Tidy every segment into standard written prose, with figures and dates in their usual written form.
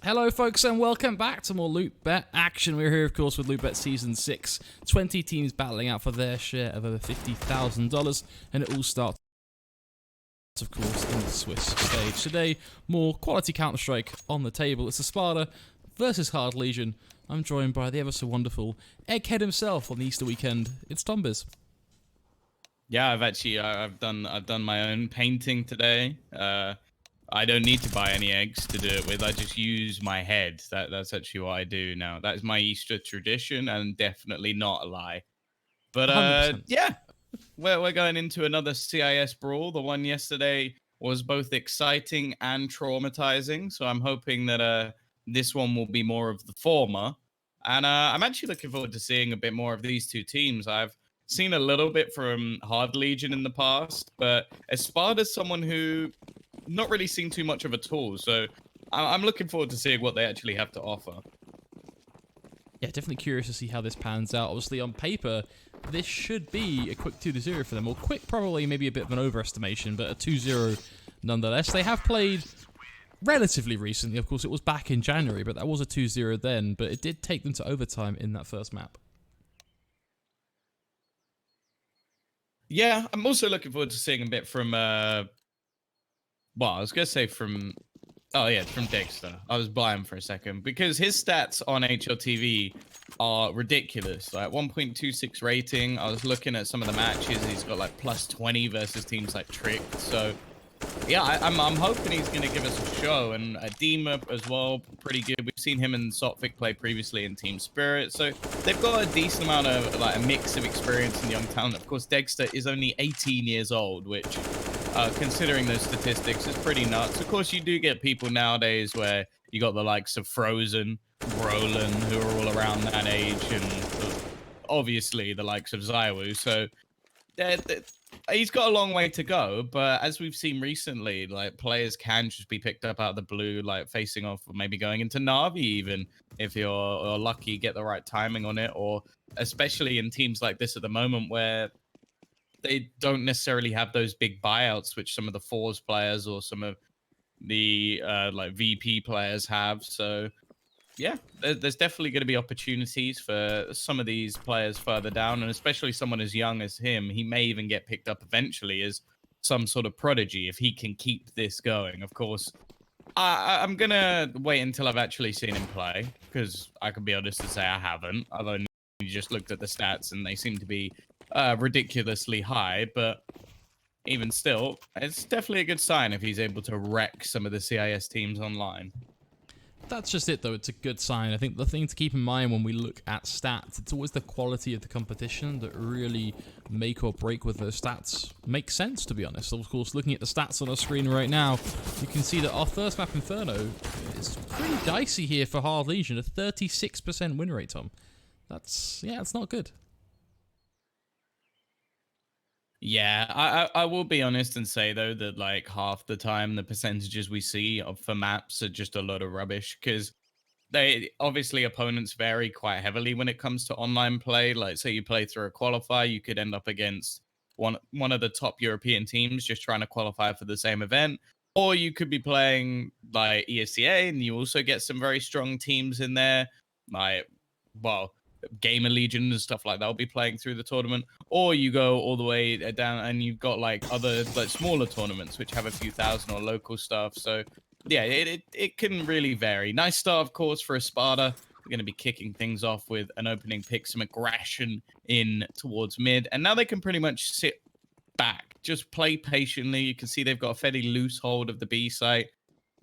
Hello folks and welcome back to more LootBet action. We're here of course with LootBet Season 6. 20 teams battling out for their share of over $50,000 and it all starts of course in the Swiss stage. Today, more quality Counter-Strike on the table. It's Espada versus Hard Legion. I'm joined by the ever so wonderful Egghead himself on the Easter weekend. It's Tombiz. Yeah, I've done my own painting today. I don't need to buy any eggs to do it with. I just use my head. That's actually what I do now. That is my Easter tradition, and definitely not a lie. But 100%. yeah, we're going into another CIS brawl. The one yesterday was both exciting and traumatizing. So I'm hoping that this one will be more of the former. And I'm actually looking forward to seeing a bit more of these two teams. I've seen a little bit from Hard Legion in the past, but Espada's someone who not really seen too much of a tool, so I'm looking forward to seeing what they actually have to offer. Yeah, definitely curious to see how this pans out. Obviously, on paper, this should be a quick 2-0 for them. Or quick, probably maybe a bit of an overestimation, but a 2-0 nonetheless. They have played relatively recently. Of course, it was back in January, but that was a 2-0 then. But it did take them to overtime in that first map. Yeah, I'm also looking forward to seeing a bit from, well, I was going to say from, oh yeah, from Dexter. I was buying for a second because his stats on HLTV are ridiculous. Like 1.26 rating. I was looking at some of the matches. He's got like plus 20 versus teams like Trick. So yeah, I'm hoping he's going to give us a show. And Dima as well, pretty good. We've seen him and Sotvic play previously in Team Spirit. So they've got a decent amount of, like, a mix of experience and young talent. Of course, Dexter is only 18 years old, which, considering those statistics, is pretty nuts. Of course, you do get people nowadays where you got the likes of Frozen, Roland, who are all around that age, and obviously the likes of Zywoo. So he's got a long way to go, but as we've seen recently, like, players can just be picked up out of the blue, like facing off or maybe going into Na'Vi even if you're lucky, get the right timing on it, or especially in teams like this at the moment where they don't necessarily have those big buyouts which some of the Fours players or some of the like VP players have. So yeah, there's definitely going to be opportunities for some of these players further down, and especially someone as young as him. He may even get picked up eventually as some sort of prodigy if he can keep this going. Of course, I'm going to wait until I've actually seen him play, because I can be honest and say I haven't. I've only just looked at the stats, and they seem to be ridiculously high, but even still, it's definitely a good sign if he's able to wreck some of the CIS teams online. That's just it, though. It's a good sign. I think the thing to keep in mind when we look at stats, it's always the quality of the competition that really make or break with those stats. Makes sense, to be honest. Of course, looking at the stats on our screen right now, you can see that our first map, Inferno, is pretty dicey here for Hard Legion. A 36% win rate, Tom. That's, yeah, it's not good. Yeah, I will be honest and say, though, that like half the time the percentages we see for maps are just a lot of rubbish, because they obviously opponents vary quite heavily when it comes to online play. Like, say you play through a qualifier, you could end up against one of the top European teams just trying to qualify for the same event, or you could be playing like ESCA and you also get some very strong teams in there, like, well, Gamer Legion and stuff like that will be playing through the tournament, or you go all the way down and you've got like other, like, smaller tournaments which have a few thousand or local stuff. So yeah, it can really vary. Nice start, of course, for Espada. We're going to be kicking things off with an opening pick, some aggression in towards mid, and now they can pretty much sit back, just play patiently. You can see they've got a fairly loose hold of the B site,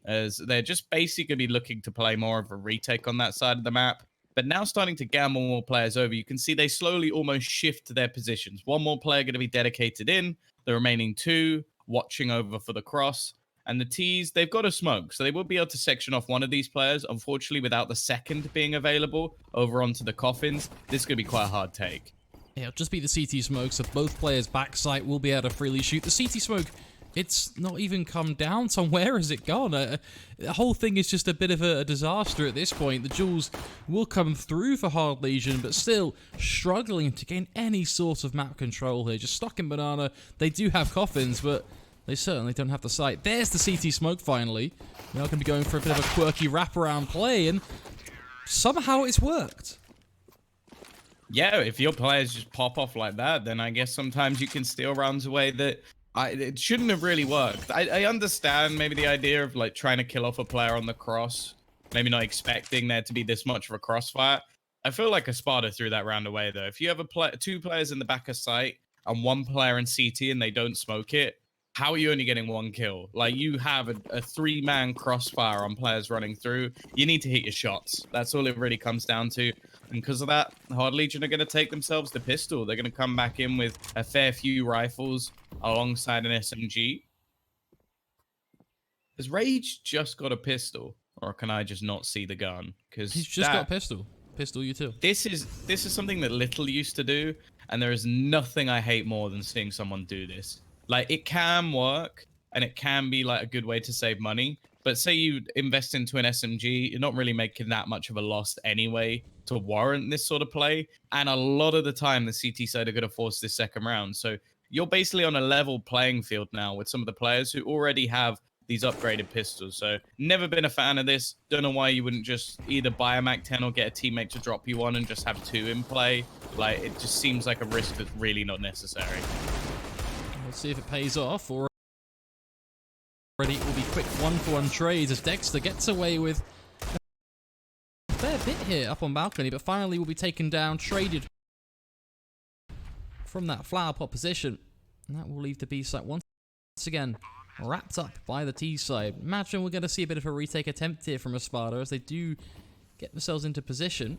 as they're just basically looking to play more of a retake on that side of the map. But now starting to gamble more players over, you can see they slowly almost shift their positions. One more player going to be dedicated in, the remaining two watching over for the cross. And the T's, they've got a smoke, so they will be able to section off one of these players. Unfortunately, without the second being available over onto the coffins, this is going to be quite a hard take. Yeah, it'll just be the CT smoke, so both players' backside will be able to freely shoot. The CT smoke, it's not even come down. So where has it gone? The whole thing is just a bit of a disaster at this point. The Jules will come through for Hard Legion, but still struggling to gain any sort of map control here. Just stuck in banana. They do have coffins, but They certainly don't have the sight. There's the CT smoke finally. Now going to be going for a bit of a quirky wraparound play, and somehow it's worked. Yeah, if your players just pop off like that, then I guess sometimes you can steal rounds away that it shouldn't have really worked. I understand maybe the idea of like trying to kill off a player on the cross, maybe not expecting there to be this much of a crossfire. I feel like Espada threw that round away though. If you have two players in the back of sight and one player in CT and they don't smoke it, how are you only getting one kill? Like, you have a three-man crossfire on players running through. You need to hit your shots. That's all it really comes down to. And because of that, Hard Legion are going to take themselves the pistol. They're going to come back in with a fair few rifles alongside an SMG. Has Rage just got a pistol? Or can I just not see the gun? Because he's just got a pistol. Pistol, you too. This is something that Little used to do. And there is nothing I hate more than seeing someone do this. Like, it can work, and it can be, like, a good way to save money. But say you invest into an SMG, you're not really making that much of a loss anyway to warrant this sort of play. And a lot of the time, the CT side are going to force this second round. So you're basically on a level playing field now with some of the players who already have these upgraded pistols. So never been a fan of this. Don't know why you wouldn't just either buy a MAC-10 or get a teammate to drop you one and just have two in play. Like, it just seems like a risk that's really not necessary. Let's see if it pays off, or already it will be quick one-for-one trades as Dexter gets away with a fair bit here up on balcony, but finally will be taken down, traded from that flower pot position. And that will leave the B site once again wrapped up by the T side. Imagine we're going to see a bit of a retake attempt here from Espada as they do get themselves into position.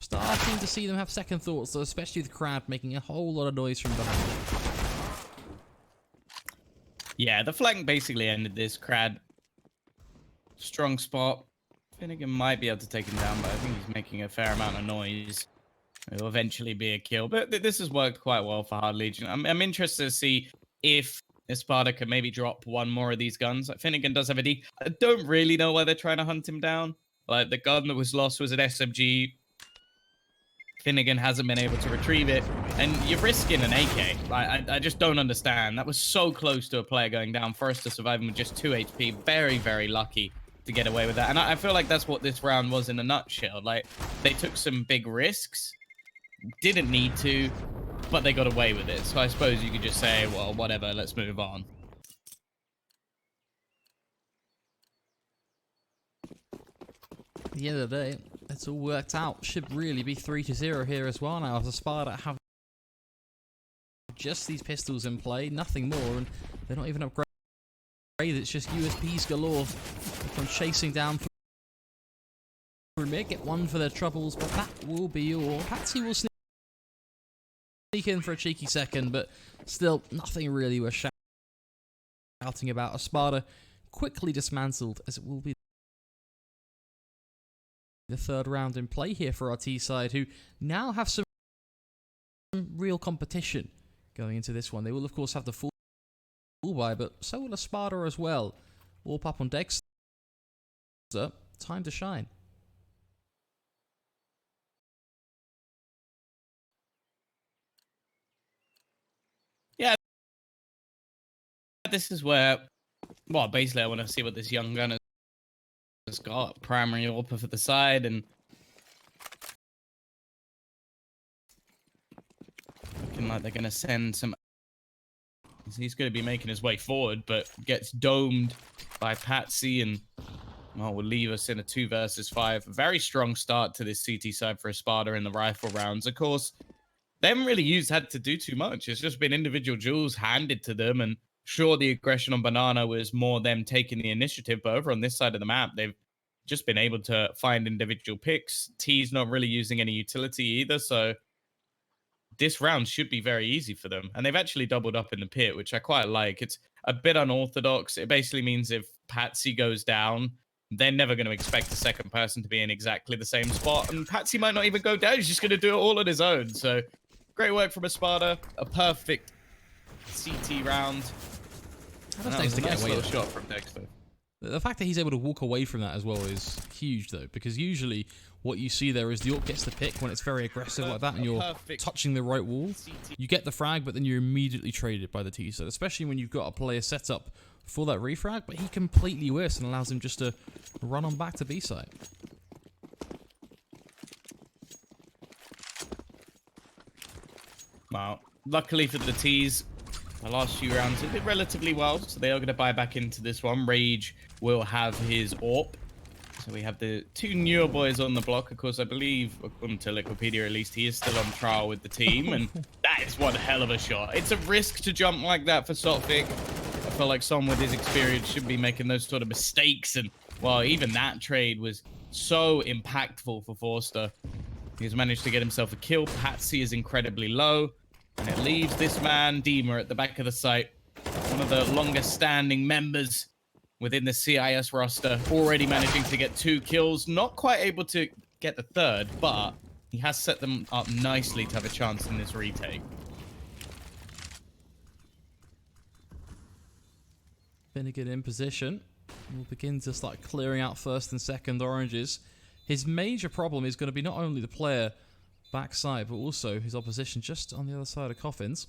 Starting to see them have second thoughts, though, especially the crowd making a whole lot of noise from behind. Yeah, the flank basically ended this. Crad, strong spot. Finnegan might be able to take him down, but I think he's making a fair amount of noise. It'll eventually be a kill, but this has worked quite well for Hard Legion. I'm interested to see if Espada can maybe drop one more of these guns. Like, Finnegan does have a D. I don't really know why they're trying to hunt him down. Like, the gun that was lost was an SMG. Finnegan hasn't been able to retrieve it, and you're risking an AK. I just don't understand. That was so close to a player going down. Forrester surviving with just 2 HP. Very, very lucky to get away with that. And I feel like that's what this round was in a nutshell. Like, they took some big risks, didn't need to, but they got away with it. So I suppose you could just say, well, whatever, let's move on. At the end of the day, it's all worked out. Should really be 3-0 here as well now, as Espada have just these pistols in play, nothing more, and they're not even upgraded. It's just USPs galore from chasing down through mid. Get one for their troubles, but that will be all. Patsy will sneak in for a cheeky second, but still nothing really worth shouting about. Espada quickly dismantled, as it will be the third round in play here for our T side, who now have some real competition going into this one. They will, of course, have the full buy, but so will Espada as well. Warp up on Dexter. Time to shine. Yeah, this is where, well, basically I want to see what this young gun has got. Primary AWP for the side, and looking like they're going to send some. He's going to be making his way forward, but gets domed by Patsy, and well, will leave us in a 2 versus 5. Very strong start to this CT side for Espada in the rifle rounds. Of course, they haven't really had to do too much. It's just been individual duels handed to them, and sure, the aggression on Banana was more them taking the initiative, but over on this side of the map, they've just been able to find individual picks. T's not really using any utility either, so this round should be very easy for them. And they've actually doubled up in the pit, which I quite like. It's a bit unorthodox. It basically means if Patsy goes down, they're never going to expect the second person to be in exactly the same spot. And Patsy might not even go down. He's just going to do it all on his own. So great work from Espada. A perfect CT round. How does Dexter get away with a shot from Dexter? The fact that he's able to walk away from that as well is huge, though, because usually what you see there is the AWP gets the pick when it's very aggressive like that and you're touching the right wall. You get the frag, but then you're immediately traded by the T side, especially when you've got a player set up for that refrag, but he completely whiffs and allows him just to run on back to B side. Well, luckily for the T's, the last few rounds have been relatively well, so they are going to buy back into this one. Rage will have his AWP. So we have the two newer boys on the block. Of course, I believe, according to Wikipedia at least, he is still on trial with the team, and that is one hell of a shot. It's a risk to jump like that for Sotvic. I feel like someone with his experience should be making those sort of mistakes, and, well, even that trade was so impactful for Forster. He's managed to get himself a kill. Patsy is incredibly low. And it leaves this man, Dima, at the back of the site. One of the longest standing members within the CIS roster, already managing to get 2 kills. Not quite able to get the third, but he has set them up nicely to have a chance in this retake. Finnegan in position. We'll begin to start clearing out first and second oranges. His major problem is going to be not only the player backside, but also his opposition just on the other side of Coffins.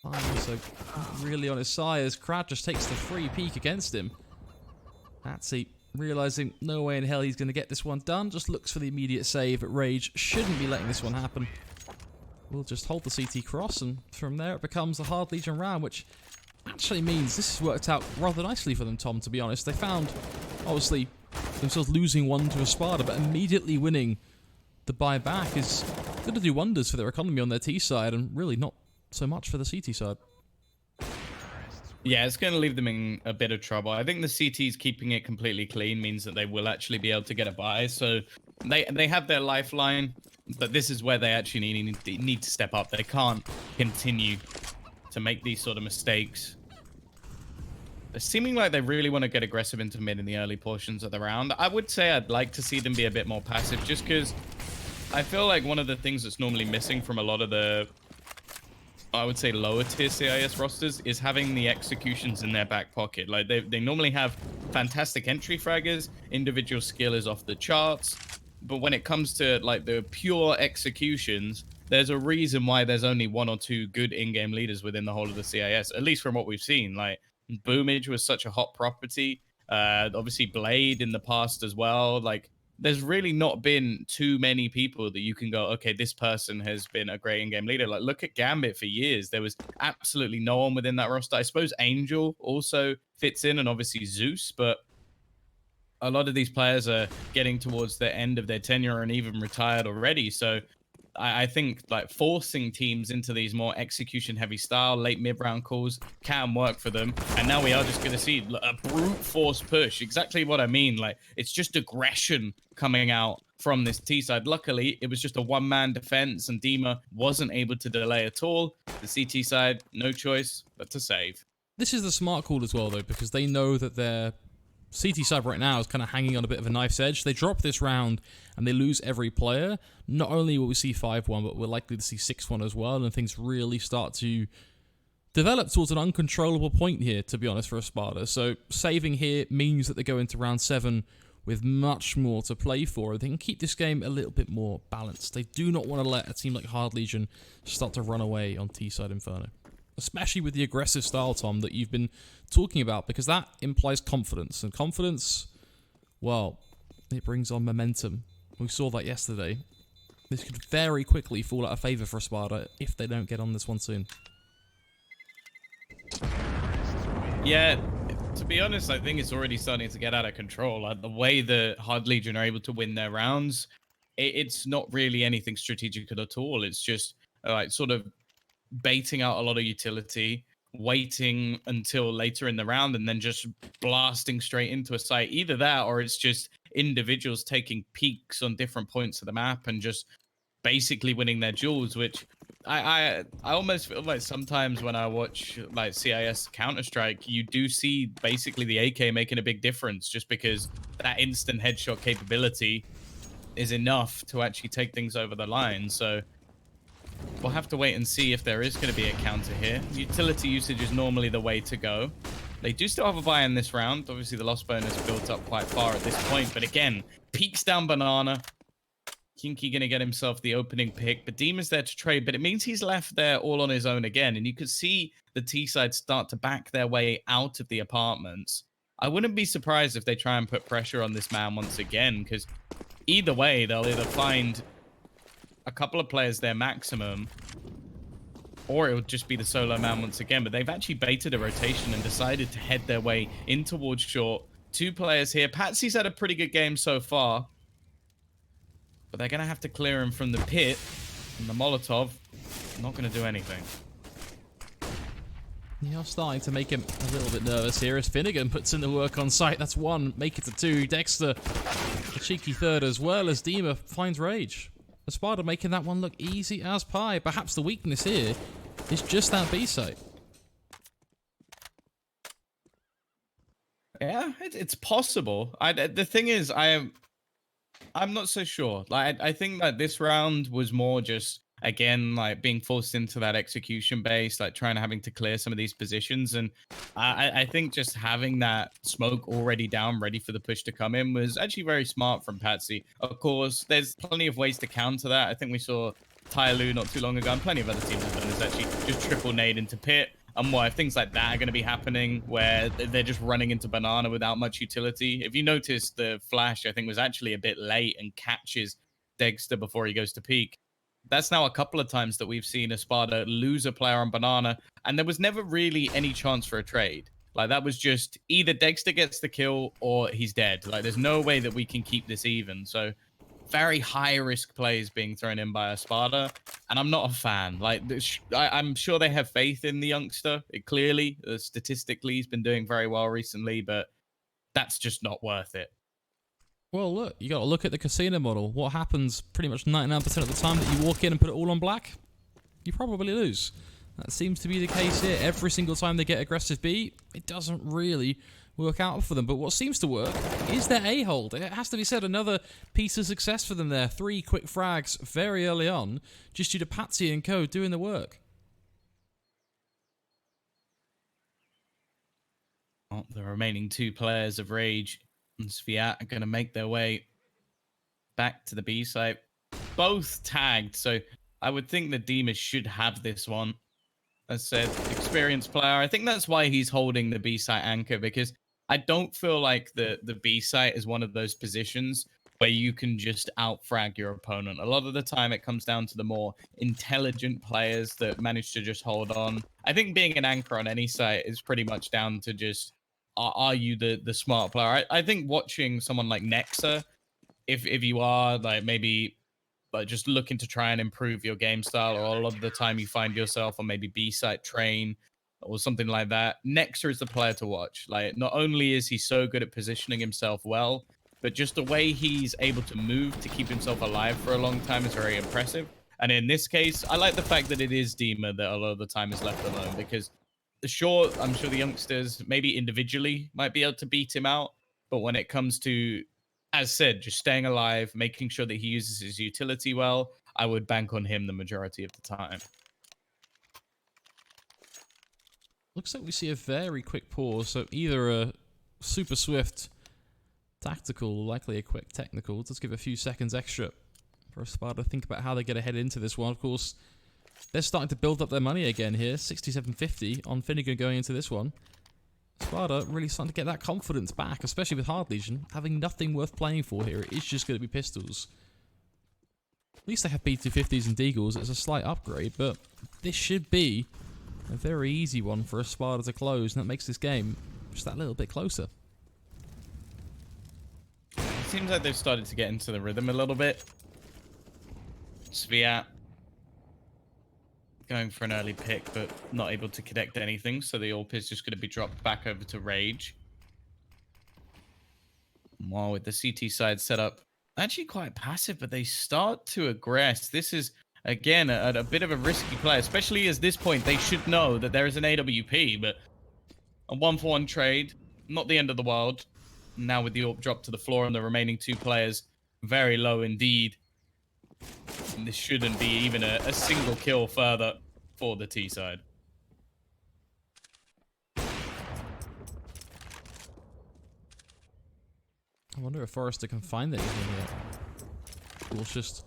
Also not really on his side as Crad just takes the free peek against him. Patsy realizing no way in hell he's going to get this one done, just looks for the immediate save, but Rage shouldn't be letting this one happen. We'll just hold the CT cross, and from there it becomes a hard Legion round, which actually means this has worked out rather nicely for them, Tom, to be honest. They found, obviously, themselves losing one to Espada, but immediately winning the buyback is going to do wonders for their economy on their T side, and really not so much for the CT side. Yeah, it's going to leave them in a bit of trouble. I think the CT's keeping it completely clean means that they will actually be able to get a buy. So they have their lifeline, but this is where they actually need to step up. They can't continue to make these sort of mistakes. It's seeming like they really want to get aggressive into mid in the early portions of the round. I would say I'd like to see them be a bit more passive, just because I feel like one of the things that's normally missing from a lot of the, I would say, lower tier CIS rosters is having the executions in their back pocket. Like they normally have fantastic entry fraggers, individual skill is off the charts, but when it comes to like the pure executions, there's a reason why there's only 1 or 2 good in-game leaders within the whole of the CIS, at least from what we've seen. Like Boomage was such a hot property. Obviously Blade in the past as well. Like there's really not been too many people that you can go, okay, this person has been a great in-game leader. Like look at Gambit for years. There was absolutely no one within that roster. I suppose Angel also fits in, and obviously Zeus, but a lot of these players are getting towards the end of their tenure and even retired already. So I think like forcing teams into these more execution heavy style late mid round calls can work for them. And now we are just going to see a brute force push. Exactly what I mean. Like it's just aggression coming out from this T side. Luckily, it was just a one-man defense and Dima wasn't able to delay at all. The CT side, no choice but to save. This is the smart call as well, though, because they know that their CT side right now is kind of hanging on a bit of a knife's edge. They drop this round and they lose every player. Not only will we see 5-1, but we're likely to see 6-1 as well, and things really start to develop towards an uncontrollable point here, to be honest, for Espada. So saving here means that they go into round 7 with much more to play for. They can keep this game a little bit more balanced. They do not want to let a team like Hard Legion start to run away on T-side Inferno. Especially with the aggressive style, Tom, that you've been talking about, because that implies confidence. And confidence, well, it brings on momentum. We saw that yesterday. This could very quickly fall out of favour for Espada if they don't get on this one soon. Yeah, to be honest, I think it's already starting to get out of control. Like the way the Hard Legion are able to win their rounds, it's not really anything strategic at all. It's just like sort of baiting out a lot of utility, waiting until later in the round, and then just blasting straight into a site. Either that, or it's just individuals taking peaks on different points of the map and just basically winning their duels, which I almost feel like sometimes when I watch like CIS Counter-Strike, you do see basically the AK making a big difference, just because that instant headshot capability is enough to actually take things over the line. So we'll have to wait and see if there is going to be a counter here. Utility usage is normally the way to go. They do still have a buy in this round. Obviously, the loss bonus built up quite far at this point. But again, peeks down Banana. Kinky going to get himself the opening pick. But Demon's there to trade. But it means he's left there all on his own again. And you could see the T-side start to back their way out of the apartments. I wouldn't be surprised if they try and put pressure on this man once again. Because either way, they'll either find a couple of players their maximum, or it would just be the solo man once again. But they've actually baited a rotation and decided to head their way in towards short. 2 players here. Patsy's had a pretty good game so far, but they're going to have to clear him from the pit. And the Molotov, not going to do anything. Yeah, starting to make him a little bit nervous here as Finnegan puts in the work on site. That's 1, make it to 2. Dexter, a cheeky 3rd, as well as Dima finds Rage. Espada making that one look easy as pie. Perhaps the weakness here is just that B site. Yeah, it's possible. The thing is, I'm not so sure. Like, I think that this round was more just, again, like being forced into that execution base, like having to clear some of these positions. And I think just having that smoke already down, ready for the push to come in, was actually very smart from Patsy. Of course, there's plenty of ways to counter that. I think we saw Tyloo not too long ago, and plenty of other teams have done this, actually just triple nade into pit. And if things like that are going to be happening, where they're just running into Banana without much utility. If you notice, the flash, I think, was actually a bit late and catches Dexter before he goes to peak. That's now a couple of times that we've seen Espada lose a player on Banana, and there was never really any chance for a trade. Like, that was just either Dexter gets the kill or he's dead. Like, there's no way that we can keep this even. So, very high-risk plays being thrown in by Espada, and I'm not a fan. Like, I'm sure they have faith in the youngster. Clearly, statistically, he's been doing very well recently, but that's just not worth it. Well, look, you got to look at the casino model. What happens pretty much 99% of the time that you walk in and put it all on black? You probably lose. That seems to be the case here. Every single time they get aggressive B, it doesn't really work out for them. But what seems to work is their A-hold. It has to be said, another piece of success for them there. 3 quick frags very early on, just due to Patsy and co doing the work. Oh, the remaining 2 players of Rage and Sviat are going to make their way back to the B site. Both tagged, so I would think that Demas should have this one. As said, experienced player. I think that's why he's holding the B site anchor, because I don't feel like the B site is one of those positions where you can just out-frag your opponent. A lot of the time, it comes down to the more intelligent players that manage to just hold on. I think being an anchor on any site is pretty much down to just, are you the smart player? I think watching someone like Nexa, if you are like maybe like just looking to try and improve your game style, or a lot of the time you find yourself on maybe B site train or something like that, Nexa is the player to watch. Like, not only is he so good at positioning himself well, but just the way he's able to move to keep himself alive for a long time is very impressive. And in this case, I like the fact that it is Dima that a lot of the time is left alone, because sure, I'm sure the youngsters maybe individually might be able to beat him out, but when it comes to, as said, just staying alive, making sure that he uses his utility well, I would bank on him the majority of the time. Looks like we see a very quick pause, so either a super swift tactical, likely a quick technical. Let's give a few seconds extra for Espada to think about how they're going to head into this one. Of course, they're starting to build up their money again here. 67.50 on Finnegan going into this one. Espada really starting to get that confidence back, especially with Hard Legion, having nothing worth playing for here. It is just going to be pistols. At least they have B250s and Deagles. It's a slight upgrade, but this should be a very easy one for Espada to close, and that makes this game just that little bit closer. It seems like they've started to get into the rhythm a little bit. Sviat going for an early pick, but not able to connect anything, so the AWP is just going to be dropped back over to Rage. While with the CT side set up, actually quite passive, but they start to aggress. This is, again, a bit of a risky play, especially at this point. They should know that there is an AWP, but a 1-for-1 trade, not the end of the world. Now with the AWP drop to the floor and the remaining 2 players very low indeed. And this shouldn't be even a single kill further for the T side. I wonder if Forrester can find anything here. Of course, just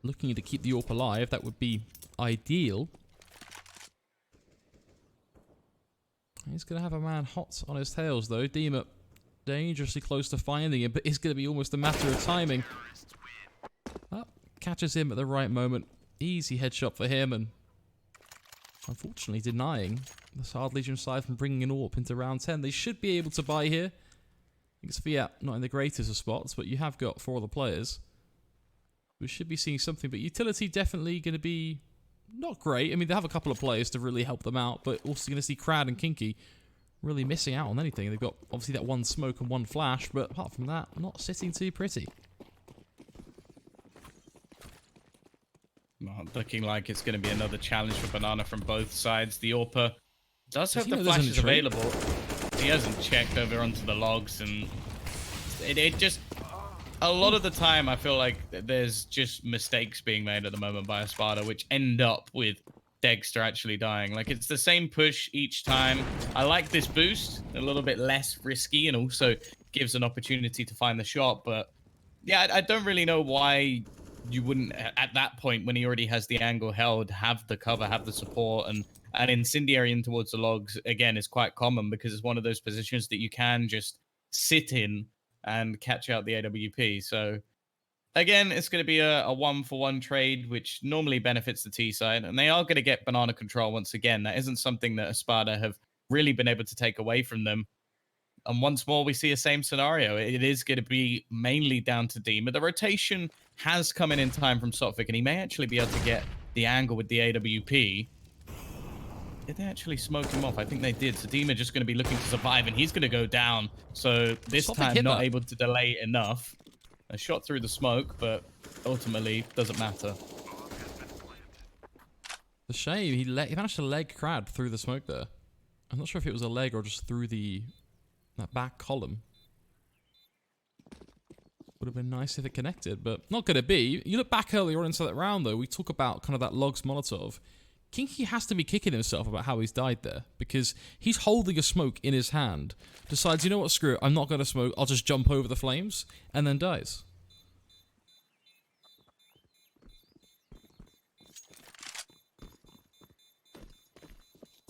looking to keep the AWP alive. That would be ideal. He's going to have a man hot on his tails, though. Dima dangerously close to finding him, but it's going to be almost a matter of timing. Oh, catches him at the right moment. Easy headshot for him, and unfortunately denying the Sard Legion side from bringing an AWP into round 10. They should be able to buy here. I think it's Fiat, not in the greatest of spots, but you have got 4 other players. We should be seeing something, but utility definitely going to be not great. I mean, they have a couple of players to really help them out, but also going to see Crad and Kinky really missing out on anything. They've got obviously that one smoke and one flash, but apart from that, not sitting too pretty. Well, looking like it's going to be another challenge for Banana from both sides. The AWPer does have the flashes available. He hasn't checked over onto the logs, and it just... A lot of the time, I feel like there's just mistakes being made at the moment by Espada, which end up with Dexter actually dying. Like, it's the same push each time. I like this boost, a little bit less risky, and also gives an opportunity to find the shot. But, yeah, I don't really know why you wouldn't, at that point, when he already has the angle held, have the cover, have the support, and incendiary in towards the logs, again, is quite common because it's one of those positions that you can just sit in and catch out the AWP. So again, it's going to be a 1-for-1 trade, which normally benefits the T side, and they are going to get banana control once again. That isn't something that Espada have really been able to take away from them. And once more, we see a same scenario. It is going to be mainly down to Dima. The rotation has come in time from Sotvic, and he may actually be able to get the angle with the AWP. Did they actually smoke him off? I think they did. So Dima just going to be looking to survive, and he's going to go down. So this time, not able to delay enough. A shot through the smoke, but ultimately doesn't matter. The shame, he managed to leg Crad through the smoke there. I'm not sure if it was a leg or just through that back column. Would have been nice if it connected, but not going to be. You look back earlier on into that round, though, we talk about kind of that logs Molotov. Kinky has to be kicking himself about how he's died there, because he's holding a smoke in his hand, decides, you know what, screw it, I'm not going to smoke, I'll just jump over the flames, and then dies.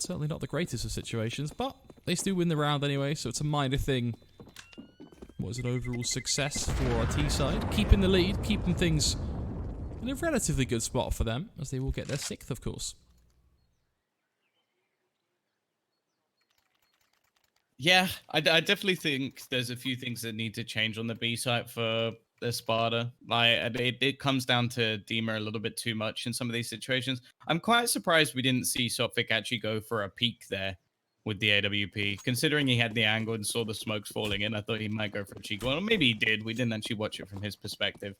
Certainly not the greatest of situations, but they still win the round anyway, so it's a minor thing. What is an overall success for our T side? Keeping the lead, keeping things in a relatively good spot for them, as they will get their 6th, of course. Yeah, I definitely think there's a few things that need to change on the B side for Espada. Like, it comes down to Dima a little bit too much in some of these situations. I'm quite surprised we didn't see Sotvic actually go for a peek there with the AWP. Considering he had the angle and saw the smokes falling in, I thought he might go for a cheeky one. Or maybe he did. We didn't actually watch it from his perspective.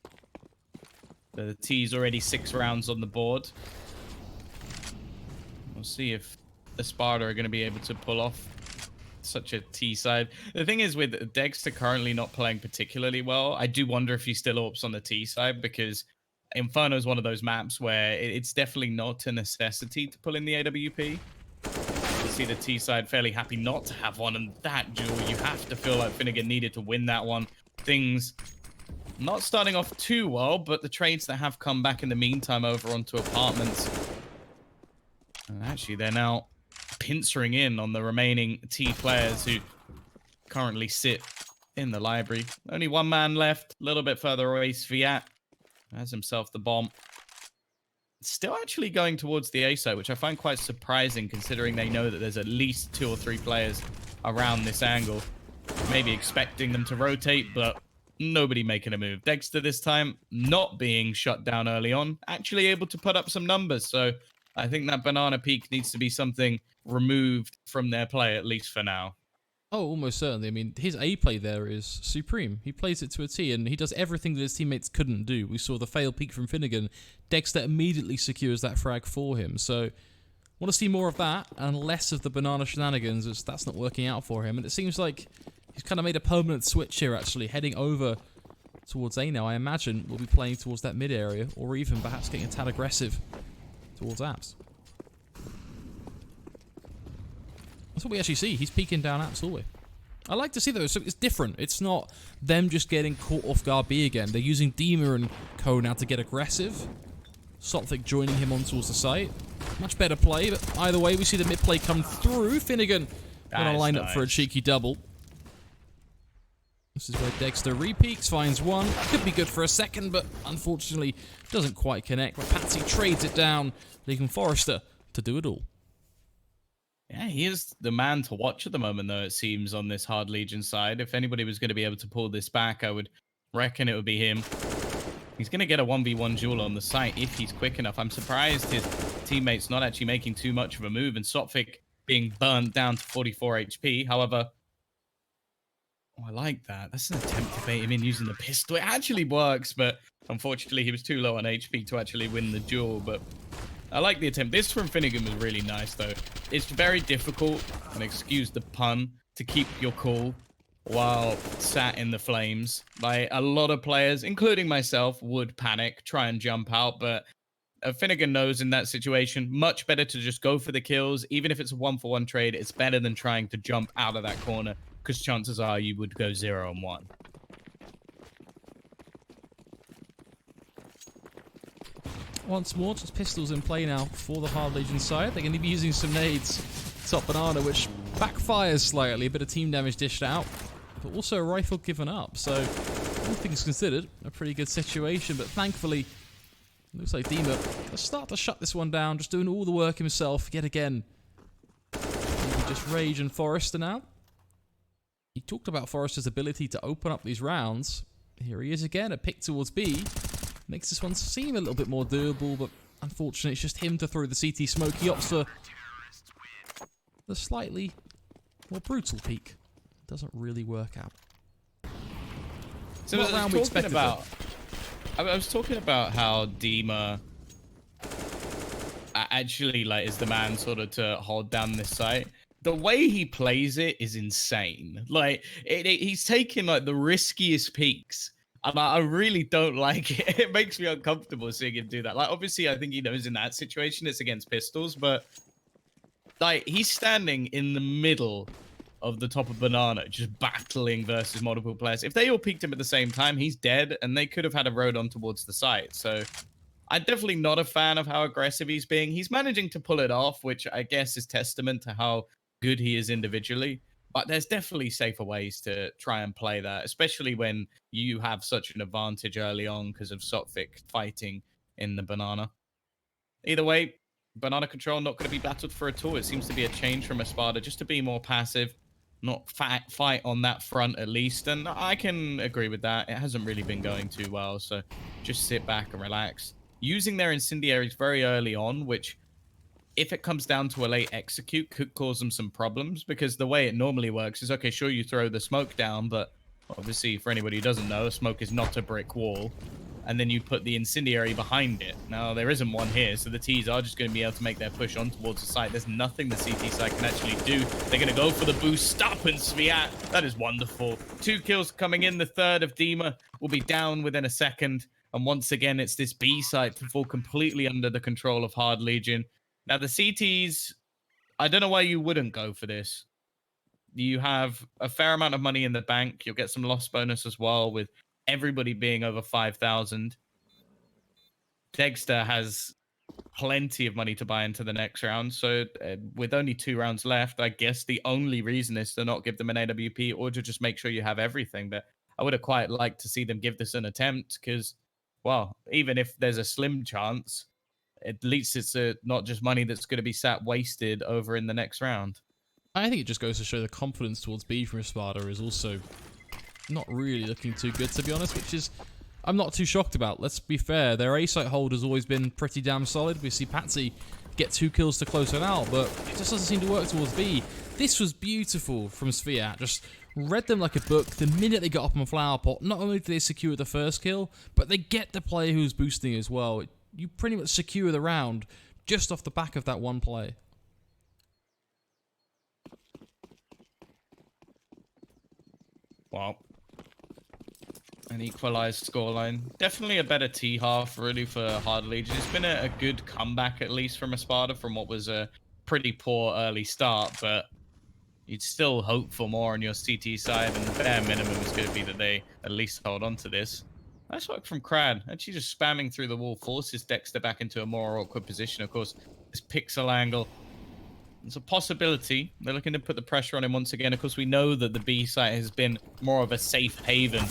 The T's already 6 rounds on the board. We'll see if Espada are going to be able to pull off such a T side. The thing is, with Dexter currently not playing particularly well, I do wonder if he still AWPs on the T side, because Inferno is one of those maps where it's definitely not a necessity to pull in the AWP. You see the T side fairly happy not to have one, and that duel, you have to feel like Finnegan needed to win that one. Things not starting off too well, but the trades that have come back in the meantime over onto apartments. And actually, they're now pincering in on the remaining T players who currently sit in the library. Only one man left, a little bit further away. Sviat has himself the bomb. Still actually going towards the A site, which I find quite surprising considering they know that there's at least 2 or 3 players around this angle. Maybe expecting them to rotate, but nobody making a move. Dexter this time not being shut down early on, actually able to put up some numbers. So I think that banana peak needs to be something removed from their play, at least for now. Oh, almost certainly. I mean, his A play there is supreme. He plays it to a T, and he does everything that his teammates couldn't do. We saw the failed peek from Finnegan. Dexter immediately secures that frag for him. So, want to see more of that, and less of the banana shenanigans, as that's not working out for him. And it seems like he's kind of made a permanent switch here, actually, heading over towards A now. I imagine we'll be playing towards that mid area, or even perhaps getting a tad aggressive towards apps. That's what we actually see. He's peeking down apps all the way. I like to see though, so it's different. It's not them just getting caught off guard B again. They're using Dima and Co now to get aggressive. Sophic joining him on towards the site. Much better play, but either way, we see the mid play come through. Finnegan gonna line up for a cheeky double. This is where Dexter repeats, finds one. Could be good for a second, but unfortunately doesn't quite connect. But Patsy trades it down, leaving Forrester to do it all. Yeah, he is the man to watch at the moment, though, it seems, on this Hard Legion side. If anybody was going to be able to pull this back, I would reckon it would be him. He's going to get a 1v1 duel on the site if he's quick enough. I'm surprised his teammates not actually making too much of a move, and Sophic being burnt down to 44 HP. However, I like that. That's an attempt to bait him in using the pistol. It actually works, but unfortunately, he was too low on HP to actually win the duel. But I like the attempt. This from Finnegan was really nice, though. It's very difficult, and excuse the pun, to keep your cool while sat in the flames. Like, a lot of players, including myself, would panic, try and jump out, but Finnegan knows in that situation, much better to just go for the kills. Even if it's a 1-for-1 trade, it's better than trying to jump out of that corner, because chances are you would go 0-on-1. Once more, just pistols in play now for the Hard Legion side. They're going to be using some nades. Top Banana, which backfires slightly. A bit of team damage dished out, but also a rifle given up. So, all things considered, a pretty good situation. But thankfully, looks like Dima will start to shut this one down, just doing all the work himself yet again. Maybe just Rage and Forrester now. He talked about Forrester's ability to open up these rounds. Here he is again, a pick towards B. Makes this one seem a little bit more doable, but unfortunately it's just him to throw the CT smoke. He opts for the slightly more brutal peek. Doesn't really work out. So I was talking about how Dima actually is the man sort of to hold down this site. The way he plays it is insane. He's taking the riskiest peaks. And I really don't like it. It makes me uncomfortable seeing him do that. Obviously, I think he knows in that situation it's against pistols, but he's standing in the middle of the top of Banana, just battling versus multiple players. If they all peeked him at the same time, he's dead, and they could have had a road on towards the site. So I'm definitely not a fan of how aggressive he's being. He's managing to pull it off, which I guess is testament to how good he is individually. But there's definitely safer ways to try and play that, especially when you have such an advantage early on because of Sophic fighting in the Banana. Either way, Banana control not going to be battled for at all. It seems to be a change from Espada just to be more passive, not fight on that front at least. And I can agree with that. It hasn't really been going too well, so just sit back and relax. Using their incendiaries very early on, which if it comes down to a late execute, could cause them some problems, because the way it normally works is, okay, sure, you throw the smoke down, but obviously, for anybody who doesn't know, smoke is not a brick wall, and then you put the incendiary behind it. Now, there isn't one here, so the Ts are just going to be able to make their push on towards the site. There's nothing the CT site can actually do. They're going to go for the boost. Stop and Sviat. That is wonderful. 2 kills coming in. The third of Dima will be down within a second, and once again, it's this B site to fall completely under the control of Hard Legion. Now, the CTs, I don't know why you wouldn't go for this. You have a fair amount of money in the bank. You'll get some loss bonus as well, with everybody being over 5,000. Dexter has plenty of money to buy into the next round. So with only 2 rounds left, I guess the only reason is to not give them an AWP or to just make sure you have everything. But I would have quite liked to see them give this an attempt because, well, even if there's a slim chance, at least it's not just money that's going to be sat wasted over in the next round. I think it just goes to show the confidence towards B from Espada is also not really looking too good, to be honest, which is I'm not too shocked about. Let's be fair. Their A-site hold has always been pretty damn solid. We see Patsy get 2 kills to close it out, but it just doesn't seem to work towards B. This was beautiful from Sviat. Just read them like a book. The minute they got up on Flower Pot, not only do they secure the first kill, but they get the player who's boosting as well. You pretty much secure the round just off the back of that one play. Wow. An equalized scoreline. Definitely a better T-half, really, for Hard Legion. It's been a good comeback, at least, from Espada, from what was a pretty poor early start. But, you'd still hope for more on your CT side, and the bare minimum is going to be that they at least hold on to this. Nice work from Crad. Actually just spamming through the wall forces Dexter back into a more awkward position. Of course, this pixel angle, it's a possibility. They're looking to put the pressure on him once again. Of course, we know that the B site has been more of a safe haven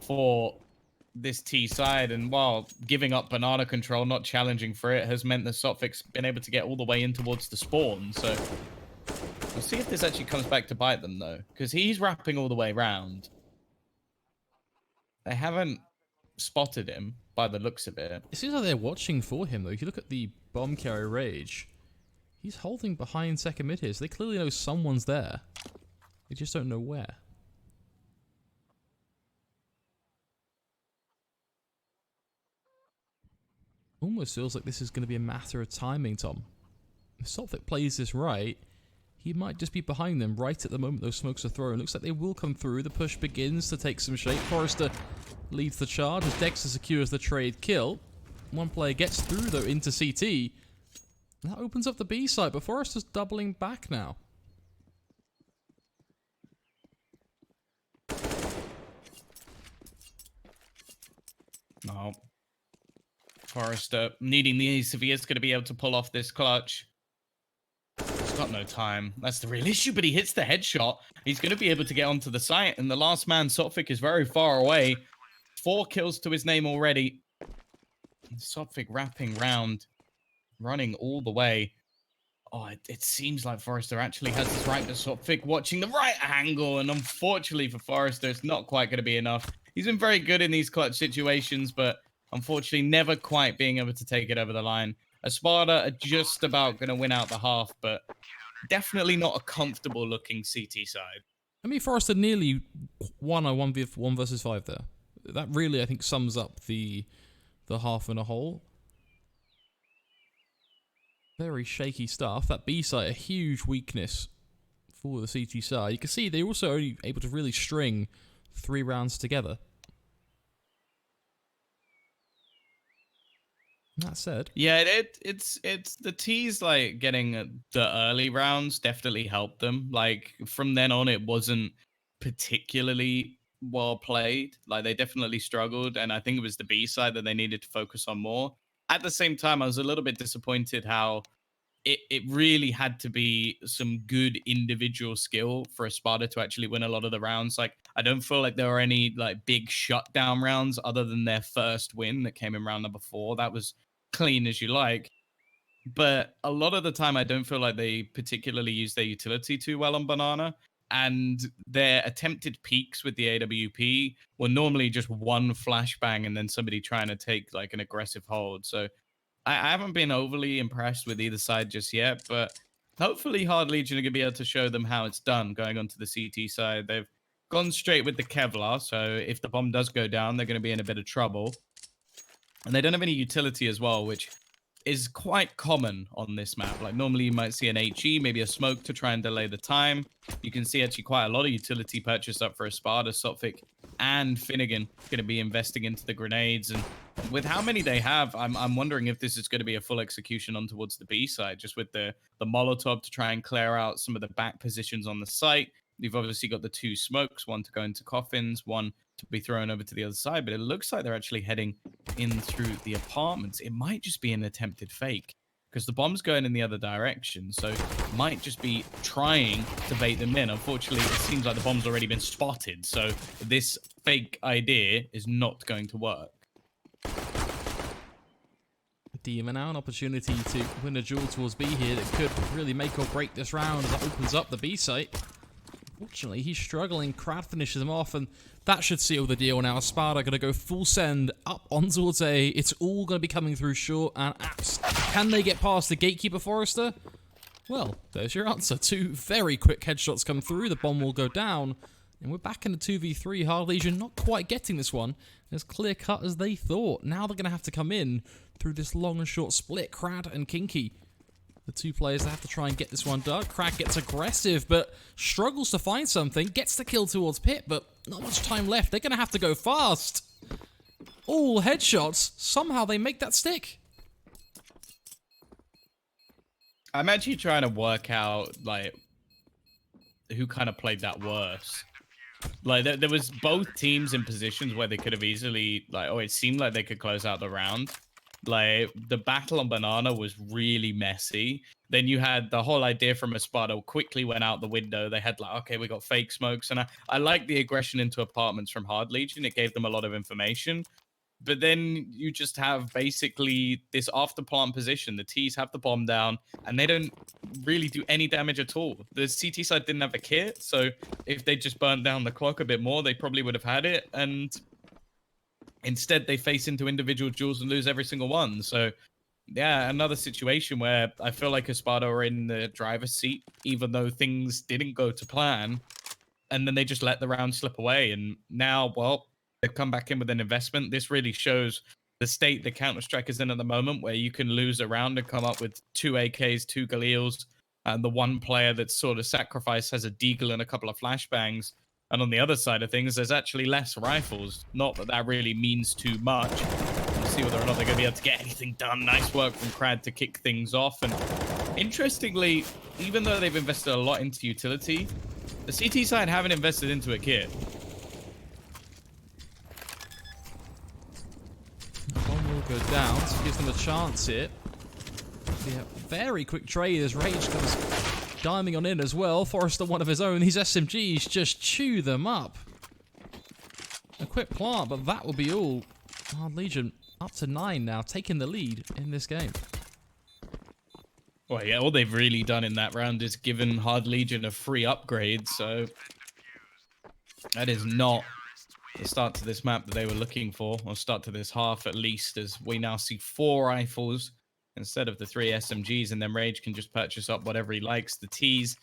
for this T side, and while giving up banana control, not challenging for it, has meant that Sotvik's been able to get all the way in towards the spawn. So we'll see if this actually comes back to bite them, though, because he's wrapping all the way round. They haven't spotted him by the looks of it. It seems like they're watching for him, though. If you look at the bomb carrier Rage, he's holding behind second mid here, so they clearly know someone's there. They just don't know where. Almost feels like this is going to be a matter of timing, Tom. If Sotfik plays this right, he might just be behind them right at the moment those smokes are thrown. Looks like they will come through. The push begins to take some shape. Forrester leads the charge as Dexter secures the trade kill. One player gets through, though, into CT. That opens up the B side, but Forrester's doubling back now. No. Forrester needing the ace if he is going to be able to pull off this clutch. He's got no time. That's the real issue, but he hits the headshot. He's going to be able to get onto the site, and the last man, Sotfik, is very far away. 4 kills to his name already. Sotfik wrapping round, running all the way. Oh, it seems like Forrester actually has this right to Sotfik, watching the right angle, and unfortunately for Forrester, it's not quite going to be enough. He's been very good in these clutch situations, but unfortunately never quite being able to take it over the line. Espada are just about going to win out the half, but definitely not a comfortable looking CT side. I mean, Forrester nearly won a 1v1 versus 5 there. That really, I think, sums up the half and a whole. Very shaky stuff. That B site, a huge weakness for the CT side. You can see they're also only able to really string 3 rounds together. That said, yeah, it's the T's like getting the early rounds definitely helped them. Like from then on, it wasn't particularly well played. Like they definitely struggled, and I think it was the B side that they needed to focus on more. At the same time, I was a little bit disappointed how it really had to be some good individual skill for Espada to actually win a lot of the rounds. Like I don't feel like there were any like big shutdown rounds other than their first win that came in round number 4. That was clean as you like, but a lot of the time I don't feel like they particularly use their utility too well on Banana, and their attempted peaks with the AWP were normally just one flashbang and then somebody trying to take like an aggressive hold. So I haven't been overly impressed with either side just yet, but hopefully Hard Legion are going to be able to show them how it's done going on to the CT side. They've gone straight with the Kevlar, so if the bomb does go down, they're going to be in a bit of trouble. And they don't have any utility as well, which is quite common on this map. Like normally you might see an HE, maybe a smoke to try and delay the time. You can see actually quite a lot of utility purchased up for Espada, Sotfik, and Finnegan going to be investing into the grenades. And with how many they have, I'm wondering if this is going to be a full execution on towards the B side, just with the Molotov to try and clear out some of the back positions on the site. You've obviously got the 2 smokes, one to go into coffins, one to be thrown over to the other side, but it looks like they're actually heading in through the apartments. It might just be an attempted fake because the bomb's going in the other direction, so it might just be trying to bait them in. Unfortunately, it seems like the bomb's already been spotted, so this fake idea is not going to work. Demon now, an opportunity to win a duel towards B here that could really make or break this round as that opens up the B site. Fortunately, he's struggling. Crad finishes him off, and that should seal the deal now. Espada going to go full send up on towards A. It's all going to be coming through short and apps. Can they get past the gatekeeper, Forrester? Well, there's your answer. 2 very quick headshots come through. The bomb will go down, and we're back in the 2v3. Hard Legion not quite getting this one as clear cut as they thought. Now they're going to have to come in through this long and short split. Crad and Kinky, the 2 players that have to try and get this one done. Crad gets aggressive, but struggles to find something. Gets the kill towards Pit, but not much time left. They're going to have to go fast. All headshots. Somehow they make that stick. I'm actually trying to work out, like, who kind of played that worse. Like there was both teams in positions where they could have easily like, oh, it seemed like they could close out the round. Like the battle on Banana was really messy. Then you had the whole idea from Espada quickly went out the window. They had like, okay, we got fake smokes, and I like the aggression into apartments from Hard Legion. It gave them a lot of information. But then you just have basically this after plant position. The T's have the bomb down, and they don't really do any damage at all. The CT side didn't have a kit, so if they just burnt down the clock a bit more, they probably would have had it. And instead, they face into individual duels and lose every single one. So, yeah, another situation where I feel like Espada are in the driver's seat, even though things didn't go to plan. And then they just let the round slip away. And now, well, they've come back in with an investment. This really shows the state that Counter-Strike is in at the moment, where you can lose a round and come up with 2 AKs, 2 Galils, and the one player that's sort of sacrificed has a deagle and a couple of flashbangs. And on the other side of things, there's actually less rifles. Not that that really means too much. We'll see whether or not they're going to be able to get anything done. Nice work from Crad to kick things off. And interestingly, even though they've invested a lot into utility, the CT side haven't invested into a kit. One will go down, so gives them a chance here. Yeah, very quick trade as Rage comes diming on in as well. Forrester, one of his own. These SMGs just chew them up. A quick plant, but that will be all. Hard Legion up to 9 now, taking the lead in this game. Well, yeah, all they've really done in that round is given Hard Legion a free upgrade, so that is not the start to this map that they were looking for, or start to this half at least, as we now see 4 rifles instead of the 3 SMGs, and then Rage can just purchase up whatever he likes. The T's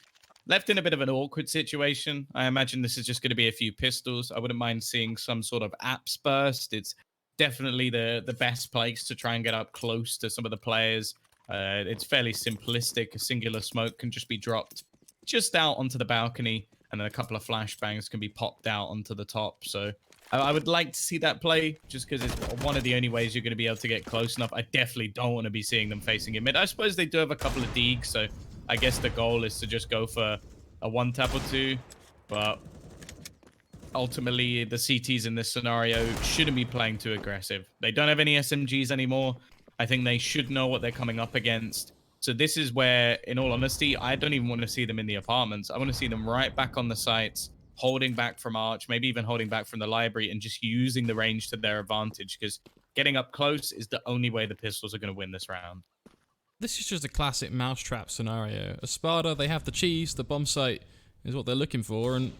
left in a bit of an awkward situation. I imagine this is just going to be a few pistols. I wouldn't mind seeing some sort of apps burst. It's definitely the best place to try and get up close to some of the players. It's fairly simplistic. A singular smoke can just be dropped just out onto the balcony, and then a couple of flashbangs can be popped out onto the top. So I would like to see that play, just because it's one of the only ways you're going to be able to get close enough. I definitely don't want to be seeing them facing in mid. I suppose they do have a couple of deegs, so I guess the goal is to just go for a 1-tap or 2. But ultimately, the CTs in this scenario shouldn't be playing too aggressive. They don't have any SMGs anymore. I think they should know what they're coming up against. So this is where, in all honesty, I don't even want to see them in the apartments. I want to see them right back on the sites, holding back from Arch, maybe even holding back from the library, and just using the range to their advantage, because getting up close is the only way the pistols are going to win this round. This is just a classic mousetrap scenario. Espada, they have the cheese, the bomb site is what they're looking for, and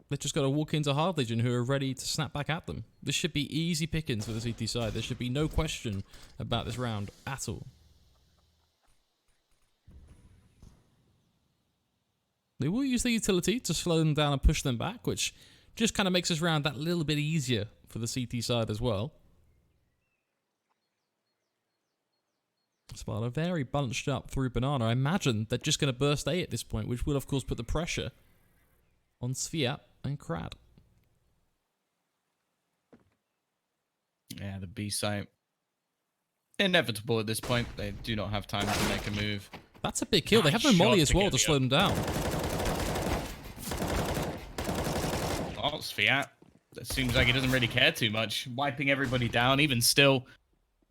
they've just got to walk into Hard Legion, who are ready to snap back at them. This should be easy pickings for the CT side. There should be no question about this round at all. They will use the utility to slow them down and push them back, which just kind of makes this round that little bit easier for the CT side as well. Espada very bunched up through Banana. I imagine they're just going to burst A at this point, which will of course put the pressure on Sviat and Crad. Yeah, the B site. Inevitable at this point. They do not have time to make a move. That's a big kill. They have no molly as well to slow them down. Oh, Sviat. It seems like he doesn't really care too much. Wiping everybody down. Even still,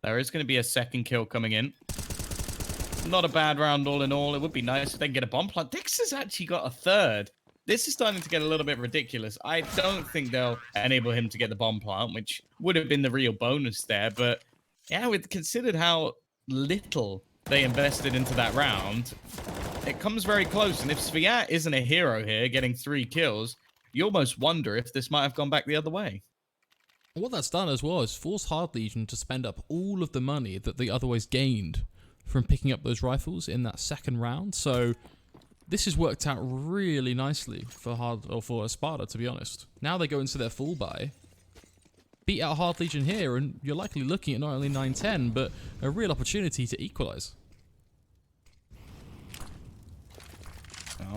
there is going to be a second kill coming in. Not a bad round all in all. It would be nice if they can get a bomb plant. Dix has actually got a third. This is starting to get a little bit ridiculous. I don't think they'll enable him to get the bomb plant, which would have been the real bonus there. But yeah, with considered how little they invested into that round, it comes very close. And if Sviat isn't a hero here, getting 3 kills, you almost wonder if this might have gone back the other way. What that's done as well is forced Hard Legion to spend up all of the money that they otherwise gained from picking up those rifles in that second round. So this has worked out really nicely for Espada, to be honest. Now they go into their full buy, beat out Hard Legion here, and you're likely looking at not only 9-10, but a real opportunity to equalize.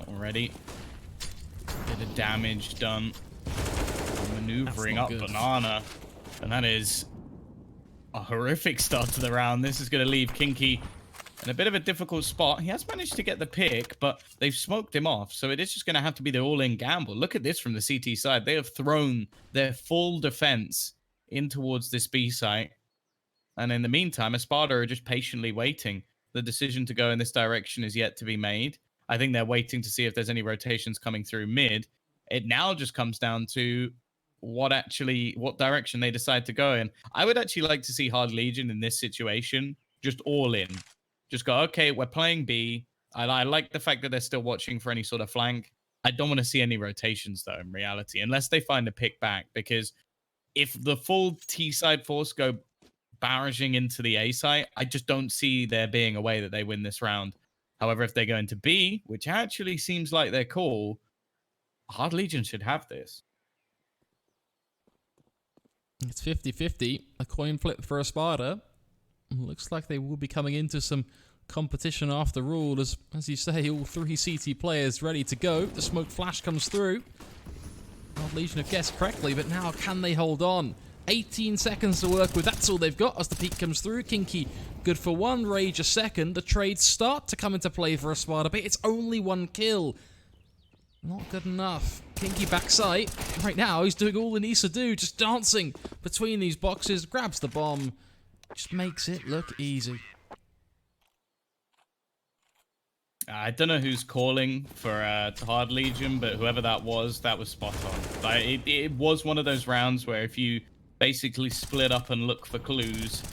Already. Bit of damage done. Maneuvering up good. Banana. And that is a horrific start to the round. This is going to leave Kinky in a bit of a difficult spot. He has managed to get the pick, but they've smoked him off. So it is just going to have to be the all-in gamble. Look at this from the CT side. They have thrown their full defense in towards this B site. And in the meantime, Espada are just patiently waiting. The decision to go in this direction is yet to be made. I think they're waiting to see if there's any rotations coming through mid. It now just comes down to what direction they decide to go in. I would actually like to see Hard Legion in this situation just all in. Just go, okay, we're playing B. I like the fact that they're still watching for any sort of flank. I don't want to see any rotations, though, in reality, unless they find a pick back. Because if the full T-side force go barraging into the A site, I just don't see there being a way that they win this round. However, if they go into B, which actually seems like their call, Hard Legion should have this. It's 50-50. A coin flip for Espada. Looks like they will be coming into some competition after all. As you say, all three CT players ready to go. The smoke flash comes through. Hard Legion have guessed correctly, but now can they hold on? 18 seconds to work with. That's all they've got as the peak comes through. Kinky good for one, Rage a second. The trades start to come into play for Espada, but it's only one kill. Not good enough. Kinky backside. Right now, he's doing all he needs to do, just dancing between these boxes, grabs the bomb, just makes it look easy. I don't know who's calling for Hard Legion, but whoever that was spot on. Like, it was one of those rounds where if you basically split up and look for clues,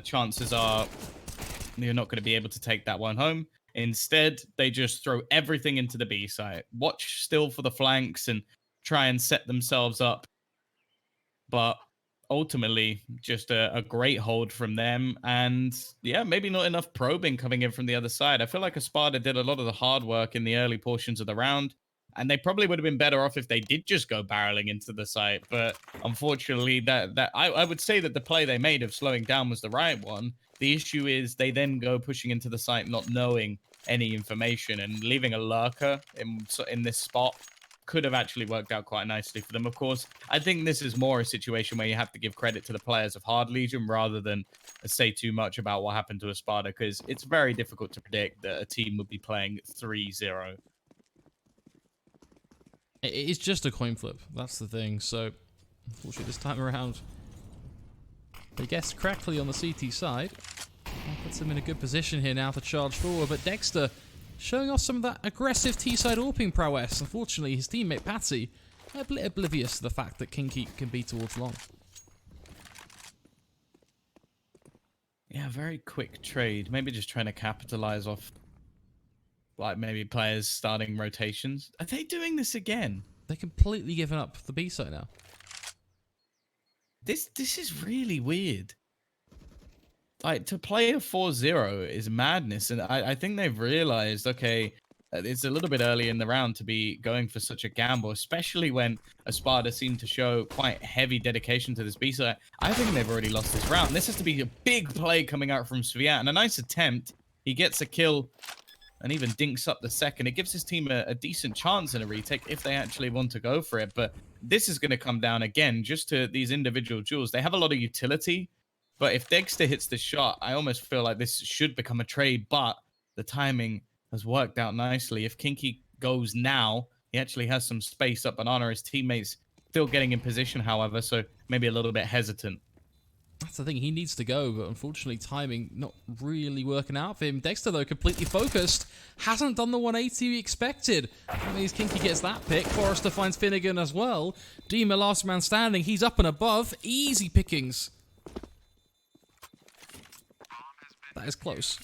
chances are you're not going to be able to take that one home. Instead, they just throw everything into the B site. Watch still for the flanks and try and set themselves up. But ultimately, just a great hold from them. And yeah, maybe not enough probing coming in from the other side. I feel like Espada did a lot of the hard work in the early portions of the round. And they probably would have been better off if they did just go barreling into the site. But unfortunately, I would say that the play they made of slowing down was the right one. The issue is they then go pushing into the site not knowing any information, and leaving a lurker in this spot could have actually worked out quite nicely for them. Of course, I think this is more a situation where you have to give credit to the players of Hard Legion rather than say too much about what happened to Espada, because it's very difficult to predict that a team would be playing 3-0. It is just a coin flip. That's the thing. So, unfortunately, this time around, they guessed correctly on the CT side. That puts them in a good position here now to charge forward. But Dexter showing off some of that aggressive T-side AWPing prowess. Unfortunately, his teammate Patsy a bit oblivious to the fact that Kinky can be towards long. Yeah, very quick trade. Maybe just trying to capitalize off, like, maybe players starting rotations. Are they doing this again? They're completely given up the B side now. This is really weird. Like, to play a 4-0 is madness, and I think they've realized, okay, it's a little bit early in the round to be going for such a gamble, especially when Espada seemed to show quite heavy dedication to this B side. I think they've already lost this round. This has to be a big play coming out from Sviat, and a nice attempt. He gets a kill and even dinks up the second. It gives his team a decent chance in a retake if they actually want to go for it. But this is going to come down again just to these individual duels. They have a lot of utility, but if Dexter hits this shot, I almost feel like this should become a trade. But the timing has worked out nicely. If Kinky goes now, he actually has some space up Banana. His teammates still getting in position, however, so maybe a little bit hesitant. That's the thing, he needs to go, but unfortunately timing not really working out for him. Dexter, though, completely focused, hasn't done the 180 we expected. That means Kinky gets that pick. Forrester finds Finnegan as well. Dima, last man standing, he's up and above. Easy pickings. That is close.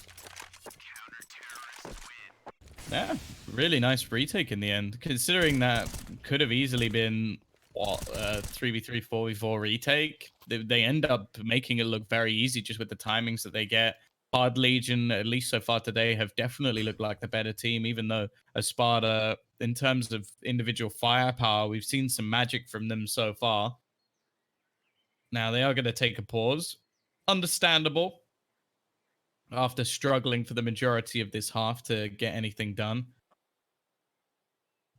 Yeah, really nice retake in the end, considering that could have easily been, what, 3v3, 4v4 retake. They end up making it look very easy just with the timings that they get. Hard Legion, at least so far today, have definitely looked like the better team, even though Espada, in terms of individual firepower, we've seen some magic from them so far. Now, they are going to take a pause. Understandable, after struggling for the majority of this half to get anything done.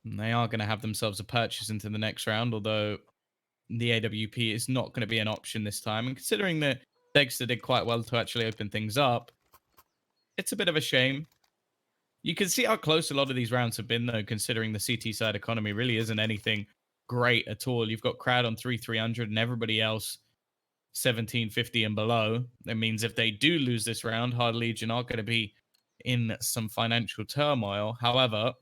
And they are going to have themselves a purchase into the next round, although the AWP is not going to be an option this time. And considering that Dexter did quite well to actually open things up, it's a bit of a shame. You can see how close a lot of these rounds have been, though, considering the CT side economy really isn't anything great at all. You've got Crowd on 3,300 and everybody else 1,750 and below. That means if they do lose this round, Hard Legion are going to be in some financial turmoil. However,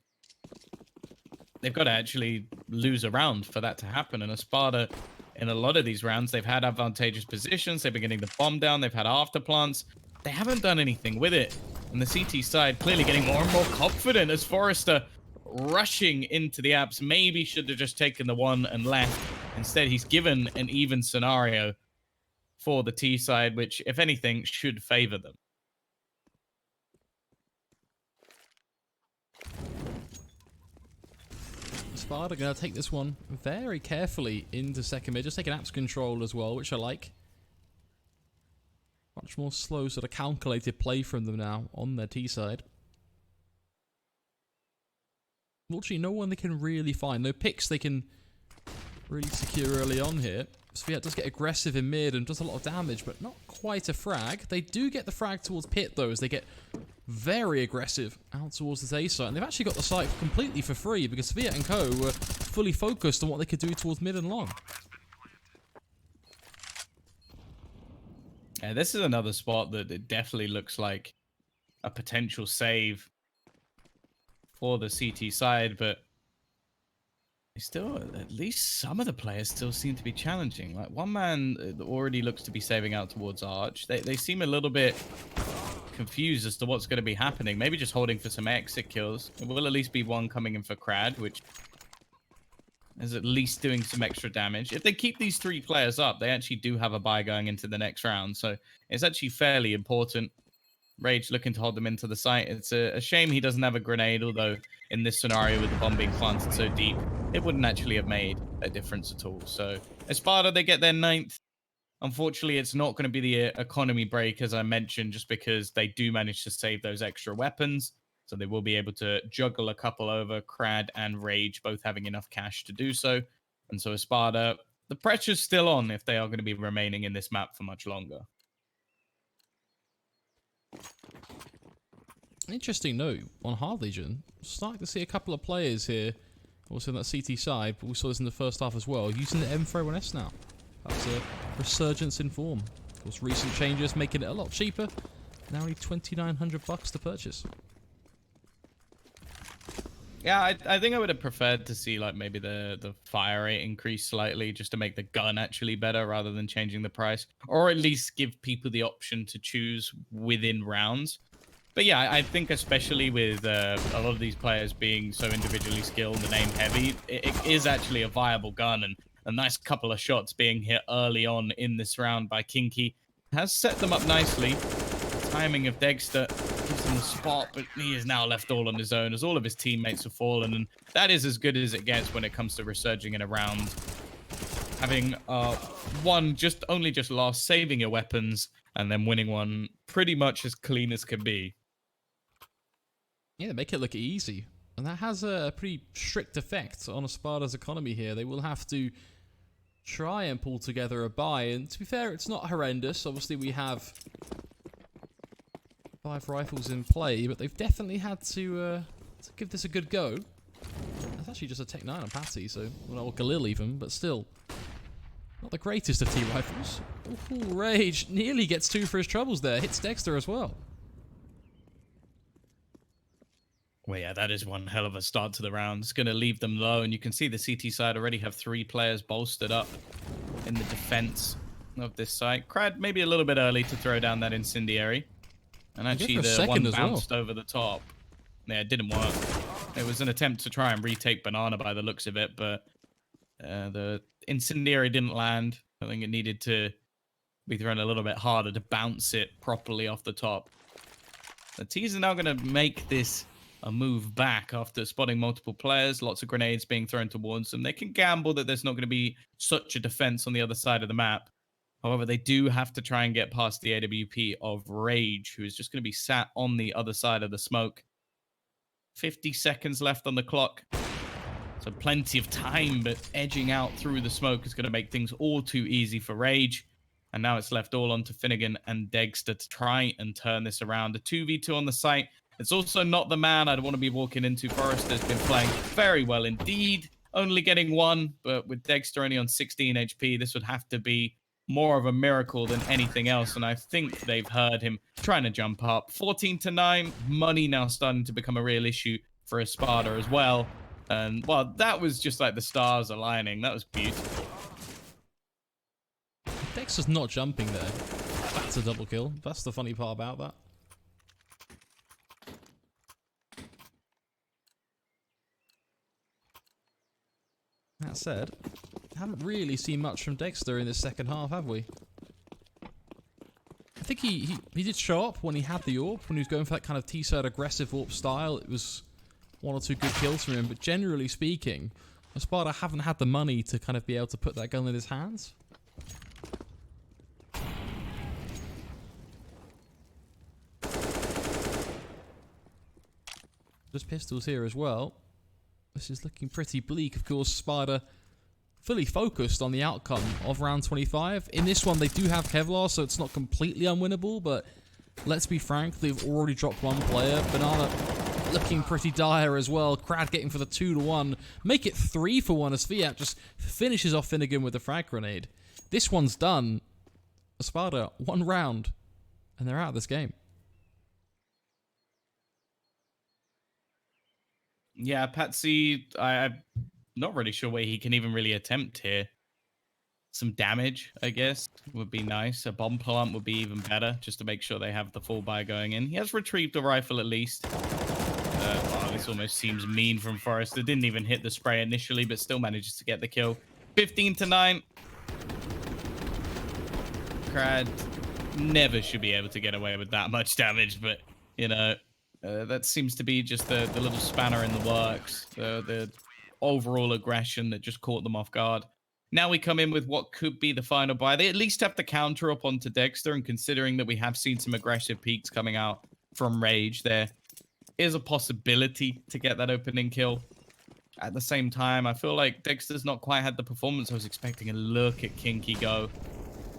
they've got to actually lose a round for that to happen. And Espada, in a lot of these rounds, they've had advantageous positions. They've been getting the bomb down. They've had afterplants. They haven't done anything with it. And the CT side clearly getting more and more confident as Forrester rushing into the apps. Maybe should have just taken the one and left. Instead, he's given an even scenario for the T side, which, if anything, should favor them. Espada going to take this one very carefully into second mid. Just taking apps control as well, which I like. Much more slow, sort of calculated play from them now on their T side. Fortunately, no one they can really find. No picks they can really secure early on here. Sviat does get aggressive in mid and does a lot of damage, but not quite a frag. They do get the frag towards pit, though, as they get very aggressive out towards this A site. And they've actually got the site completely for free because Sviat and co were fully focused on what they could do towards mid and long. Yeah, this is another spot that it definitely looks like a potential save for the CT side, but still, at least some of the players still seem to be challenging. Like, one man already looks to be saving out towards Arch. They seem a little bit confused as to what's going to be happening. Maybe just holding for some exit kills. There will at least be one coming in for Crad, which is at least doing some extra damage. If they keep these three players up, they actually do have a bye going into the next round. So it's actually fairly important. Rage looking to hold them into the site. It's a shame he doesn't have a grenade, although in this scenario with the bomb being planted so deep, it wouldn't actually have made a difference at all. So Espada, they get their 9th. Unfortunately, it's not going to be the economy break, as I mentioned, just because they do manage to save those extra weapons. So they will be able to juggle a couple over. Crad and Rage both having enough cash to do so. And so Espada, the pressure's still on if they are going to be remaining in this map for much longer. Interesting note on Hard Legion. Starting to see a couple of players here, also on that CT side, but we saw this in the first half as well, using the M4A1S now. That's a resurgence in form. Of course, recent changes making it a lot cheaper. Now only $2,900 to purchase. Yeah, I think I would have preferred to see like maybe the fire rate increase slightly just to make the gun actually better rather than changing the price, or at least give people the option to choose within rounds. But yeah, I think especially with a lot of these players being so individually skilled and aim heavy, it is actually a viable gun, and a nice couple of shots being hit early on in this round by Kinky has set them up nicely. The timing of Dexter gives him the spot, but he is now left all on his own as all of his teammates have fallen, and that is as good as it gets when it comes to resurging in a round. Having one only just lost, saving your weapons, and then winning one pretty much as clean as can be. Yeah, they make it look easy. And that has a pretty strict effect on Espada's economy here. They will have to try and pull together a buy. And to be fair, it's not horrendous. Obviously, we have 5 rifles in play, but they've definitely had to give this a good go. That's actually just a Tech 9 on Patty, so, well, or Galil even, but still. Not the greatest of T-rifles. Ooh, Rage nearly gets 2 for his troubles there. Hits Dexter as well. Well, yeah, that is one hell of a start to the round. It's going to leave them low, and you can see the CT side already have 3 players bolstered up in the defense of this site. Crad maybe a little bit early to throw down that incendiary. And actually, the one bounced over the top. Yeah, it didn't work. It was an attempt to try and retake Banana by the looks of it, but the incendiary didn't land. I think it needed to be thrown a little bit harder to bounce it properly off the top. The T's are now going to make this a move back after spotting multiple players, lots of grenades being thrown towards them. They can gamble that there's not going to be such a defense on the other side of the map. However, they do have to try and get past the AWP of Rage, who is just going to be sat on the other side of the smoke. 50 seconds left on the clock. So plenty of time, but edging out through the smoke is going to make things all too easy for Rage. And now it's left all onto Finnegan and Dexter to try and turn this around. A 2v2 on the site. It's also not the man I'd want to be walking into. Forrester's been playing very well indeed. Only getting 1, but with Dexter only on 16 HP, this would have to be more of a miracle than anything else. And I think they've heard him trying to jump up. 14-9, money now starting to become a real issue for Espada as well. And, well, that was just like the stars aligning. That was beautiful. Dexter's not jumping there. That's a double kill. That's the funny part about that. That said, haven't really seen much from Dexter in this second half, have we? I think he did show up when he had the AWP, when he was going for that kind of T-side aggressive AWP style. It was 1 or 2 good kills from him, but generally speaking, Espada haven't had the money to kind of be able to put that gun in his hands. There's pistols here as well. This is looking pretty bleak. Of course, Espada fully focused on the outcome of round 25. In this one, they do have Kevlar, so it's not completely unwinnable, but let's be frank, they've already dropped 1 player. Banana looking pretty dire as well. Crad getting for the 2-1. Make it 3-1 as Fiat just finishes off Finnegan with a frag grenade. This one's done. Espada, 1 round, and they're out of this game. Yeah, Patsy, I'm not really sure where he can even really attempt here. Some damage, I guess, would be nice. A bomb plant would be even better, just to make sure they have the full buy going in. He has retrieved a rifle at least. Oh, this almost seems mean from Forrester. Didn't even hit the spray initially, but still manages to get the kill. 15-9. Crad never should be able to get away with that much damage, but, you know... that seems to be just the little spanner in the works, the overall aggression that just caught them off guard. Now we come in with what could be the final buy. They at least have to counter up onto Dexter, and considering that we have seen some aggressive peaks coming out from Rage, there is a possibility to get that opening kill. At the same time, I feel like Dexter's not quite had the performance I was expecting. And look at Kinky go.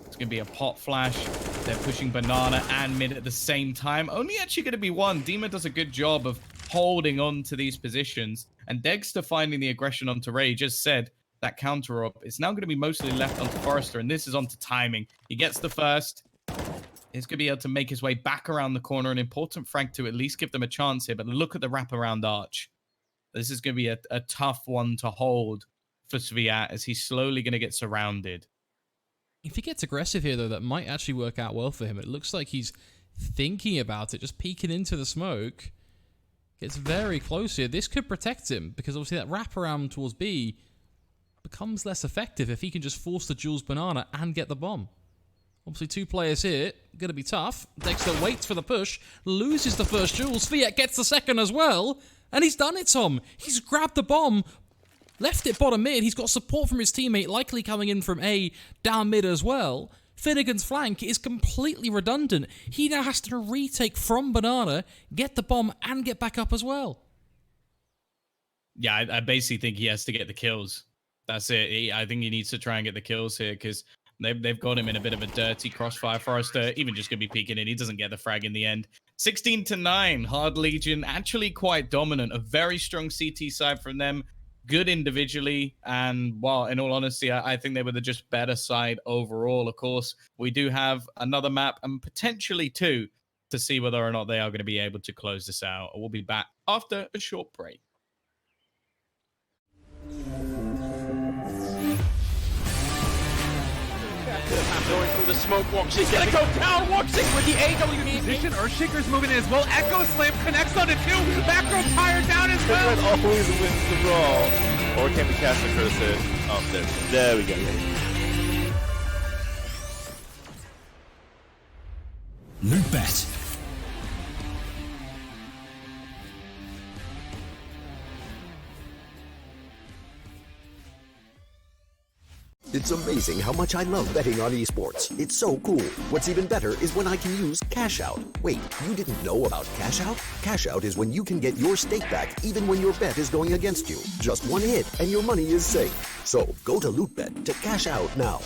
It's going to be a pot flash. They're pushing Banana and Mid at the same time. Only actually going to be 1. Dima does a good job of holding on to these positions. And Dexter finding the aggression onto Rage. As said, that counter up. It's now going to be mostly left onto Forrester. And this is onto timing. He gets the first. He's going to be able to make his way back around the corner. An important frag to at least give them a chance here. But look at the wraparound arch. This is going to be a tough one to hold for Sviat, as he's slowly going to get surrounded. If he gets aggressive here, though, that might actually work out well for him. It looks like he's thinking about it, just peeking into the smoke. Gets very close here. This could protect him, because obviously that wraparound towards B becomes less effective if he can just force the Jules Banana and get the bomb. Obviously 2 players here. Going to be tough. Dexter waits for the push, loses the first Jules. Fiat gets the second as well. And he's done it, Tom. He's grabbed the bomb, left it bottom mid. He's got support from his teammate, likely coming in from A, down mid as well. Finnegan's flank is completely redundant. He now has to retake from Banana, get the bomb, and get back up as well. Yeah, I basically think he has to get the kills. That's it. I think he needs to try and get the kills here, because they've got him in a bit of a dirty crossfire. Forrester even just going to be peeking in. He doesn't get the frag in the end. 16-9. Hard Legion actually quite dominant. A very strong CT side from them. Good individually. And, well, in all honesty, I think they were the just better side overall. Of course, we do have another map and potentially 2 to see whether or not they are going to be able to close this out. We'll be back after a short break. Going through the smoke, Walkshake's gonna go down. Walkshake's with the AW position. Earthshaker's moving in as well. Echo Slam connects onto 2. Macro Tire down as well. It always wins the brawl. Or can we cast the curse it? Oh, there we go. LootBet. It's amazing how much I love betting on esports. It's so cool. What's even better is when I can use Cash Out. Wait, you didn't know about Cash Out? Cash Out is when you can get your stake back even when your bet is going against you. Just 1 hit and your money is safe. So go to LootBet to cash out now.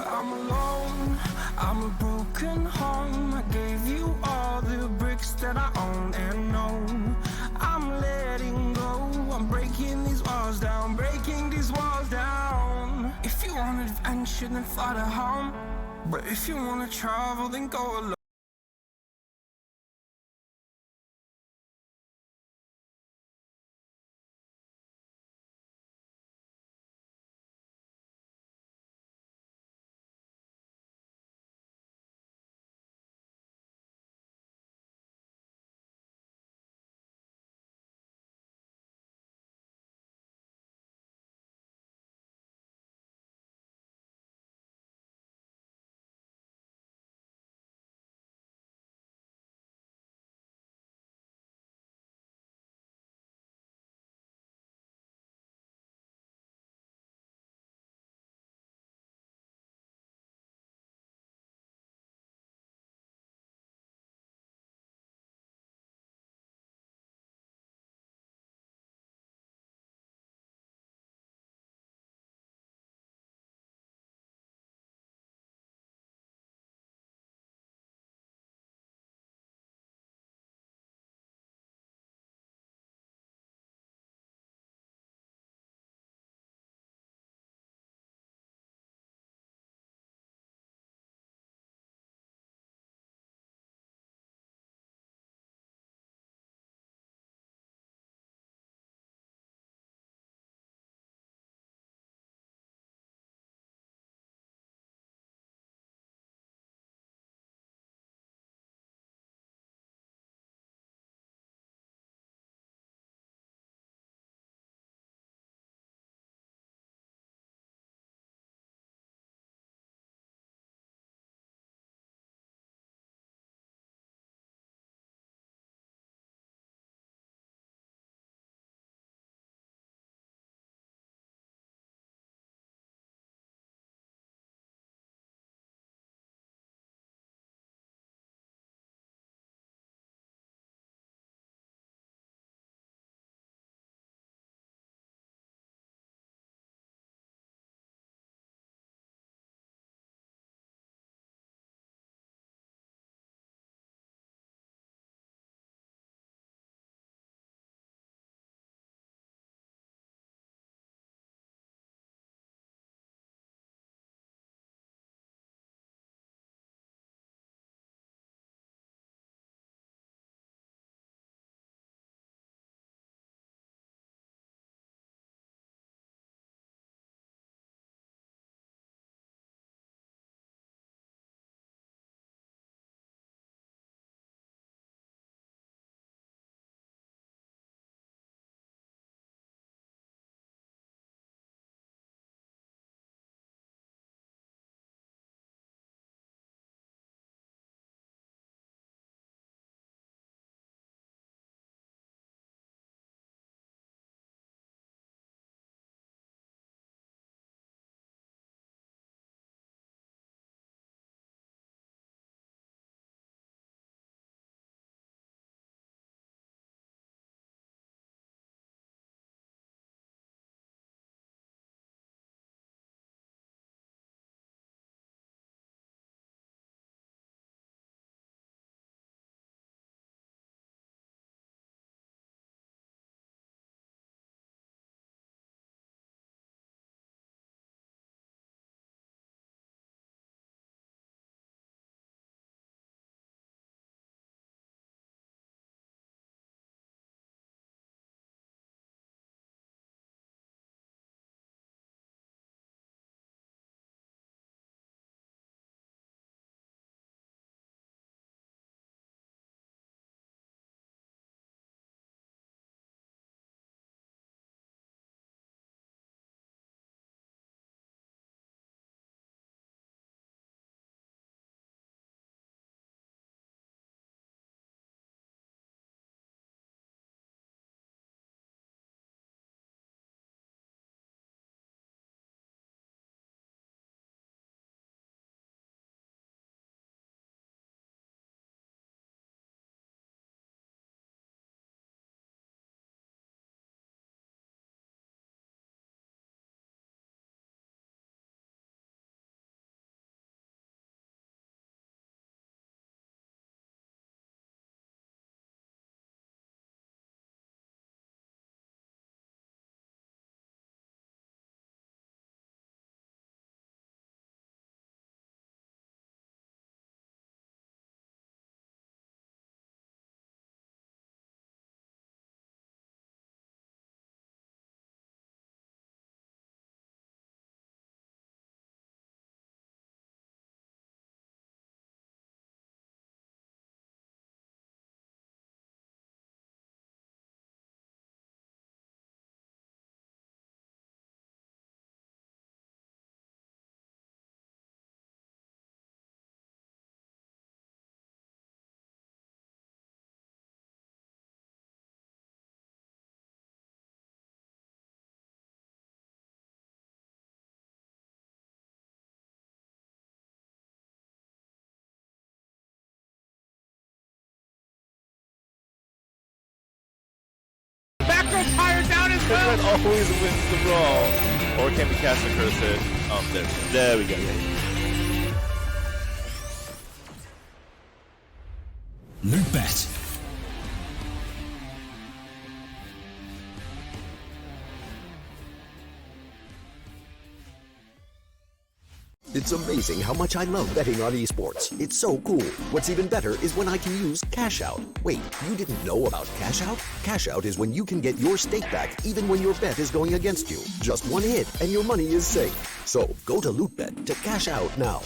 I'm alone, I'm a broken home. I gave you all the bricks that I own and know. I'm letting go, I'm breaking these walls down, breaking these walls down. If you want adventure, then fly to home. But if you wanna travel, then go alone. Macro Pyre down as well. Red always wins the brawl. Or can we cast a curse it? There we go. LootBet. It's amazing how much I love betting on esports. It's so cool. What's even better is when I can use Cash Out. Wait, you didn't know about Cash Out? Cash Out is when you can get your stake back even when your bet is going against you. Just one hit and your money is safe. So go to LootBet to cash out now.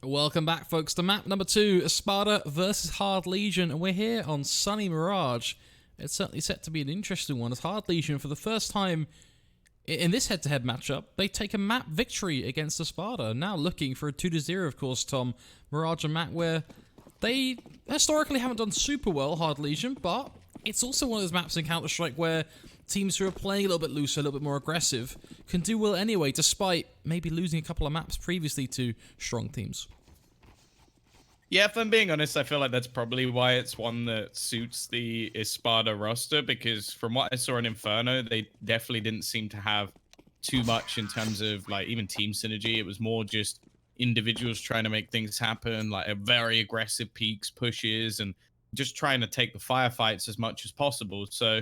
Welcome back, folks, to map number 2, Espada versus Hard Legion, and we're here on sunny Mirage. It's certainly set to be an interesting one, as Hard Legion, for the first time in this head-to-head matchup, they take a map victory against Espada, now looking for a 2-0, of course, Tom. Mirage, a map where they historically haven't done super well, Hard Legion, but it's also one of those maps in Counter-Strike where teams who are playing a little bit looser, a little bit more aggressive, can do well anyway, despite maybe losing a couple of maps previously to strong teams. Yeah, if I'm being honest, I feel like that's probably why it's one that suits the Espada roster, because from what I saw in Inferno, they definitely didn't seem to have too much in terms of like even team synergy. It was more just individuals trying to make things happen, like a very aggressive peaks, pushes, and just trying to take the firefights as much as possible. So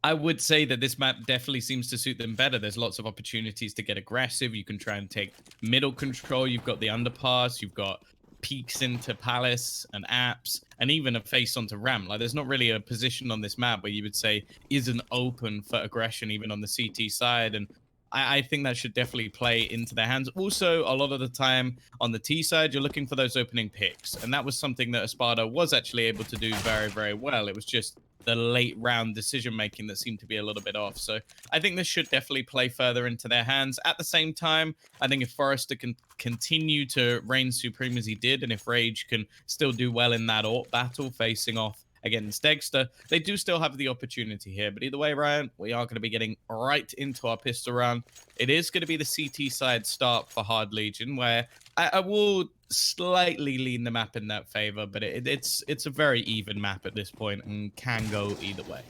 I would say that this map definitely seems to suit them better. There's lots of opportunities to get aggressive. You can try and take middle control. You've got the underpass. You've got peeks into Palace and apps, and even a face onto ramp. Like, there's not really a position on this map where you would say isn't open for aggression, even on the CT side. And I think that should definitely play into their hands. Also, a lot of the time on the T side, you're looking for those opening picks. And that was something that Espada was actually able to do very, very well. It was just the late round decision making that seemed to be a little bit off. So I think this should definitely play further into their hands. At the same time, I think if Forrester can continue to reign supreme as he did, and if Rage can still do well in that AWP battle facing off against Dexter, they do still have the opportunity here. But either way, Ryan, we are going to be getting right into our pistol round. It is going to be the CT side start for Hard Legion, where I will slightly lean the map in that favor, but it's a very even map at this point and can go either way.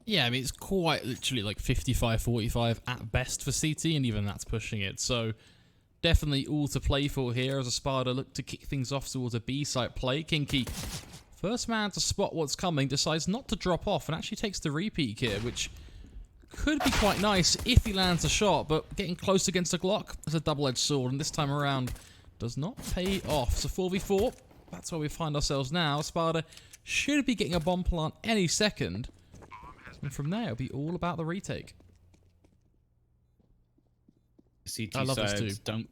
Yeah, I mean, it's quite literally like 55-45 at best for CT, and even that's pushing it. So definitely all to play for here as Espada look to kick things off towards a B-site play. Kinky, first man to spot what's coming, decides not to drop off and actually takes the repeat here, which could be quite nice if he lands a shot, but getting close against a Glock is a double-edged sword, and this time around does not pay off. So 4v4, that's where we find ourselves now. Espada should be getting a bomb plant any second, and from there it'll be all about the retake. CT I love this sides too. don't.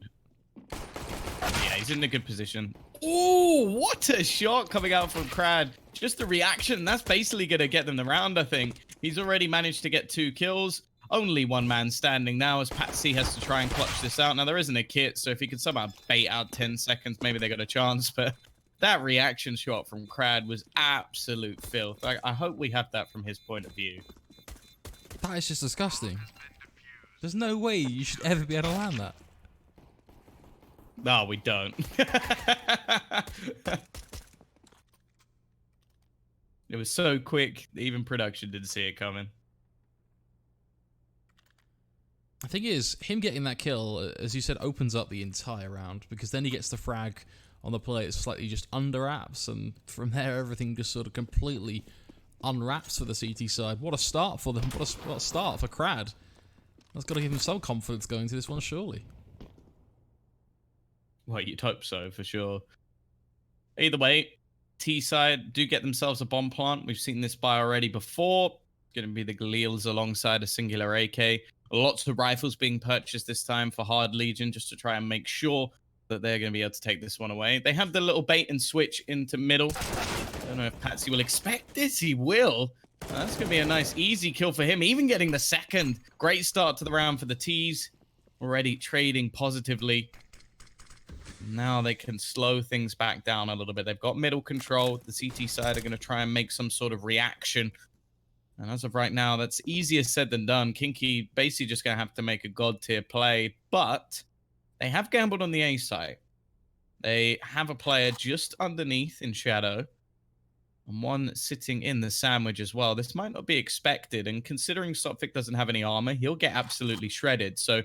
Yeah, he's in a good position. Oh, what a shot coming out from Crad. Just the reaction, that's basically going to get them the round, I think. He's already managed to get 2 kills. Only one man standing now as Patsy has to try and clutch this out. Now, there isn't a kit, so if he could somehow bait out 10 seconds, maybe they got a chance. But that reaction shot from Crad was absolute filth. I hope we have that from his point of view. That is just disgusting. There's no way you should ever be able to land that. No, we don't. It was so quick, even production didn't see it coming. The thing is, him getting that kill, as you said, opens up the entire round, because then he gets the frag on the play. It's slightly just under wraps, and from there everything just sort of completely unwraps for the CT side. What a start for them. What a start for Crad. That's got to give him some confidence going to this one, surely. Well, you'd hope so, for sure. Either way, T side do get themselves a bomb plant. We've seen this buy already before. It's going to be the Galeals alongside a singular AK. Lots of rifles being purchased this time for Hard Legion, just to try and make sure that they're going to be able to take this one away. They have the little bait and switch into middle. I don't know if Patsy will expect this. He will. That's going to be a nice, easy kill for him. Even getting the second. Great start to the round for the T's. Already trading positively. Now they can slow things back down a little bit. They've got middle control. The CT side are going to try and make some sort of reaction. And as of right now, that's easier said than done. Kinky basically just going to have to make a god tier play. But they have gambled on the A side. They have a player just underneath in shadow. And one sitting in the sandwich as well. This might not be expected. And considering Sophic doesn't have any armor, he'll get absolutely shredded. So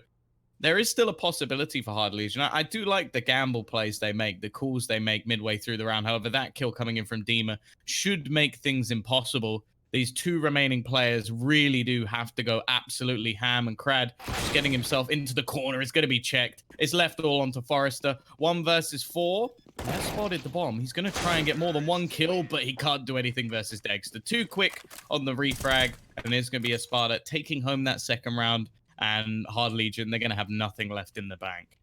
there is still a possibility for Hard Legion. I do like the gamble plays they make, the calls they make midway through the round. However, that kill coming in from Dima should make things impossible. These two remaining players really do have to go absolutely ham, and Crad just getting himself into the corner is going to be checked. It's left all onto Forrester. 1 versus 4. Has spotted the bomb. He's going to try and get more than one kill, but he can't do anything versus Dexter. Too quick on the refrag, and it's going to be Espada taking home that second round, and Hard Legion, they're going to have nothing left in the bank.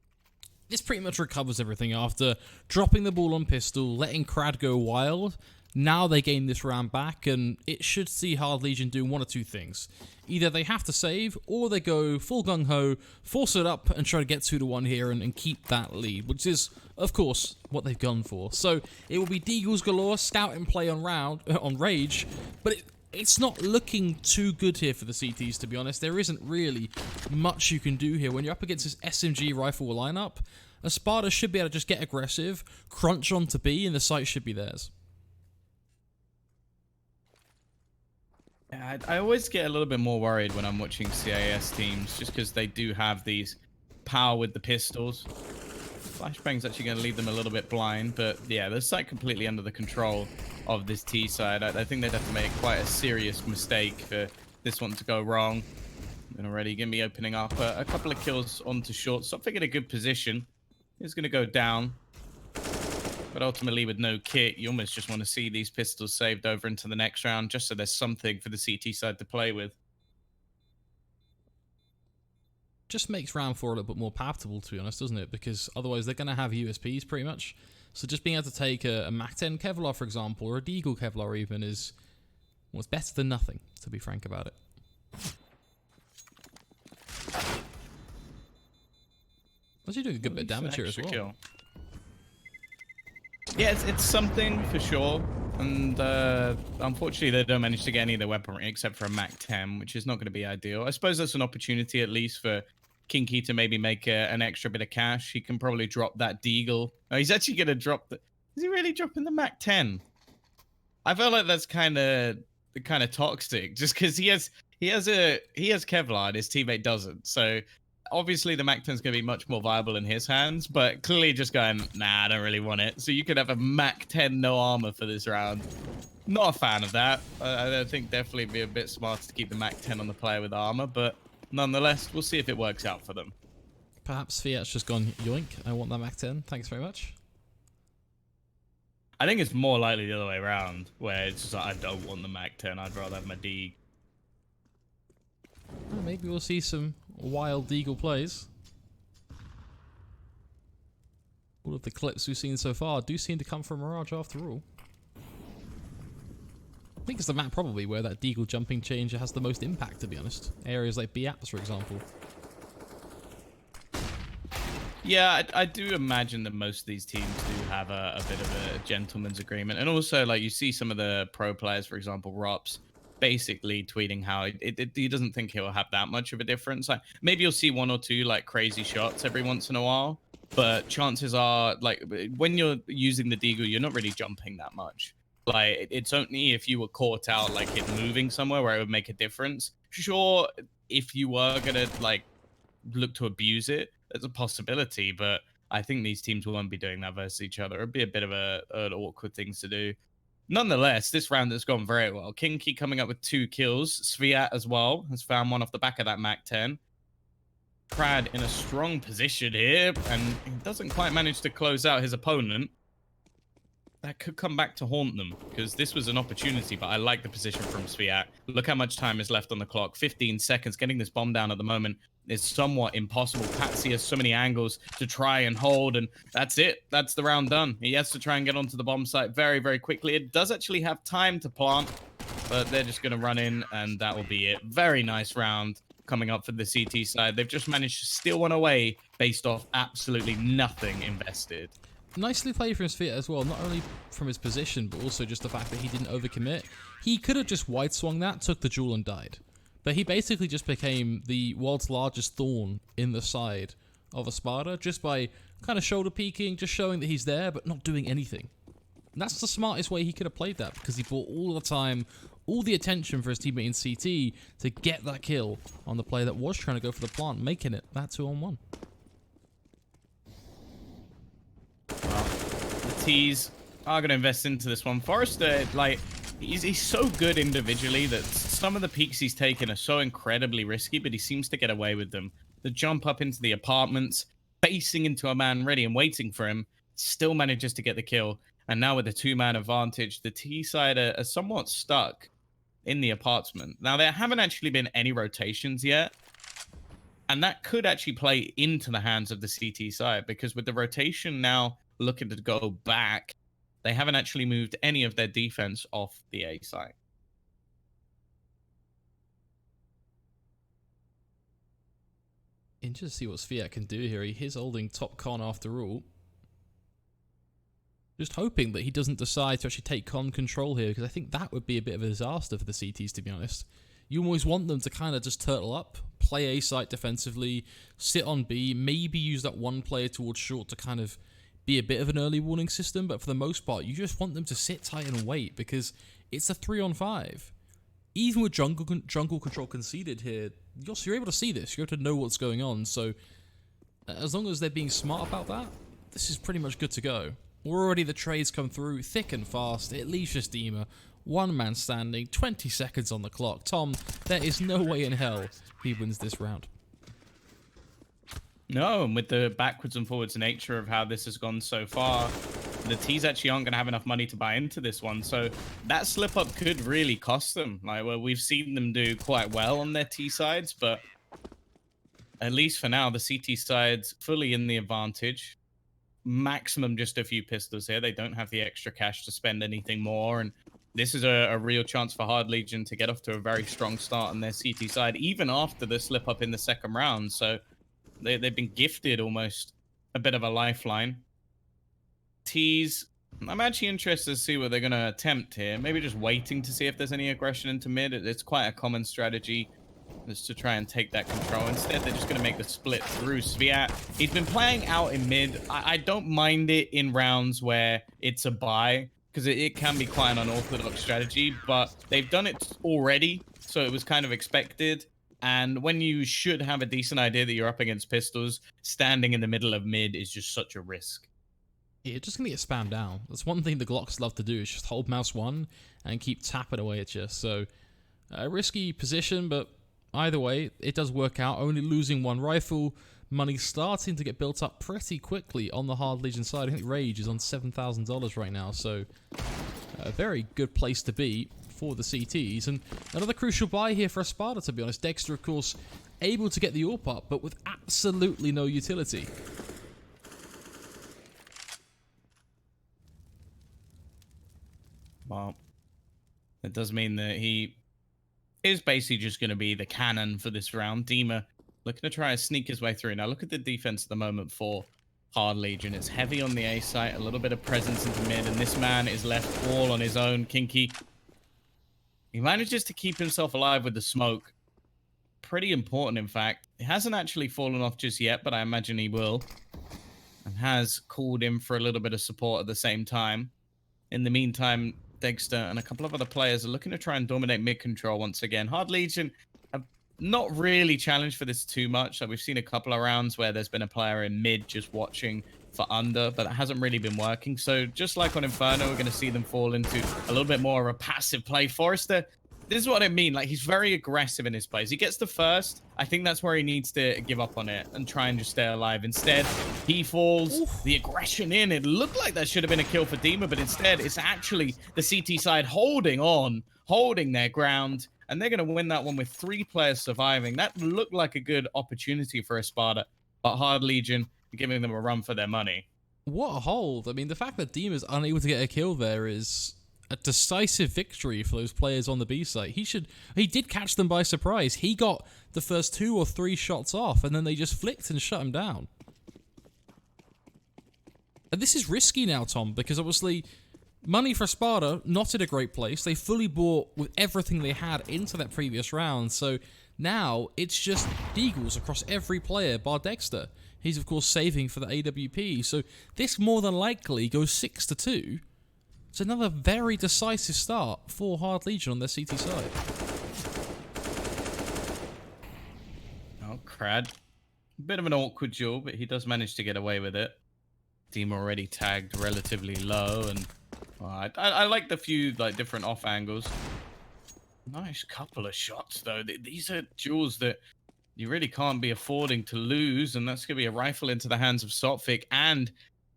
This pretty much recovers everything after dropping the ball on pistol, letting Crad go wild. Now they gain this round back, and it should see Hard Legion doing one or two things. Either they have to save, or they go full gung-ho, force it up, and try to get 2-1 here and keep that lead, which is, of course, what they've gone for. So it will be Deagles galore, scouting play on Rage, but it's not looking too good here for the CTs, to be honest. There isn't really much you can do here. When you're up against this SMG rifle lineup, Espada should be able to just get aggressive, crunch onto B, and the site should be theirs. I always get a little bit more worried when I'm watching CIS teams, just because they do have these power with the pistols. Flashbang's actually going to leave them a little bit blind, but yeah, the site completely under the control of this T side. I think they'd have to make quite a serious mistake for this one to go wrong. And already going to be opening up a couple of kills onto short. Stop in a good position. He's going to go down. But ultimately, with no kit, you almost just want to see these pistols saved over into the next round, just so there's something for the CT side to play with. Just makes round 4 a little bit more palatable, to be honest, doesn't it? Because otherwise they're going to have USPs pretty much. So just being able to take a Mac 10 Kevlar, for example, or a Deagle Kevlar even is, well, it's better than nothing, to be frank about it. Actually doing a good bit of damage here as well. Kill. Yeah, it's something for sure. And unfortunately, they don't manage to get any of the weaponry except for a Mac 10, which is not going to be ideal. I suppose that's an opportunity at least for Kinky to maybe make an extra bit of cash. He can probably drop that Deagle. Oh, he's actually going to drop the... Is he really dropping the Mac 10? I feel like that's kind of toxic, just because he has Kevlar and his teammate doesn't. So obviously the Mac 10 is going to be much more viable in his hands, but clearly just going, nah, I don't really want it. So you could have a Mac 10 no armor for this round. Not a fan of that. I think definitely be a bit smarter to keep the Mac 10 on the player with armor, but nonetheless, we'll see if it works out for them. Perhaps Fiat's just gone, yoink, I want that Mac 10, thanks very much. I think it's more likely the other way around, where it's just like, I don't want the Mac 10, I'd rather have my Deag. Well, maybe we'll see some wild Deagle plays. All of the clips we've seen so far do seem to come from Mirage after all. I think it's the map probably where that Deagle jumping changer has the most impact, to be honest. Areas like B-Apps, for example. Yeah, I do imagine that most of these teams do have a bit of a gentleman's agreement. And also, like, you see some of the pro players, for example, Rops, basically tweeting how he doesn't think he'll have that much of a difference. Like, maybe you'll see one or two, like, crazy shots every once in a while. But chances are, like, when you're using the Deagle, you're not really jumping that much. Like, it's only if you were caught out, like, it moving somewhere where it would make a difference. Sure, if you were going to, like, look to abuse it, there's a possibility, but I think these teams won't be doing that versus each other. It'd be a bit of an awkward thing to do. Nonetheless, this round has gone very well. Kinky coming up with 2 kills. Sviat as well has found one off the back of that Mac 10. Crad in a strong position here, and he doesn't quite manage to close out his opponent. That could come back to haunt them, because this was an opportunity, but I like the position from Sviat. Look how much time is left on the clock. 15 seconds, getting this bomb down at the moment. is somewhat impossible. Patsy has so many angles to try and hold, and that's it. That's the round done. He has to try and get onto the bomb site very, very quickly. It does actually have time to plant, but they're just going to run in, and that will be it. Very nice round coming up for the CT side. They've just managed to steal one away based off absolutely nothing invested. Nicely played from his feet as well, not only from his position, but also just the fact that he didn't overcommit. He could have just wide swung that, took the jewel and died. But he basically just became the world's largest thorn in the side of Espada, just by kind of shoulder peeking, just showing that he's there, but not doing anything. And that's the smartest way he could have played that, because he bought all the time, all the attention for his teammate in CT to get that kill on the player that was trying to go for the plant, making it that 2-on-1. The T's are going to invest into this one. Forrester, like, he's so good individually that some of the peaks he's taken are so incredibly risky, but he seems to get away with them. The jump up into the apartments, facing into a man ready and waiting for him, still manages to get the kill. And now with a two-man advantage, the T side are somewhat stuck in the apartment. Now, there haven't actually been any rotations yet, and that could actually play into the hands of the CT side, because with the rotation now looking to go back, they haven't actually moved any of their defense off the A side. Interesting to see what Sviat can do here. He is holding top con after all. Just hoping that he doesn't decide to actually take con control here, because I think that would be a bit of a disaster for the CTs, to be honest. You always want them to kind of just turtle up, play A site defensively, sit on B, maybe use that one player towards short to kind of be a bit of an early warning system, but for the most part, you just want them to sit tight and wait, because it's a 3-on-5. Even with jungle control conceded here, you're able to see this, you're able to know what's going on, so as long as they're being smart about that, this is pretty much good to go. Already the trades come through thick and fast. It leaves just Dima. One man standing, 20 seconds on the clock. Tom, there is no way in hell he wins this round. No, and with the backwards and forwards nature of how this has gone so far, the T's actually aren't going to have enough money to buy into this one. So that slip up could really cost them. Like, well, we've seen them do quite well on their T sides, but at least for now, the CT side's fully in the advantage. Maximum just a few pistols here. They don't have the extra cash to spend anything more, and this is a real chance for Hard Legion to get off to a very strong start on their CT side, even after the slip up in the second round. So they've been gifted almost a bit of a lifeline. T's, I'm actually interested to see what they're going to attempt here. Maybe just waiting to see if there's any aggression into mid. It's quite a common strategy, is to try and take that control. Instead, they're just going to make the split through Sviat. He's been playing out in mid. I don't mind it in rounds where it's a buy, because it can be quite an unorthodox strategy, but they've done it already, so it was kind of expected. And when you should have a decent idea that you're up against pistols, standing in the middle of mid is just such a risk. You're just going to get spammed down. That's one thing the Glocks love to do, is just hold mouse 1 and keep tapping away at you. So, a risky position, but either way, it does work out. Only losing one rifle. Money starting to get built up pretty quickly on the Hard Legion side. I think Rage is on $7,000 right now, so a very good place to be for the CTs. And another crucial buy here for Espada, to be honest. Dexter, of course, able to get the AWP up, but with absolutely no utility. Well, it does mean that he is basically just going to be the cannon for this round. Dima looking to try and sneak his way through. Now, look at the defense at the moment for Hard Legion. It's heavy on the A site, a little bit of presence into mid, and this man is left all on his own. Kinky, he manages to keep himself alive with the smoke. Pretty important, in fact. He hasn't actually fallen off just yet, but I imagine he will. And has called in for a little bit of support at the same time. In the meantime, Dexter and a couple of other players are looking to try and dominate mid control once again. Hard Legion have not really challenged for this too much. Like, we've seen a couple of rounds where there's been a player in mid just watching for under, but it hasn't really been working. So just like on Inferno, we're going to see them fall into a little bit more of a passive play. Forrester, this is what I mean. Like, he's very aggressive in his plays. He gets the first. I think that's where he needs to give up on it and try and just stay alive. Instead, he falls. Oof. The aggression in. It looked like that should have been a kill for Dima, but instead, it's actually the CT side holding on, holding their ground, and they're going to win that one with 3 players surviving. That looked like a good opportunity for Espada, but Hard Legion giving them a run for their money. What a hold. I mean, the fact that Dima's unable to get a kill there is a decisive victory for those players on the B site. He did catch them by surprise. He got the first 2 or 3 shots off, and then they just flicked and shut him down. And this is risky now, Tom, because obviously money for Espada, not in a great place. They fully bought with everything they had into that previous round, so now it's just deagles across every player bar Dexter. He's, of course, saving for the AWP, so this more than likely goes 6-2. It's another very decisive start for Hard Legion on their CT side. Oh, Crad. Bit of an awkward duel, but he does manage to get away with it. Team already tagged relatively low, and well, I like the few different off angles. Nice couple of shots, though. These are duels that you really can't be affording to lose, and that's going to be a rifle into the hands of Sotfik and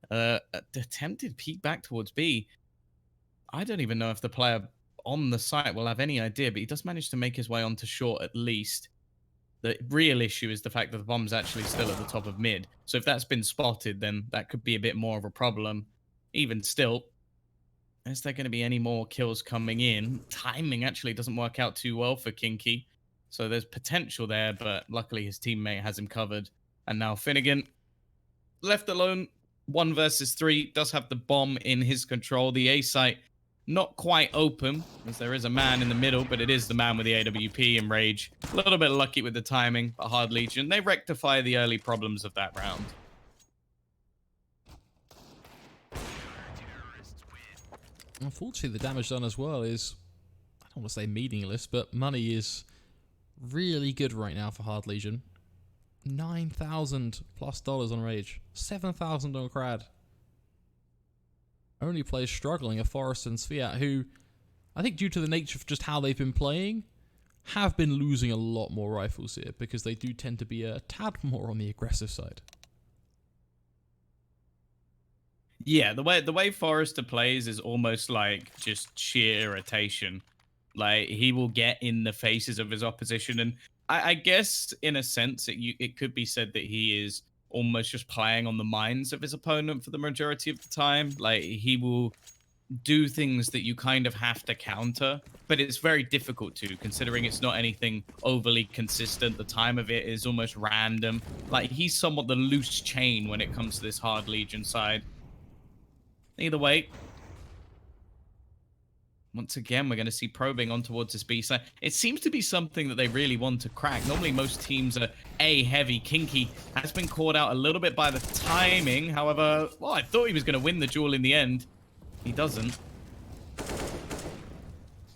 an attempted peek back towards B. I don't even know if the player on the site will have any idea, but he does manage to make his way onto short at least. The real issue is the fact that the bomb's actually still at the top of mid. So if that's been spotted, then that could be a bit more of a problem. Even still, is there going to be any more kills coming in? Timing actually doesn't work out too well for Kinky. So there's potential there, but luckily his teammate has him covered. And now Finnegan, left alone, 1 versus 3, does have the bomb in his control. The A site not quite open, as there is a man in the middle, but it is the man with the AWP and Rage. A little bit lucky with the timing, but Hard Legion, they rectify the early problems of that round. Unfortunately, the damage done as well is, I don't want to say meaningless, but money is really good right now for Hard Legion. $9,000+ on Rage, $7,000 on Crad. Only players struggling are Forrest and Sviat, who, I think due to the nature of just how they've been playing, have been losing a lot more rifles here, because they do tend to be a tad more on the aggressive side. Yeah, the way Forrester plays is almost like just sheer irritation. Like, he will get in the faces of his opposition, and I guess in a sense it could be said that he is almost just playing on the minds of his opponent for the majority of the time. Like, he will do things that you kind of have to counter, but it's very difficult to, considering it's not anything overly consistent. The time of it is almost random. Like, he's somewhat the loose chain when it comes to this Hard Legion side. Either way, once again, we're going to see probing on towards this B side. It seems to be something that they really want to crack. Normally, most teams are A heavy. Kinky has been caught out a little bit by the timing. However, well, I thought he was going to win the duel in the end. He doesn't.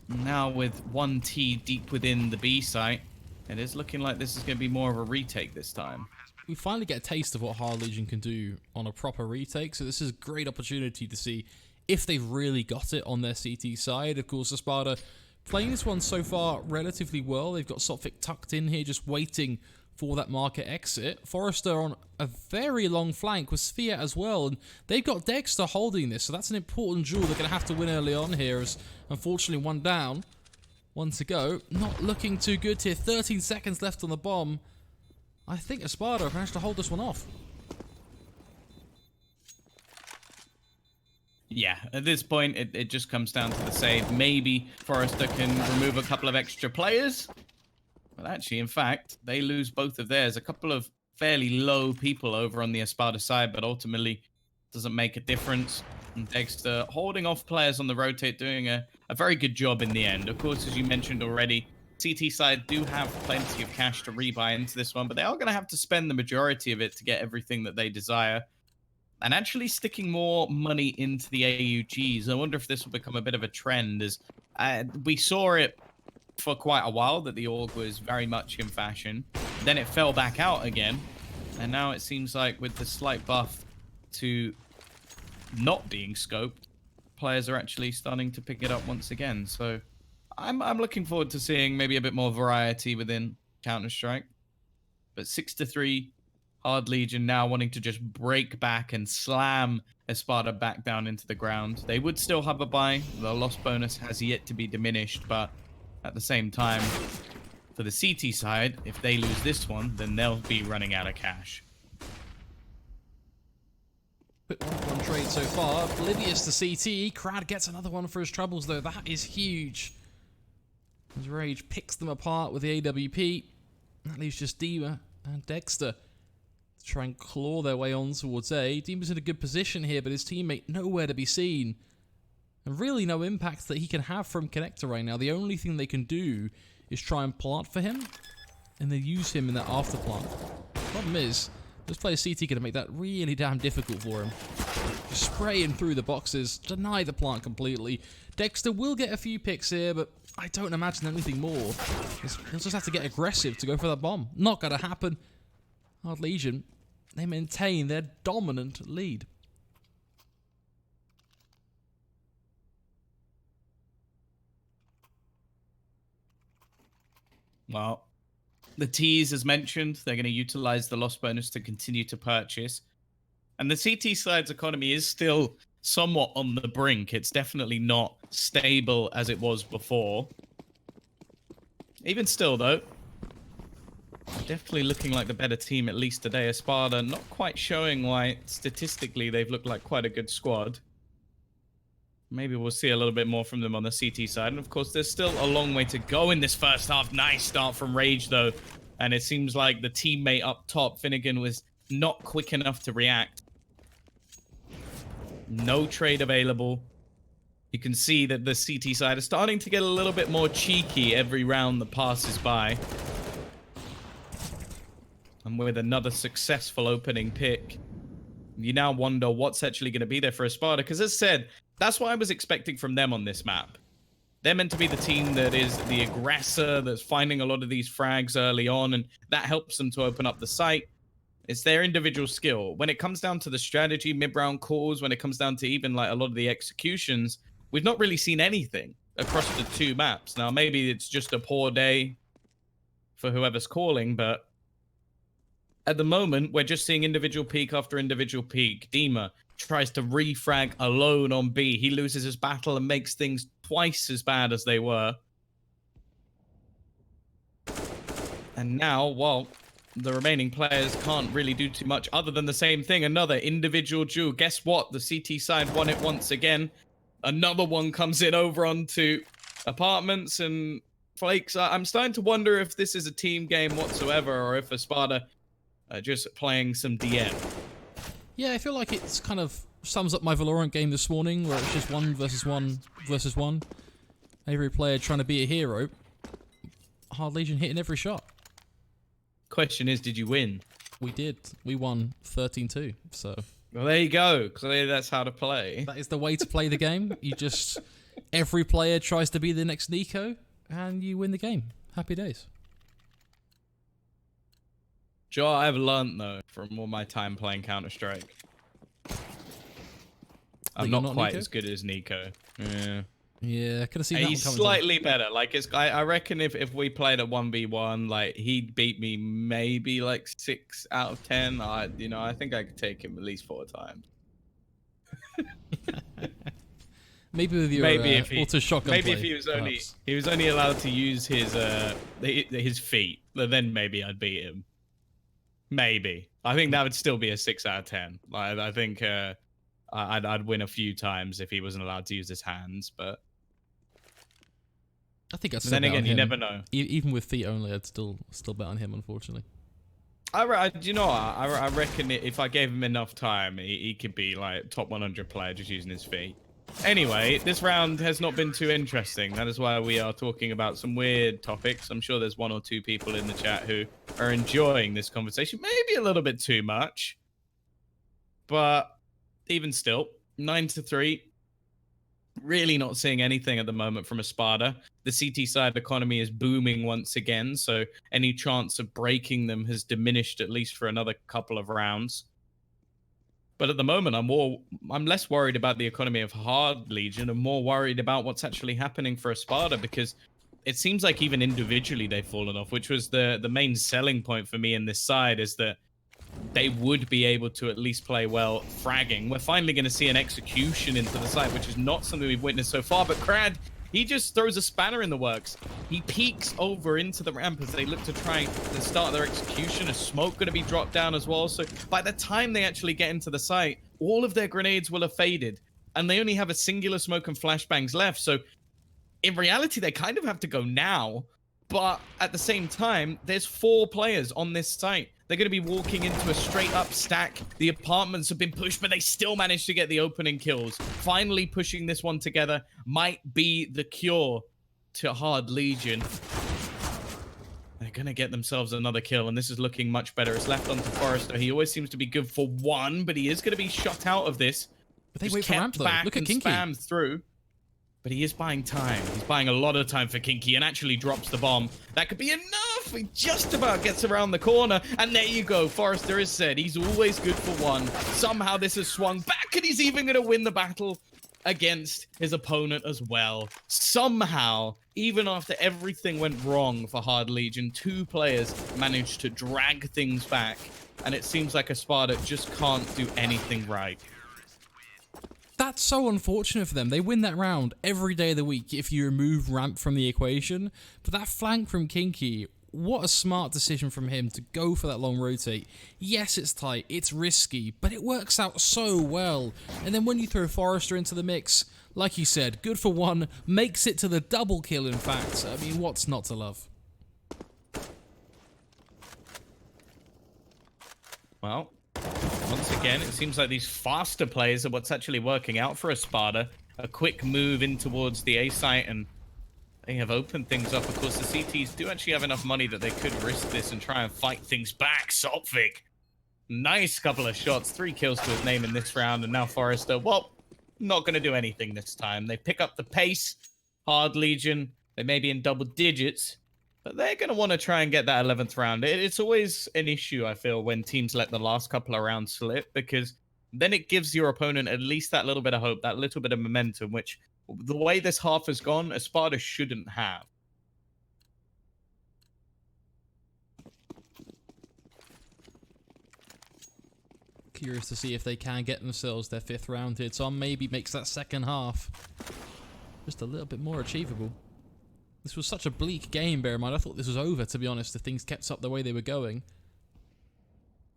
Now with 1T deep within the B site, it is looking like this is going to be more of a retake this time. We finally get a taste of what Hard Legion can do on a proper retake, so this is a great opportunity to see if they've really got it on their CT side. Of course, Espada playing this one so far relatively well. They've got Sotfik tucked in here, just waiting for that market exit. Forrester on a very long flank with Sphere as well, and they've got Dexter holding this, so that's an important duel they're going to have to win early on here, as unfortunately 1 down, 1 to go. Not looking too good here. 13 seconds left on the bomb. I think Espada managed to hold this one off. Yeah, at this point, it just comes down to the save. Maybe Forrester can remove a couple of extra players. But actually, in fact, they lose both of theirs. A couple of fairly low people over on the Espada side, but ultimately doesn't make a difference. And Dexter holding off players on the rotate, doing a very good job in the end. Of course, as you mentioned already, CT side do have plenty of cash to rebuy into this one, but they are going to have to spend the majority of it to get everything that they desire. And actually sticking more money into the AUGs. I wonder if this will become a bit of a trend, as we saw it for quite a while, that the AUG was very much in fashion. Then it fell back out again. And now it seems like with the slight buff to not being scoped, players are actually starting to pick it up once again. So I'm looking forward to seeing maybe a bit more variety within Counter-Strike. But 6-3, Hard Legion now wanting to just break back and slam Espada back down into the ground. They would still have a buy. The loss bonus has yet to be diminished, but At the same time, for the CT side, if they lose this one, then they'll be running out of cash. Quick 1-1 trade so far. Oblivious to CT. Crad gets another one for his troubles, though. That is huge. As Rage picks them apart with the AWP. That leaves just Dima and Dexter to try and claw their way on towards A. Dima's in a good position here, but his teammate nowhere to be seen. And really no impact that he can have from Connector right now. The only thing they can do is try and plant for him, and then use him in that after plant. Problem is, this player CT going to make that really damn difficult for him. Just spray him through the boxes, deny the plant completely. Dexter will get a few picks here, but I don't imagine anything more. He'll just have to get aggressive to go for that bomb. Not going to happen. Hard Legion, they maintain their dominant lead. Well, the tease, as mentioned, they're going to utilize the loss bonus to continue to purchase. And the CT side's economy is still somewhat on the brink. It's definitely not stable as it was before. Even still, though, definitely looking like the better team, at least today. Espada not quite showing why, statistically, they've looked like quite a good squad. Maybe we'll see a little bit more from them on the CT side. And of course, there's still a long way to go in this first half. Nice start from Rage, though. And it seems like the teammate up top, Finnegan, was not quick enough to react. No trade available. You can see that the CT side is starting to get a little bit more cheeky every round that passes by. And with another successful opening pick, you now wonder what's actually going to be there for Espada. Because as said, that's what I was expecting from them on this map. They're meant to be the team that is the aggressor, that's finding a lot of these frags early on, and that helps them to open up the site. It's their individual skill. When it comes down to the strategy, mid-round calls, when it comes down to even like a lot of the executions, we've not really seen anything across the two maps. Now, maybe it's just a poor day for whoever's calling, but at the moment, we're just seeing individual peak after individual peak. Dima tries to refrag alone on B. He loses his battle and makes things twice as bad as they were. And now, well, the remaining players can't really do too much other than the same thing. Another individual duel. Guess what? The CT side won it once again. Another one comes in over onto apartments and Flakes. I'm starting to wonder if this is a team game whatsoever, or if Espada are just playing some DM. Yeah, I feel like it's kind of sums up my Valorant game this morning, where it's just 1 versus 1 versus 1. Every player trying to be a hero. Hard Legion hitting every shot. Question is, did you win? We did. We won 13-2, so... Well, there you go. Clearly that's how to play. That is the way to play the game. You just... Every player tries to be the next Nico, and you win the game. Happy days. Joe, I've learned, though, from all my time playing Counter-Strike. I'm not quite Nico? as good as Nico. Yeah. Yeah, I could have seen that one He's coming. slightly better. Like, I reckon if we played a 1v1, like, he'd beat me maybe, like, 6 out of 10. I think I could take him at least 4 times. Maybe with your auto shotgun maybe play, if perhaps. he was only allowed to use his feet, then maybe I'd beat him. Maybe. I think that would still be a 6 out of 10. Like, I think I'd win a few times if he wasn't allowed to use his hands, but I think I'd still then bet on again, you him. never know. Even with feet only, I'd still bet on him, unfortunately. You know what? I reckon if I gave him enough time, he could be like top 100 player just using his feet. Anyway, this round has not been too interesting. That is why we are talking about some weird topics. I'm sure there's 1 or 2 people in the chat who are enjoying this conversation. Maybe a little bit too much. But even still, 9-3. Really not seeing anything at the moment from Espada. The CT side economy is booming once again, so any chance of breaking them has diminished at least for another couple of rounds. But at the moment, I'm less worried about the economy of Hard Legion and more worried about what's actually happening for Espada, because it seems like even individually they've fallen off, which was the main selling point for me in this side, is that they would be able to at least play well fragging. We're finally going to see an execution into the site, which is not something we've witnessed so far, but Crad He just throws a spanner in the works. He peeks over into the ramp as they look to try to start their execution. A smoke going to be dropped down as well. So by the time they actually get into the site, all of their grenades will have faded. And they only have a singular smoke and flashbangs left. So in reality, they kind of have to go now. But at the same time, there's 4 players on this site. They're going to be walking into a straight-up stack. The apartments have been pushed, but they still managed to get the opening kills. Finally pushing this one together might be the cure to Hard Legion. They're going to get themselves another kill, and this is looking much better. It's left onto Forrester. He always seems to be good for 1, but he is going to be shot out of this. But they wait for ramp, though. Look at Kinky. Spammed through. But he is buying time. He's buying a lot of time for Kinky and actually drops the bomb. That could be enough. He just about gets around the corner. And there you go. Forrester has said he's always good for 1. Somehow this has swung back and he's even going to win the battle against his opponent as well. Somehow, even after everything went wrong for Hard Legion, 2 players managed to drag things back. And it seems like Espada just can't do anything right. That's so unfortunate for them. They win that round every day of the week if you remove ramp from the equation. But that flank from Kinky, what a smart decision from him to go for that long rotate. Yes, it's tight, it's risky, but it works out so well. And then when you throw Forrester into the mix, like you said, good for 1, makes it to the double kill, in fact. I mean, what's not to love? Well, once again, it seems like these faster players are what's actually working out for Espada. A quick move in towards the A site, and they have opened things up. Of course, the CTs do actually have enough money that they could risk this and try and fight things back. Soltvik, nice couple of shots, 3 kills to his name in this round, and now Forrester, well, not going to do anything this time. They pick up the pace. Hard Legion, they may be in double digits, but they're going to want to try and get that 11th round. It's always an issue, I feel, when teams let the last couple of rounds slip, because then it gives your opponent at least that little bit of hope, that little bit of momentum, which the way this half has gone, Espada shouldn't have. Curious to see if they can get themselves their 5th round here. Tom maybe makes that second half just a little bit more achievable. This was such a bleak game, bear in mind. I thought this was over, to be honest, if things kept up the way they were going.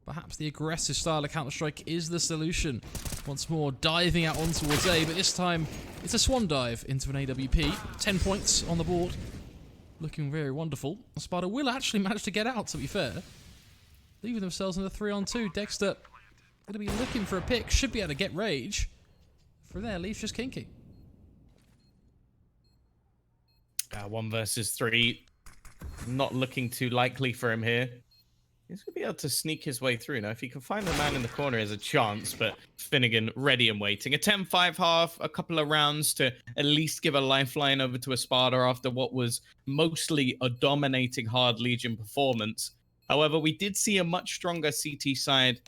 Perhaps the aggressive style of Counter-Strike is the solution. Once more, diving out on towards A, but this time it's a swan dive into an AWP. 10 points on the board. Looking very wonderful. Espada will actually manage to get out, to be fair. Leaving themselves in a 3-on-2. Dexter going to be looking for a pick. Should be able to get Rage. For there, leaves just Kinky. 1 versus 3. Not looking too likely for him here. He's going to be able to sneak his way through. Now, if he can find the man in the corner, there's a chance, but Finnegan ready and waiting. A 10-5 half, a couple of rounds to at least give a lifeline over to Espada after what was mostly a dominating Hard Legion performance. However, we did see a much stronger CT side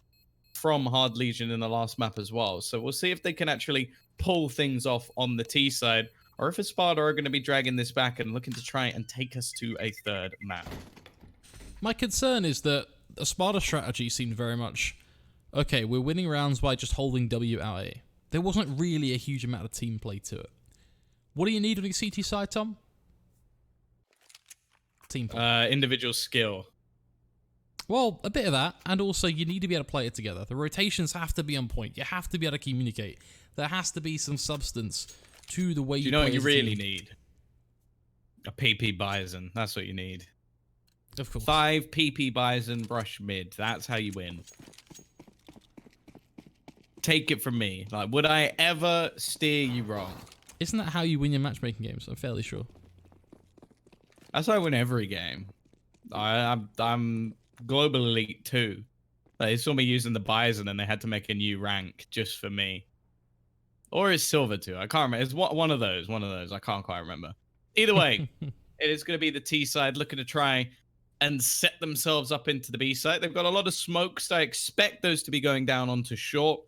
from Hard Legion in the last map as well. So we'll see if they can actually pull things off on the T side, or if Espada are going to be dragging this back and looking to try and take us to a 3rd map. My concern is that Espada's strategy seemed very much, okay, we're winning rounds by just holding W out A. There wasn't really a huge amount of team play to it. What do you need on the CT side, Tom? Team play. Individual skill. Well, a bit of that, and also you need to be able to play it together. The rotations have to be on point. You have to be able to communicate. There has to be some substance to the way you play. Do you know what you really need? A PP Bison. That's what you need. Of course. 5 PP Bison, brush mid. That's how you win. Take it from me. Like, would I ever steer you wrong? Isn't that how you win your matchmaking games? I'm fairly sure. That's how I win every game. I'm Global Elite 2. They saw me using the Bison and they had to make a new rank just for me. Or it's Silver 2. I can't remember. It's one of those. One of those. I can't quite remember. Either way, it is going to be the T side looking to try and set themselves up into the B side. They've got a lot of smokes. I expect those to be going down onto short.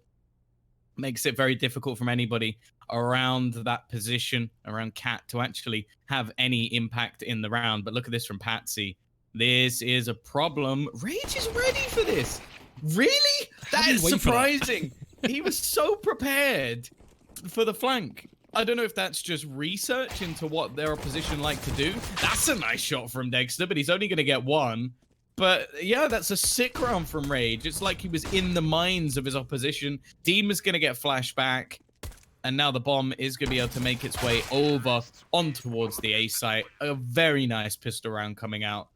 Makes it very difficult from anybody around that position, around Cat, to actually have any impact in the round. But look at this from Patsy. This is a problem. Rage is ready for this. Really? That is surprising. He was so prepared for the flank. I don't know if that's just research into what their opposition like to do. That's a nice shot from Dexter, but he's only going to get one. But yeah, that's a sick round from Rage. It's like he was in the minds of his opposition. Deem is going to get flashback. And now the bomb is going to be able to make its way over on towards the A site. A very nice pistol round coming out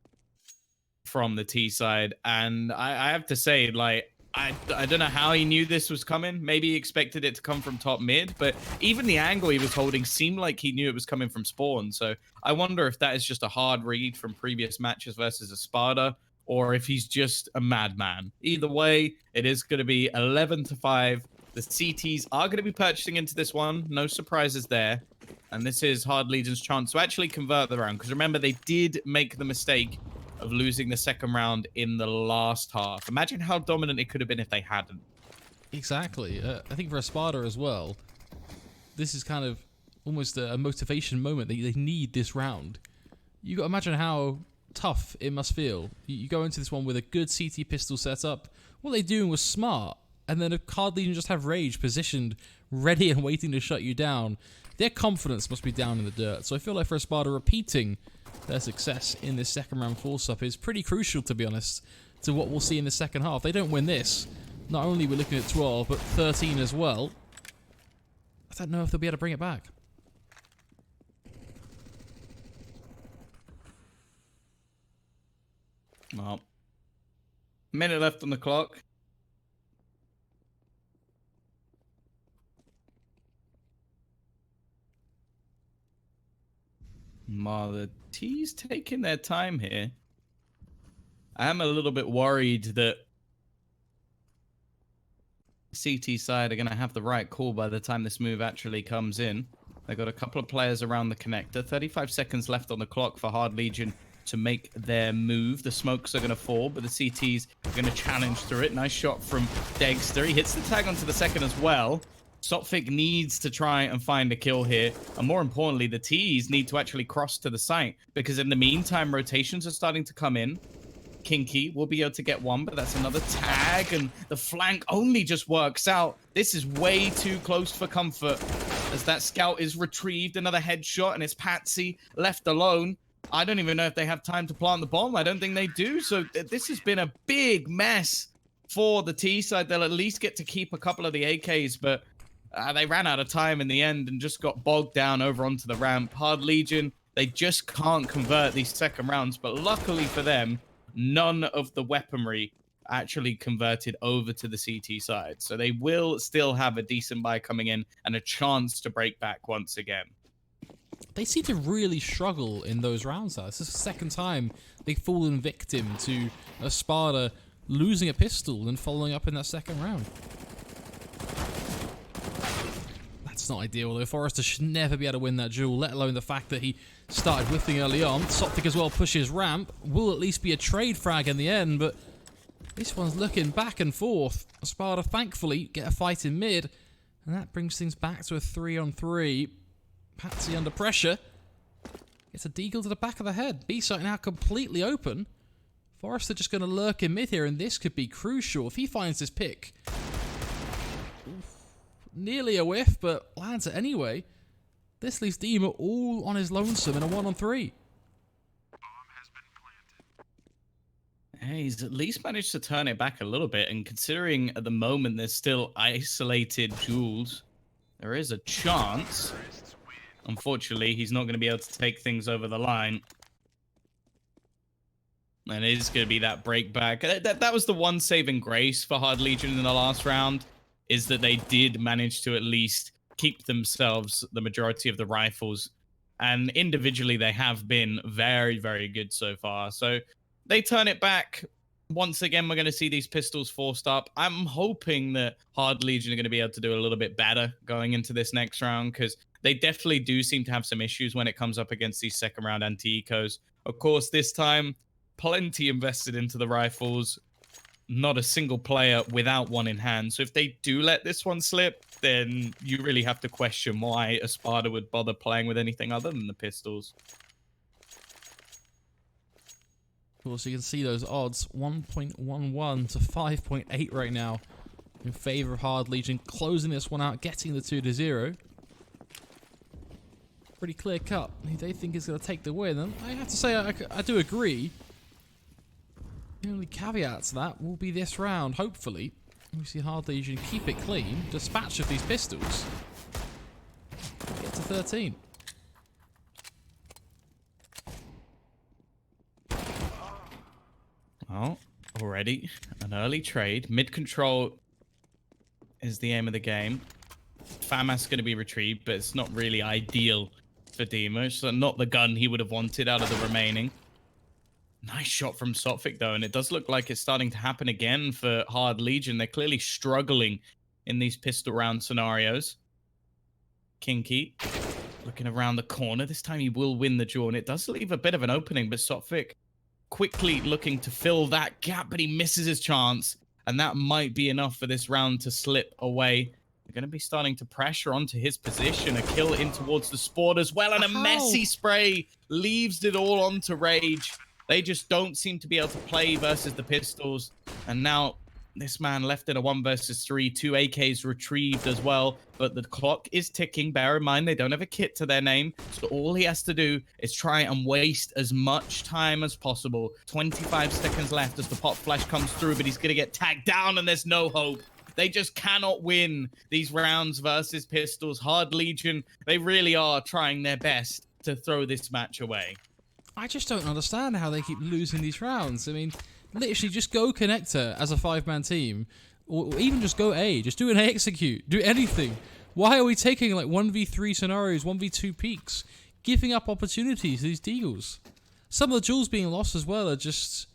from the T side. And I have to say, like, I don't know how he knew this was coming. Maybe he expected it to come from top mid, but even the angle he was holding seemed like he knew it was coming from spawn. So I wonder if that is just a hard read from previous matches versus Espada, or if he's just a madman. Either way, it is going to be 11-5. The CTs are going to be purchasing into this one. No surprises there. And this is Hard Legion's chance to actually convert the round. Because remember, they did make the mistake of losing the second round in the last half. Imagine how dominant it could have been if they hadn't. Exactly. I think for Espada as well, this is kind of almost a motivation moment. They need this round. You got to imagine how tough it must feel. You go into this one with a good CT pistol setup. What they doing was smart. And then if Hard Legion just have Rage positioned, ready and waiting to shut you down, their confidence must be down in the dirt. So I feel like for Espada, repeating their success in this second round force-up is pretty crucial, to be honest, to what we'll see in the second half. They don't win this. Not only we're looking at 12, but 13 as well. I don't know if they'll be able to bring it back. Well, minute left on the clock. The T's taking their time here. I am a little bit worried that CT side are going to have the right call by the time this move actually comes in. They've got a couple of players around the connector. 35 seconds left on the clock for Hard Legion to make their move. The smokes are going to fall, but the CTs are going to challenge through it. Nice shot from Dexter. He hits the tag onto the second as well. Sophic needs to try and find a kill here. And more importantly, the T's need to actually cross to the site, because in the meantime, rotations are starting to come in. Kinky will be able to get one, but that's another tag, and the flank only just works out. This is way too close for comfort, as that scout is retrieved. Another headshot, and it's Patsy left alone. I don't even know if they have time to plant the bomb. I don't think they do. So this has been a big mess for the T side. They'll at least get to keep a couple of the AKs, but they ran out of time in the end and just got bogged down over onto the ramp. Hard Legion, they just can't convert these second rounds, but luckily for them, none of the weaponry actually converted over to the CT side. So they will still have a decent buy coming in and a chance to break back once again. They seem to really struggle in those rounds now. This is the second time they've fallen victim to Espada losing a pistol and following up in that second round. That's not ideal, though. Forrester should never be able to win that duel, let alone the fact that he started whiffing early on. Soptic as well pushes ramp. Will at least be a trade frag in the end, but this one's looking back and forth. Espada, thankfully, get a fight in mid, and that brings things back to a 3-on-3. Patsy under pressure. Gets a deagle to the back of the head. B-site now completely open. Forrester just going to lurk in mid here, and this could be crucial. If he finds this pick... Nearly a whiff, but lands it anyway. This leaves Deem all on his lonesome in a 1-on-3. He's at least managed to turn it back a little bit, and considering at the moment there's still isolated duels, there is a chance. Unfortunately, he's not going to be able to take things over the line. And it is going to be that break back. That was the one saving grace for Hard Legion in the last round, is that they did manage to at least keep themselves the majority of the rifles. And individually, they have been very, very good so far. So they turn it back. Once again, we're going to see these pistols forced up. I'm hoping that Hard Legion are going to be able to do a little bit better going into this next round, because they definitely do seem to have some issues when it comes up against these second round anti-ecos. Of course, this time, plenty invested into the rifles. Not a single player without one in hand. So if they do let this one slip, then you really have to question why Espada would bother playing with anything other than the pistols. Cool, so you can see those odds, 1.11 to 5.8 right now in favor of Hard Legion, closing this one out, getting the 2-0. pretty clear cut who they think is going to take the win. And I have to say, I do agree. The only caveat to that will be this round, hopefully. We see Hard Legion keep it clean, dispatch of these pistols, get to 13. Well, already an early trade. Mid control is the aim of the game. FAMAS is going to be retrieved, but it's not really ideal for Dima. So not the gun he would have wanted out of the remaining. Nice shot from Sotfik, though, and it does look like it's starting to happen again for Hard Legion. They're clearly struggling in these pistol round scenarios. Kinky looking around the corner. This time he will win the draw, and it does leave a bit of an opening, but Sotfik quickly looking to fill that gap, but he misses his chance, and that might be enough for this round to slip away. They're going to be starting to pressure onto his position. A kill in towards the Sport as well, and a messy spray leaves it all onto Rage. They just don't seem to be able to play versus the pistols. And now this man left in a 1 versus 3, 2 AKs retrieved as well. But the clock is ticking. Bear in mind, they don't have a kit to their name. So all he has to do is try and waste as much time as possible. 25 seconds left as the pop flash comes through, but he's going to get tagged down and there's no hope. They just cannot win these rounds versus pistols. Hard Legion, they really are trying their best to throw this match away. I just don't understand how they keep losing these rounds. I mean, literally just go connector as a 5-man team, or even just go A, just do an A execute, do anything. Why are we taking like 1v3 scenarios, 1v2 peaks, giving up opportunities to these deagles? Some of the jewels being lost as well are just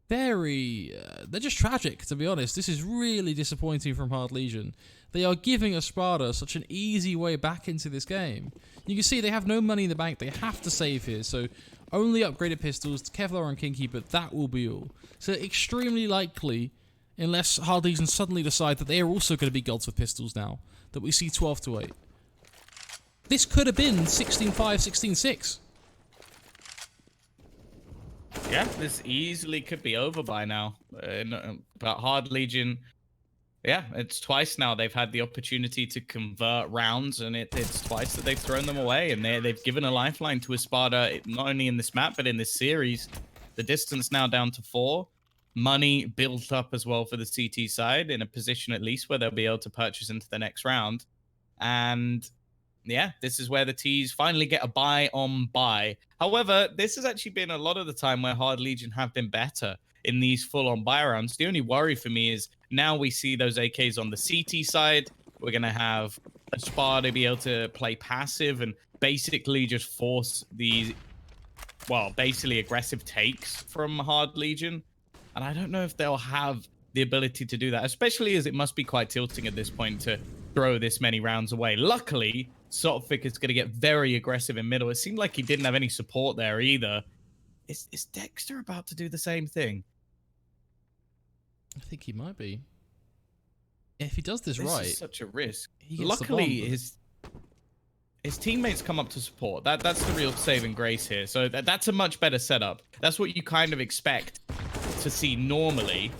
very, they're just tragic, to be honest. This is really disappointing from Hard Legion. They are giving Espada such an easy way back into this game. You can see they have no money in the bank. They have to save here. So only upgraded pistols, Kevlar and Kinky, but that will be all. So extremely likely, unless Hard Legion suddenly decide that they are also going to be gods with pistols now, that we see 12-8. This could have been 16-5, 16-6. Yeah, this easily could be over by now. But Hard Legion, yeah, it's twice now they've had the opportunity to convert rounds, and it's twice that they've thrown them away, and they've given a lifeline to Espada, not only in this map, but in this series. The distance now down to 4. Money built up as well for the CT side, in a position at least where they'll be able to purchase into the next round. And yeah, this is where the T's finally get a buy on buy. However, this has actually been a lot of the time where Hard Legion have been better in these full-on buy rounds. The only worry for me is now we see those AKs on the CT side. We're going to have Espada be able to play passive and basically just force these, well, basically aggressive takes from Hard Legion. And I don't know if they'll have the ability to do that, especially as it must be quite tilting at this point to throw this many rounds away. Luckily, Sotfik is going to get very aggressive in middle. It seemed like he didn't have any support there either. Is Dexter about to do the same thing? I think he might be. If he does this This right, is such a risk. he gets Luckily, the bomb. his teammates come up to support. That's the real saving grace here. So that's a much better setup. That's what you kind of expect to see normally.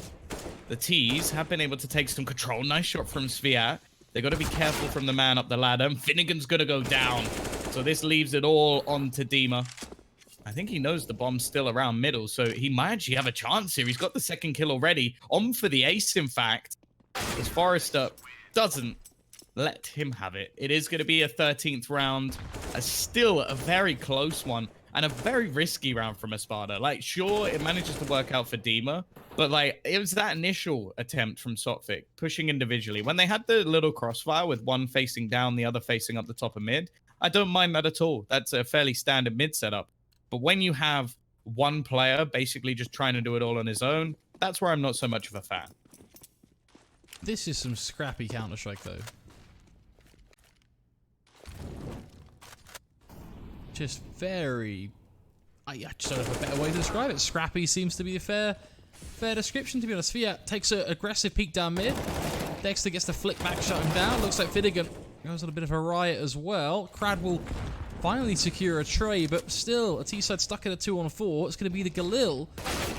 The T's have been able to take some control. Nice shot from Sviat. They got to be careful from the man up the ladder. And Finnegan's going to go down. So this leaves it all on to Dima. I think he knows the bomb's still around middle, so he might actually have a chance here. He's got the second kill already. On for the ace, in fact. As Forrester doesn't let him have it. It is going to be a 13th round. Still a very close one. And a very risky round from Espada. Like, sure, it manages to work out for Dima. But, like, it was that initial attempt from Sotfik, pushing individually. When they had the little crossfire with one facing down, the other facing up the top of mid, I don't mind that at all. That's a fairly standard mid setup. But when you have one player basically just trying to do it all on his own, that's where I'm not so much of a fan. This is some scrappy Counter-Strike, though. Just very... I just don't have a better way to describe it. Scrappy seems to be a fair description, to be honest. Fiat takes an aggressive peek down mid. Dexter gets the flick back, shut him down. Looks like Finnegan goes on a bit of a riot as well. Crad will finally secure a tray, but still, a T-side stuck in a 2-on-4. It's going to be the Galil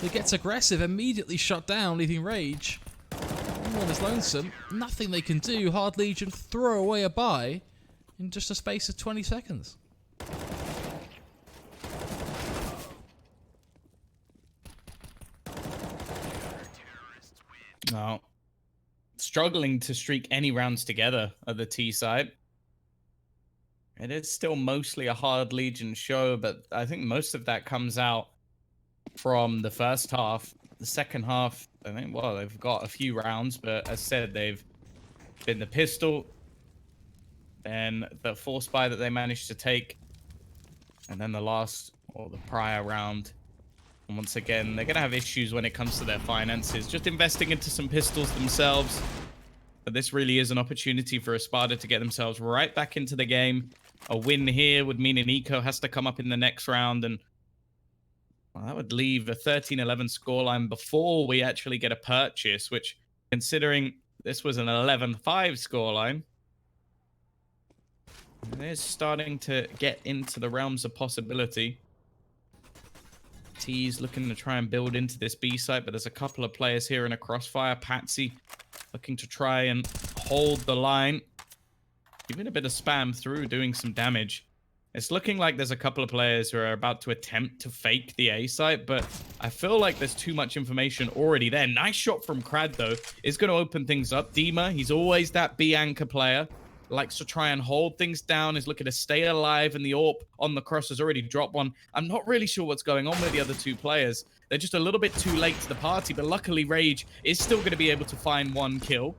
that gets aggressive, immediately shut down, leaving Rage. One is lonesome. Nothing they can do. Hard Legion throw away a buy. in just a space of 20 seconds. No. Struggling to streak any rounds together at the T side. It is still mostly a hard Legion show, but I think most of that comes out from the first half. The second half, I think, well, they've got a few rounds, but as said, they've been the pistol, then the force buy that they managed to take, and then the last, or the prior round. And once again, they're going to have issues when it comes to their finances, just investing into some pistols themselves. But this really is an opportunity for Espada to get themselves right back into the game. A win here would mean an eco has to come up in the next round, and well, that would leave a 13-11 scoreline before we actually get a purchase, which, considering this was an 11-5 scoreline, it is starting to get into the realms of possibility. T's looking to try and build into this B site, but there's a couple of players here in a crossfire. Patsy looking to try and hold the line. Giving a bit of spam through, doing some damage. It's looking like there's a couple of players who are about to attempt to fake the A site, but I feel like there's too much information already there. Nice shot from Krad, though. Is going to open things up. Dima, he's always that B anchor player. Likes to try and hold things down. Is looking to stay alive, and the AWP on the cross has already dropped one. I'm not really sure what's going on with the other two players. They're just a little bit too late to the party, but luckily Rage is still going to be able to find one kill.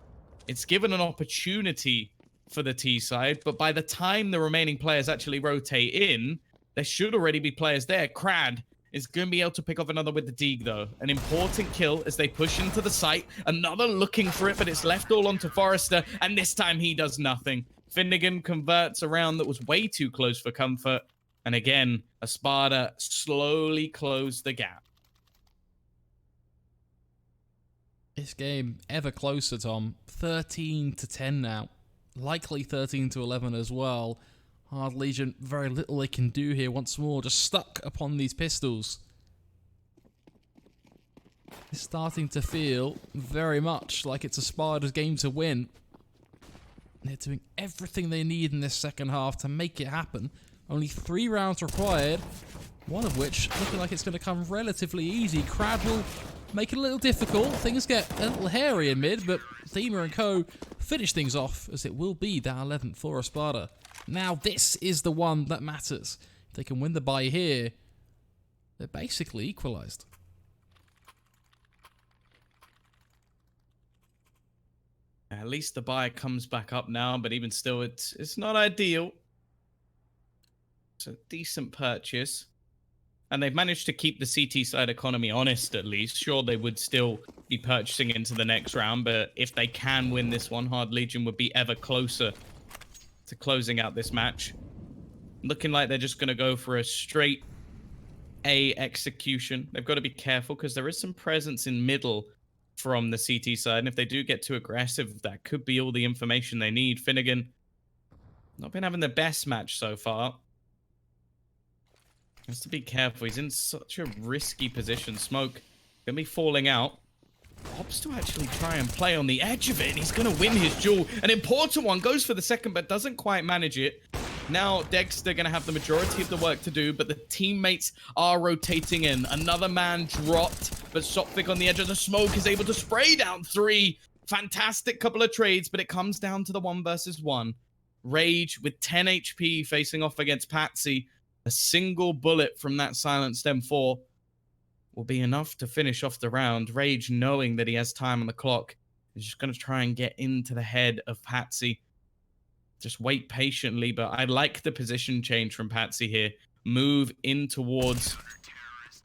It's given an opportunity for the T side, but by the time the remaining players actually rotate in, there should already be players there. Krad is going to be able to pick off another with the Deeg, though. An important kill as they push into the site. Another looking for it, but it's left all onto Forrester, and this time he does nothing. Finnegan converts a round that was way too close for comfort, and again, Espada slowly closed the gap. This game ever closer, Tom. 13-10 now. Likely 13-11 as well. Hard Legion, very little they can do here once more. Just stuck upon these pistols. It's starting to feel very much like it's Espada's game to win. They're doing everything they need in this second half to make it happen. Only 3 rounds required. One of which looking like it's going to come relatively easy. Krad will make it a little difficult. Things get a little hairy in mid, but Thema and co finish things off as it will be that 11th for Espada. Now this is the one that matters. If they can win the buy here, they're basically equalized. At least the buy comes back up now, but even still, it's not ideal. It's a decent purchase. And they've managed to keep the CT side economy honest, at least. Sure, they would still be purchasing into the next round, but if they can win this one, Hard Legion would be ever closer to closing out this match. Looking like they're just going to go for a straight A execution. They've got to be careful because there is some presence in middle from the CT side, and if they do get too aggressive, that could be all the information they need. Finnegan not been having the best match so far. Has to be careful. He's in such a risky position. Smoke gonna be falling out. Opts to actually try and play on the edge of it, and he's gonna win his duel. An important one, goes for the second, but doesn't quite manage it. Now Dexter gonna have the majority of the work to do, but the teammates are rotating in. Another man dropped, but Sophic on the edge of the smoke is able to spray down 3. Fantastic couple of trades, but it comes down to the 1 versus 1. Rage with 10 HP facing off against Patsy. A single bullet from that silenced M4 will be enough to finish off the round. Rage, knowing that he has time on the clock, is just going to try and get into the head of Patsy. Just wait patiently, but I like the position change from Patsy here. Move in towards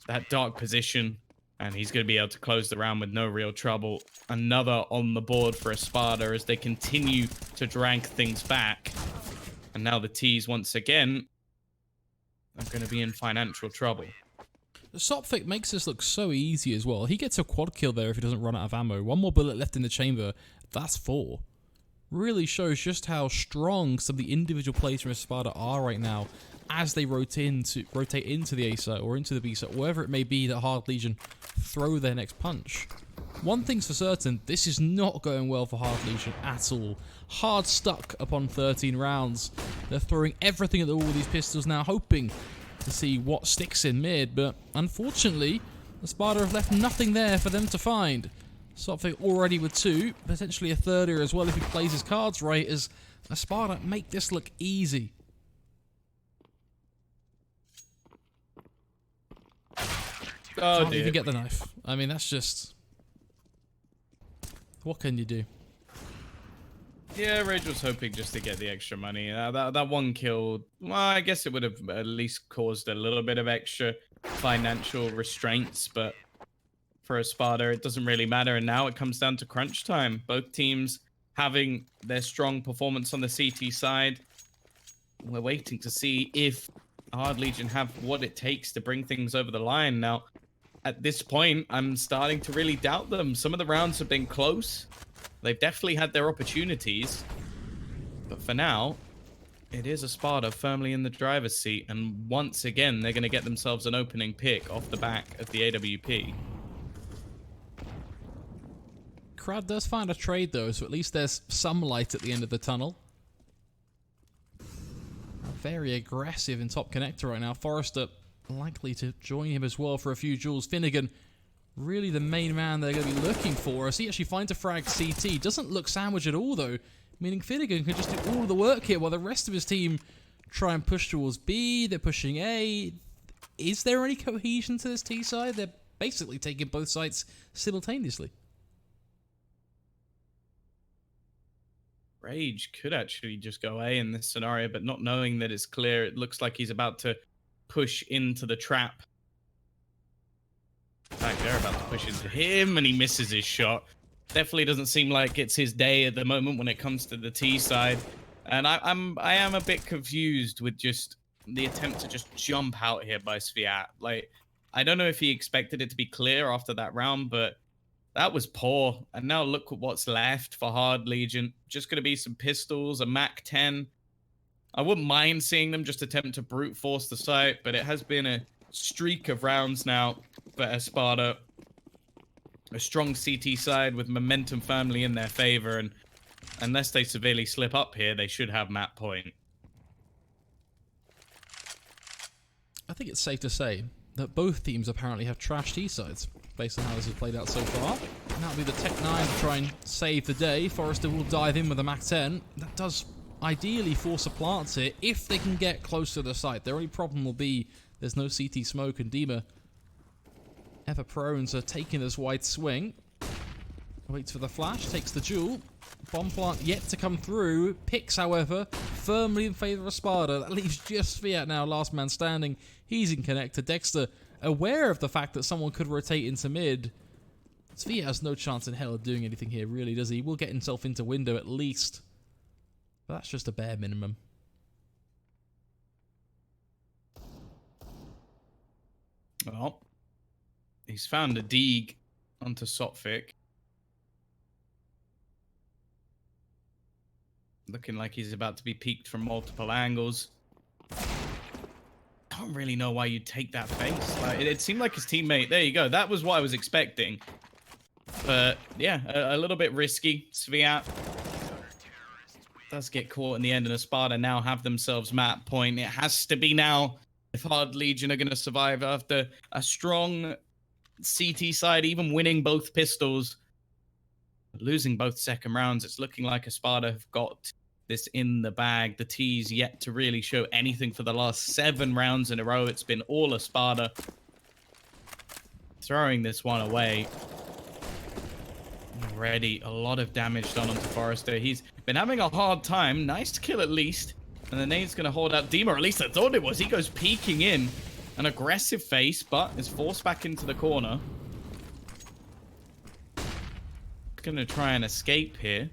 that dark position, and he's going to be able to close the round with no real trouble. Another on the board for Espada as they continue to drag things back. And now the T's once again are going to be in financial trouble. Sophic makes this look so easy as well. He gets a quad kill there if he doesn't run out of ammo. 1 more bullet left in the chamber. That's 4. Really shows just how strong some of the individual plays from Espada are right now as they rotate into the A site or into the B site, wherever it may be that Hard Legion throw their next punch. One thing's for certain, this is not going well for Hard Legion at all. Hard stuck upon 13 rounds. They're throwing everything at the wall with these pistols now, hoping to see what sticks in mid, but unfortunately, Espada have left nothing there for them to find. Sophic already with 2, potentially a third here as well if he plays his cards right, as Espada make this look easy. Oh, Can't dear. even get the knife. I mean, that's just... What can you do? Yeah, Rage was hoping just to get the extra money. That one kill, well, I guess it would have at least caused a little bit of extra financial restraints, but for Espada, it doesn't really matter. And now it comes down to crunch time. Both teams having their strong performance on the CT side. We're waiting to see if Hard Legion have what it takes to bring things over the line. Now, at this point, I'm starting to really doubt them. Some of the rounds have been close. They've definitely had their opportunities. But for now, it is Espada firmly in the driver's seat. And once again, they're going to get themselves an opening pick off the back of the AWP. Crowd does find a trade though, so at least there's some light at the end of the tunnel. Very aggressive in top connector right now. Forrester likely to join him as well for a few duels. Finnegan, really the main man they're going to be looking for, as he actually finds a frag CT. Doesn't look sandwiched at all though, meaning Finnegan can just do all of the work here while the rest of his team try and push towards B. They're pushing A. Is there any cohesion to this T side? They're basically taking both sides simultaneously. Rage could actually just go A in this scenario, but not knowing that it's clear, it looks like he's about to push into the trap. In fact, they're about to push into him, and he misses his shot. Definitely doesn't seem like it's his day at the moment when it comes to the T side. And I am a bit confused with just the attempt to just jump out here by Sviat. Like, I don't know if he expected it to be clear after that round, but that was poor. And now look at what's left for Hard Legion. Just going to be some pistols, a MAC-10. I wouldn't mind seeing them just attempt to brute force the site, but it has been a streak of rounds now for Espada. A strong CT side with momentum firmly in their favor, and unless they severely slip up here, they should have map point. I think it's safe to say that both teams apparently have trash T-sides, based on how this has played out so far. And that'll be the Tech 9 to try and save the day. Forrester will dive in with a MAC-10. That does ideally force a plant here, if they can get close to the site. Their only problem will be there's no CT smoke, and Dima, ever prone to taking this wide swing. Waits for the flash, takes the duel. Bomb plant yet to come through. Picks, however, firmly in favor of Espada. That leaves just Fiat now, last man standing. He's in connector. Dexter, aware of the fact that someone could rotate into mid. Fiat has no chance in hell of doing anything here, really, does he? He will get himself into window at least. But that's just a bare minimum. Well, he's found a Deeg onto Sophic. Looking like he's about to be peeked from multiple angles. I don't really know why you'd take that face. Like, it seemed like his teammate... There you go. That was what I was expecting. But, yeah, a little bit risky. Sviat does get caught in the end, and Espada now have themselves map point. It has to be now if Hard Legion are going to survive after a strong CT side, even winning both pistols. Losing both second rounds, it's looking like Espada have got this in the bag. The T's yet to really show anything for the last 7 rounds in a row. It's been all Espada. Throwing this one away. Already a lot of damage done onto Forrester. He's been having a hard time. Nice kill at least. And the nade's going to hold out Dima, or at least I thought it was. He goes peeking in. An aggressive face, but is forced back into the corner. Going to try and escape here.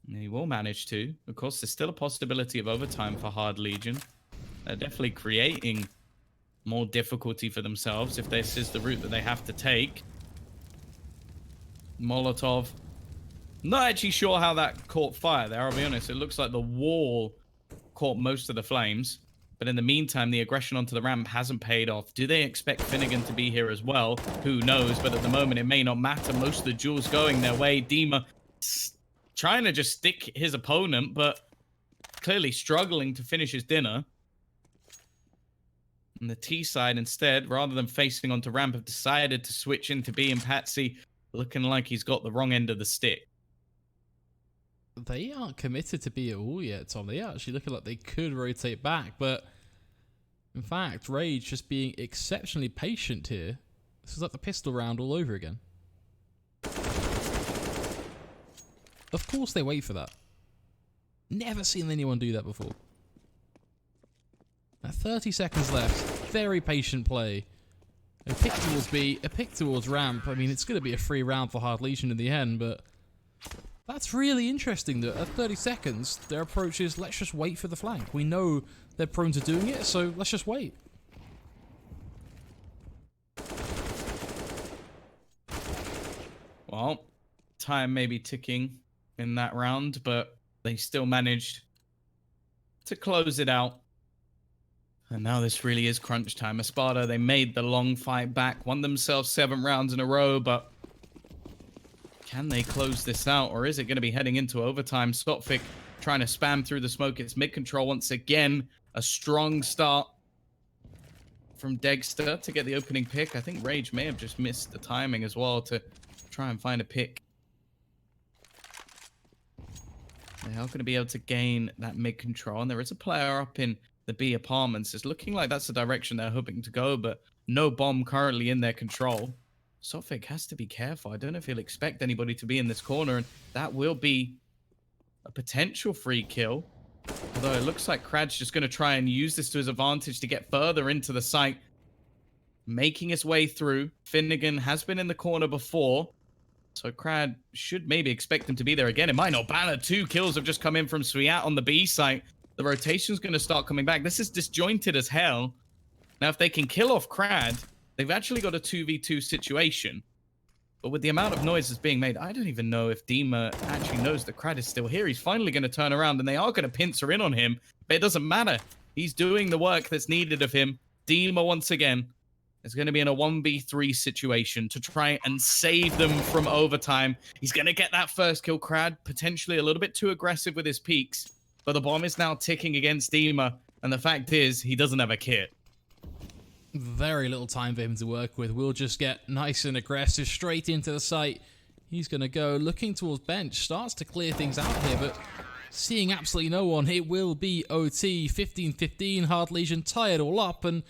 And he will manage to. Of course, there's still a possibility of overtime for Hard Legion. They're definitely creating more difficulty for themselves if this is the route that they have to take. Molotov. Not actually sure how that caught fire there, I'll be honest. It looks like the wall caught most of the flames. But in the meantime, the aggression onto the ramp hasn't paid off. Do they expect Finnegan to be here as well? Who knows? But at the moment, it may not matter. Most of the duels going their way. Dima trying to just stick his opponent, but clearly struggling to finish his dinner. And the T side instead, rather than facing onto ramp, have decided to switch into B, and Patsy looking like he's got the wrong end of the stick. They aren't committed to B at all yet, Tom. They are actually looking like they could rotate back, but in fact, Rage just being exceptionally patient here. This is like the pistol round all over again. Of course they wait for that. Never seen anyone do that before. 30 seconds left. Very patient play. A pick towards B, a pick towards ramp. I mean, it's going to be a free round for Hard Legion in the end, but that's really interesting that at 30 seconds, their approach is, let's just wait for the flank. We know they're prone to doing it, so let's just wait. Well, time may be ticking in that round, but they still managed to close it out. And now this really is crunch time. Espada, they made the long fight back, won themselves 7 rounds in a row, but can they close this out, or is it going to be heading into overtime? Sotfik trying to spam through the smoke. It's mid-control once again. A strong start from Dexter to get the opening pick. I think Rage may have just missed the timing as well to try and find a pick. They are going to be able to gain that mid-control, and there is a player up in the B apartments. It's looking like that's the direction they're hoping to go, but no bomb currently in their control. Sotfik has to be careful. I don't know if he'll expect anybody to be in this corner, and that will be a potential free kill. Although it looks like Krad's just going to try and use this to his advantage to get further into the site. Making his way through. Finnegan has been in the corner before, so Krad should maybe expect him to be there again. It might not matter. 2 kills have just come in from Swiat on the B site. The rotation's going to start coming back. This is disjointed as hell. Now, if they can kill off Krad, they've actually got a 2v2 situation. But with the amount of noise that's being made, I don't even know if Dima actually knows that Krad is still here. He's finally going to turn around, and they are going to pincer in on him. But it doesn't matter. He's doing the work that's needed of him. Dima, once again, is going to be in a 1v3 situation to try and save them from overtime. He's going to get that first kill. Krad potentially a little bit too aggressive with his peaks. But the bomb is now ticking against Dima. And the fact is, he doesn't have a kit. Very little time for him to work with. We'll just get nice and aggressive straight into the site. He's going to go looking towards bench. Starts to clear things out here, but seeing absolutely no one. It will be OT. 15-15. Hard Legion tie it all up. And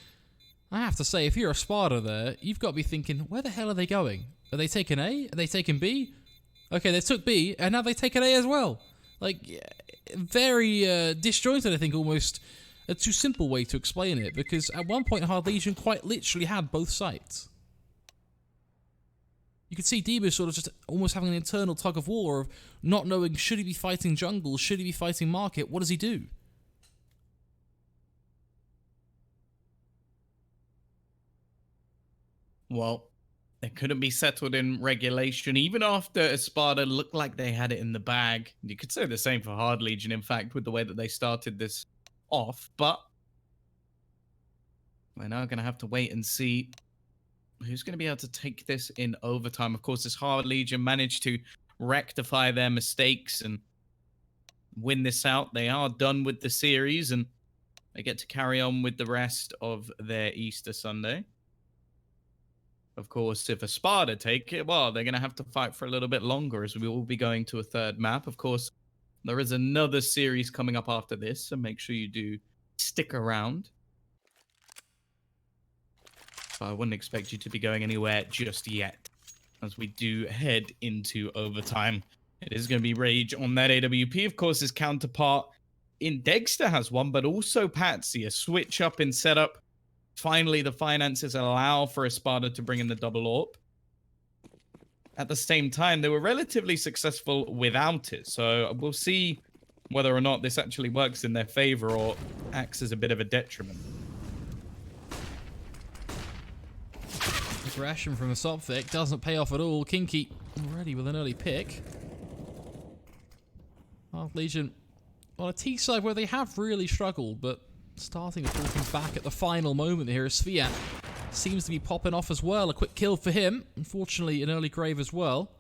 I have to say, if you're a Espada there, you've got to be thinking, where the hell are they going? Are they taking A? Are they taking B? Okay, they took B, and now they've taken A as well. Like, very disjointed, I think, almost. A too simple way to explain it, because at one point Hard Legion quite literally had both sides. You could see Dima sort of just almost having an internal tug of war of not knowing, should he be fighting jungle, should he be fighting market, what does he do? Well, it couldn't be settled in regulation, even after Espada looked like they had it in the bag. You could say the same for Hard Legion, in fact, with the way that they started this off, but we're now going to have to wait and see who's going to be able to take this in overtime. Of course, this Hard Legion managed to rectify their mistakes and win this out. They are done with the series, and they get to carry on with the rest of their Easter Sunday. Of course, if Espada take it, well, they're going to have to fight for a little bit longer, as we will be going to a third map. Of course, there is another series coming up after this, so make sure you do stick around. But I wouldn't expect you to be going anywhere just yet, as we do head into overtime. It is going to be Rage on that AWP. Of course, his counterpart in Dexter has one, but also Patsy. A switch up in setup. Finally, the finances allow for Espada to bring in the double AWP. At the same time, they were relatively successful without it. So we'll see whether or not this actually works in their favor or acts as a bit of a detriment. Aggression from a Sotfik doesn't pay off at all. Kinky already with an early pick. Hard Legion on a T side where they have really struggled, but starting to pull things back at the final moment here as Sviat seems to be popping off as well. A quick kill for him. Unfortunately, an early grave as well.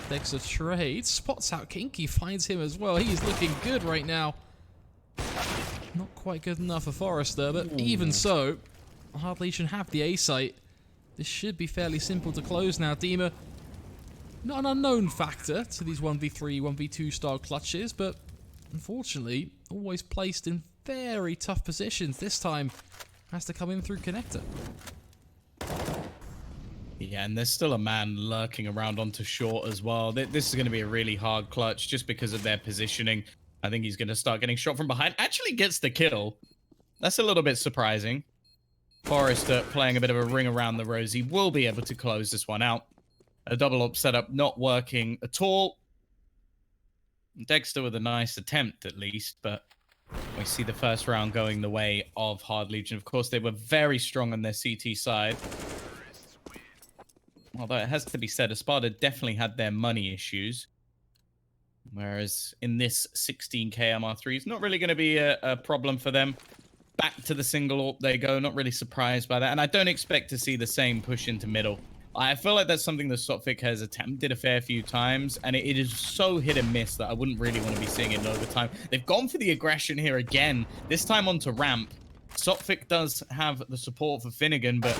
Takes a trade. Spots out Kinky. Finds him as well. He's looking good right now. Not quite good enough for Forrester, but even so, Hard Legion have the A site. This should be fairly simple to close now. Dima, not an unknown factor to these 1v3, 1v2 style clutches, but unfortunately, always placed in very tough positions. This time, has to come in through connector. Yeah, and there's still a man lurking around onto short as well. This is going to be a really hard clutch just because of their positioning. I think he's going to start getting shot from behind. Actually gets the kill. That's a little bit surprising. Forrester playing a bit of a ring around the rosy will be able to close this one out. A double up setup not working at all. Dexter with a nice attempt at least, but we see the first round going the way of Hard Legion. Of course, they were very strong on their CT side. Although it has to be said, Espada definitely had their money issues. Whereas in this 16k MR3 is not really going to be a problem for them. Back to the single AWP they go. Not really surprised by that. And I don't expect to see the same push into middle. I feel like that's something that Sotfik has attempted a fair few times. And it is so hit and miss that I wouldn't really want to be seeing it in overtime. They've gone for the aggression here again. This time onto ramp. Sotfik does have the support for Finnegan, but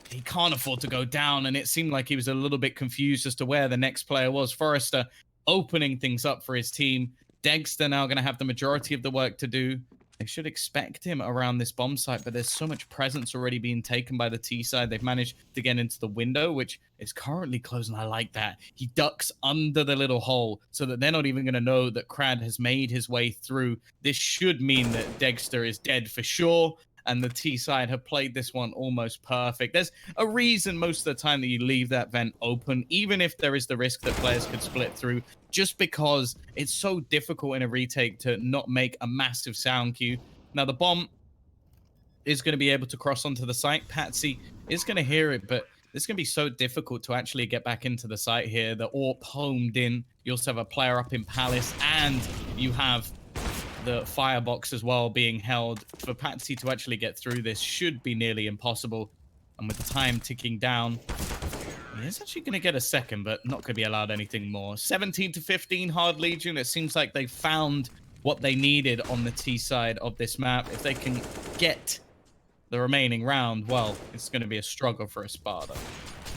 he can't afford to go down, and it seemed like he was a little bit confused as to where the next player was. Forrester opening things up for his team. Dexter now going to have the majority of the work to do. They should expect him around this bomb site, but there's so much presence already being taken by the T side. They've managed to get into the window, which is currently closed, and I like that. He ducks under the little hole so that they're not even going to know that Crad has made his way through. This should mean that Dexter is dead for sure. And the T side have played this one almost perfect. There's a reason most of the time that you leave that vent open, even if there is the risk that players could split through, just because it's so difficult in a retake to not make a massive sound cue. Now, the bomb is going to be able to cross onto the site. Patsy is going to hear it, but it's going to be so difficult to actually get back into the site here. The AWP homed in. You also have a player up in Palace, and you have the firebox as well being held. For Patsy to actually get through this should be nearly impossible. And with the time ticking down, he's actually going to get a second, but not going to be allowed anything more. 17 to 15 Hard Legion. It seems like they found what they needed on the T side of this map. If they can get the remaining round, well, it's going to be a struggle for Espada.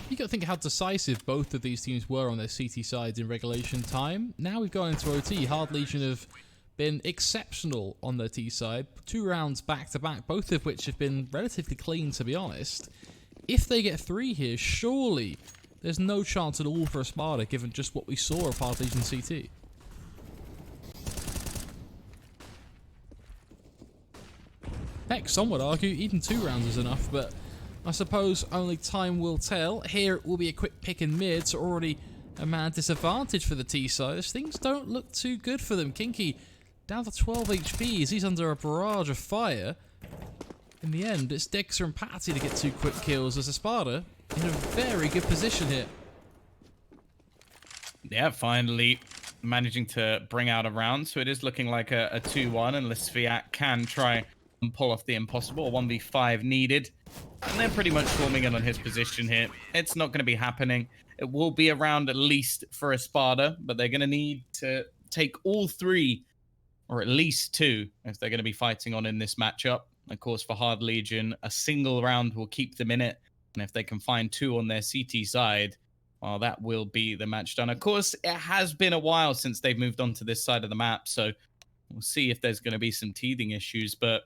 You got to think how decisive both of these teams were on their CT sides in regulation time. Now we've gone into OT. Hard Legion have been exceptional on their T side. 2 rounds back to back, both of which have been relatively clean, to be honest. If they get 3 here, surely there's no chance at all for Espada, given just what we saw of Hard Legion CT. Heck, some would argue even 2 rounds is enough, but I suppose only time will tell. Here it will be a quick pick in mid, so already a man disadvantage for the T side. Things don't look too good for them. Kinky down to 12 HP as he's under a barrage of fire. In the end, it's Dexter and Patsy to get 2 quick kills as Espada in a very good position here. Yeah, finally managing to bring out a round. So it is looking like a 2-1, unless Sviat can try and pull off the impossible. A 1v5 needed. And they're pretty much forming in on his position here. It's not going to be happening. It will be a round at least for Espada, but they're going to need to take all 3, or at least 2, if they're going to be fighting on in this matchup. Of course, for Hard Legion, a single round will keep them in it. And if they can find 2 on their CT side, well, that will be the match done. Of course, it has been a while since they've moved on to this side of the map, so we'll see if there's going to be some teething issues. But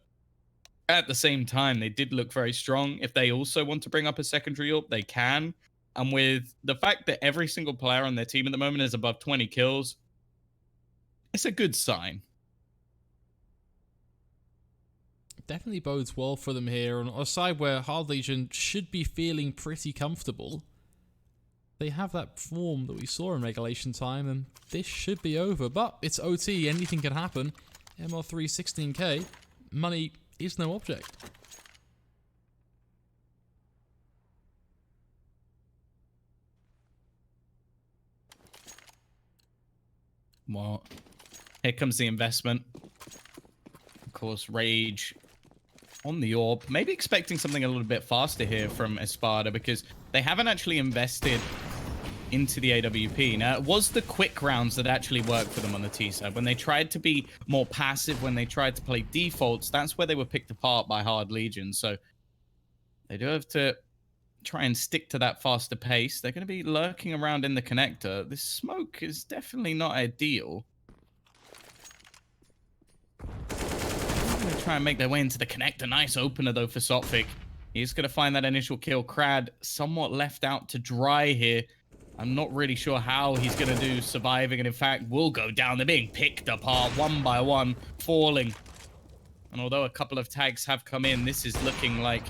at the same time, they did look very strong. If they also want to bring up a secondary AWP, they can. And with the fact that every single player on their team at the moment is above 20 kills, it's a good sign. Definitely bodes well for them here. On a side where Hard Legion should be feeling pretty comfortable. They have that form that we saw in regulation time, and this should be over. But it's OT, anything can happen. MR3 16k, money is no object. Well, here comes the investment. Of course, Rage on the AWP. Maybe expecting something a little bit faster here from Espada, because they haven't actually invested into the AWP. Now, it was the quick rounds that actually worked for them on the T side. When they tried to be more passive, when they tried to play defaults, that's where they were picked apart by Hard Legion. So they do have to try and stick to that faster pace. They're going to be lurking around in the connector. This smoke is definitely not ideal. They're going to try and make their way into the connector. Nice opener, though, for Sotfik. He's going to find that initial kill. Krad somewhat left out to dry here. I'm not really sure how he's going to do surviving, and in fact will go down. They're being picked apart one by one, falling. And although a couple of tags have come in, this is looking like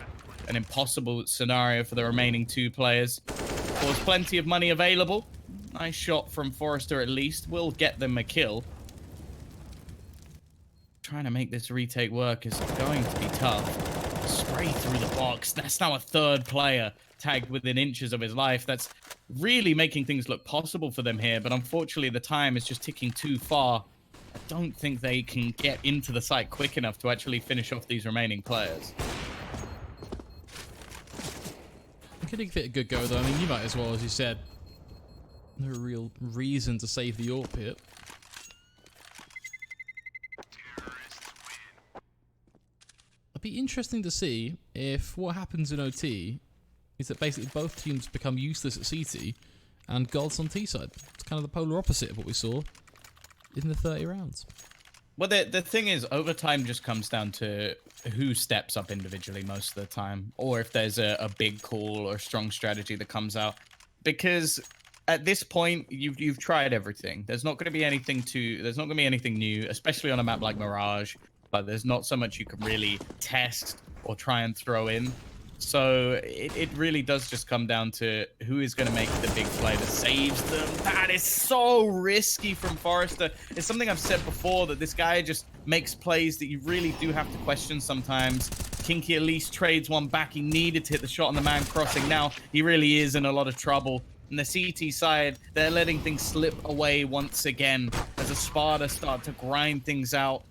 an impossible scenario for the remaining 2 players. Of course, plenty of money available. Nice shot from Forrester at least. Will get them a kill. Trying to make this retake work is going to be tough. Spray through the box. That's now a 3rd player tagged within inches of his life. That's really making things look possible for them here, but unfortunately the time is just ticking too far. I don't think they can get into the site quick enough to actually finish off these remaining players. Could give it a good go, though. I mean, you might as well, as you said. No real reason to save the AWP hit. It'd be interesting to see if what happens in OT is that basically both teams become useless at CT and gods on T side. It's kind of the polar opposite of what we saw in the 30 rounds. Well, the thing is, overtime just comes down to who steps up individually most of the time, or if there's a big call or a strong strategy that comes out. Because at this point, you've tried everything. There's not going to be anything new, especially on a map like Mirage. But there's not so much you can really test or try and throw in. So it really does just come down to who is going to make the big play that saves them. That is so risky from Forrester. It's something I've said before, that this guy just makes plays that you really do have to question sometimes. Kinky at least trades one back. He needed to hit the shot on the man crossing. Now he really is in a lot of trouble. And the CT side, they're letting things slip away once again as Espada start to grind things out.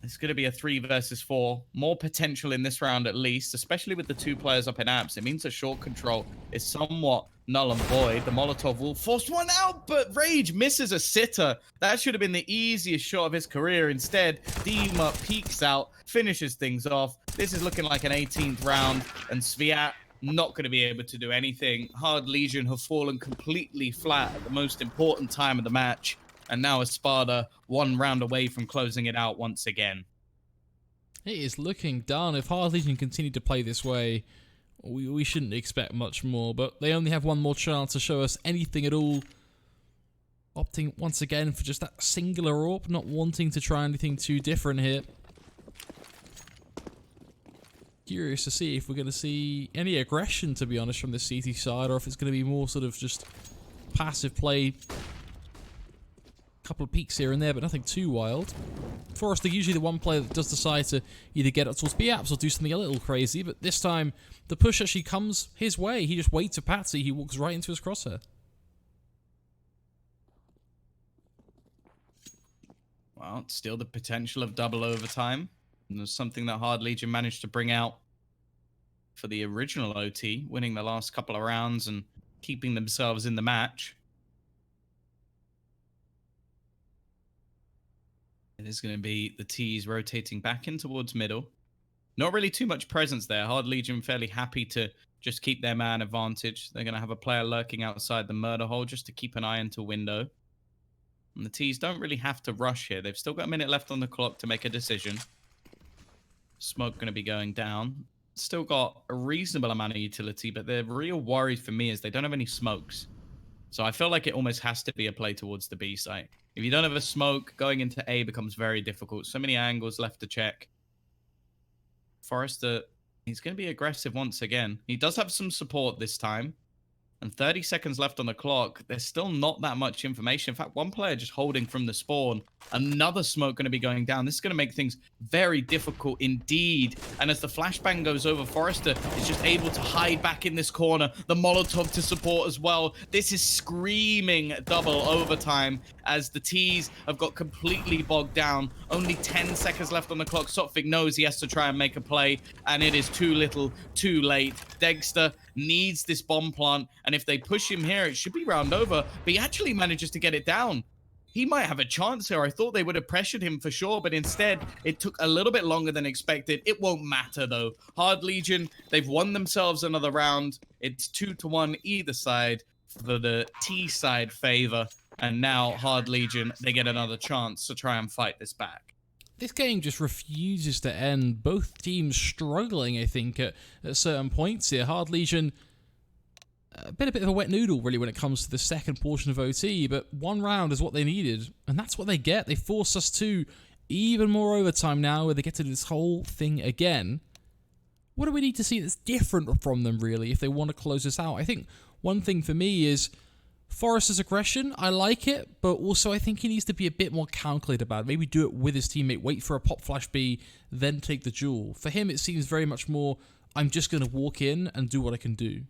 It's going to be a 3 versus 4. More potential in this round at least, especially with the 2 players up in apps. It means the short control is somewhat null and void. The Molotov will force one out, but Rage misses a sitter. That should have been the easiest shot of his career. Instead, Dima peeks out, finishes things off. This is looking like an 18th round, and Sviat not going to be able to do anything. Hard Legion have fallen completely flat at the most important time of the match. And now Espada 1 round away from closing it out once again. It is looking done. If Hard Legion continue to play this way, we shouldn't expect much more. But they only have 1 more chance to show us anything at all. Opting once again for just that singular AWP, not wanting to try anything too different here. Curious to see if we're going to see any aggression, to be honest, from the CT side, or if it's going to be more sort of just passive play. Couple of peaks here and there, but nothing too wild. Forrester usually the one player that does decide to either get up towards B-apps or do something a little crazy, but this time the push actually comes his way. He just waits for Patsy, he walks right into his crosshair. Well, still the potential of double overtime. And there's something that Hard Legion managed to bring out for the original OT, winning the last couple of rounds and keeping themselves in the match. It is going to be the T's rotating back in towards middle. Not really too much presence there. Hard Legion fairly happy to just keep their man advantage. They're going to have a player lurking outside the murder hole just to keep an eye into window. And the T's don't really have to rush here. They've still got a minute left on the clock to make a decision. Smoke going to be going down. Still got a reasonable amount of utility, but the real worry for me is they don't have any smokes. So I feel like it almost has to be a play towards the B site. If you don't have a smoke, going into A becomes very difficult. So many angles left to check. Forrester, he's going to be aggressive once again. He does have some support this time. And 30 seconds left on the clock. There's still not that much information. In fact, one player just holding from the spawn Another smoke going to be going down. This is going to make things very difficult indeed. And as the flashbang goes over, Forrester is just able to hide back in this corner. The Molotov to support as well. This is screaming double overtime as the T's have got completely bogged down. Only 10 seconds left on the clock. Sotfik knows he has to try and make a play, and it is too little, too late. Dexter needs this bomb plant, and if they push him here, it should be round over, but he actually manages to get it down. He might have a chance here. I thought they would have pressured him for sure, but instead, it took a little bit longer than expected. It won't matter, though. Hard Legion, they've won themselves another round. It's 2-1 either side for the T side favor, and now Hard Legion, they get another chance to try and fight this back. This game just refuses to end. Both teams struggling, I think, at certain points here. Hard Legion, a bit of a wet noodle, really, when it comes to the second portion of OT, but one round is what they needed, and that's what they get. They force us to even more overtime now, where they get to do this whole thing again. What do we need to see that's different from them, really, if they want to close this out? I think one thing for me is Forrester's aggression. I like it, but also I think he needs to be a bit more calculated about it. Maybe do it with his teammate, wait for a pop flash B, then take the duel. For him, it seems very much more, I'm just going to walk in and do what I can do.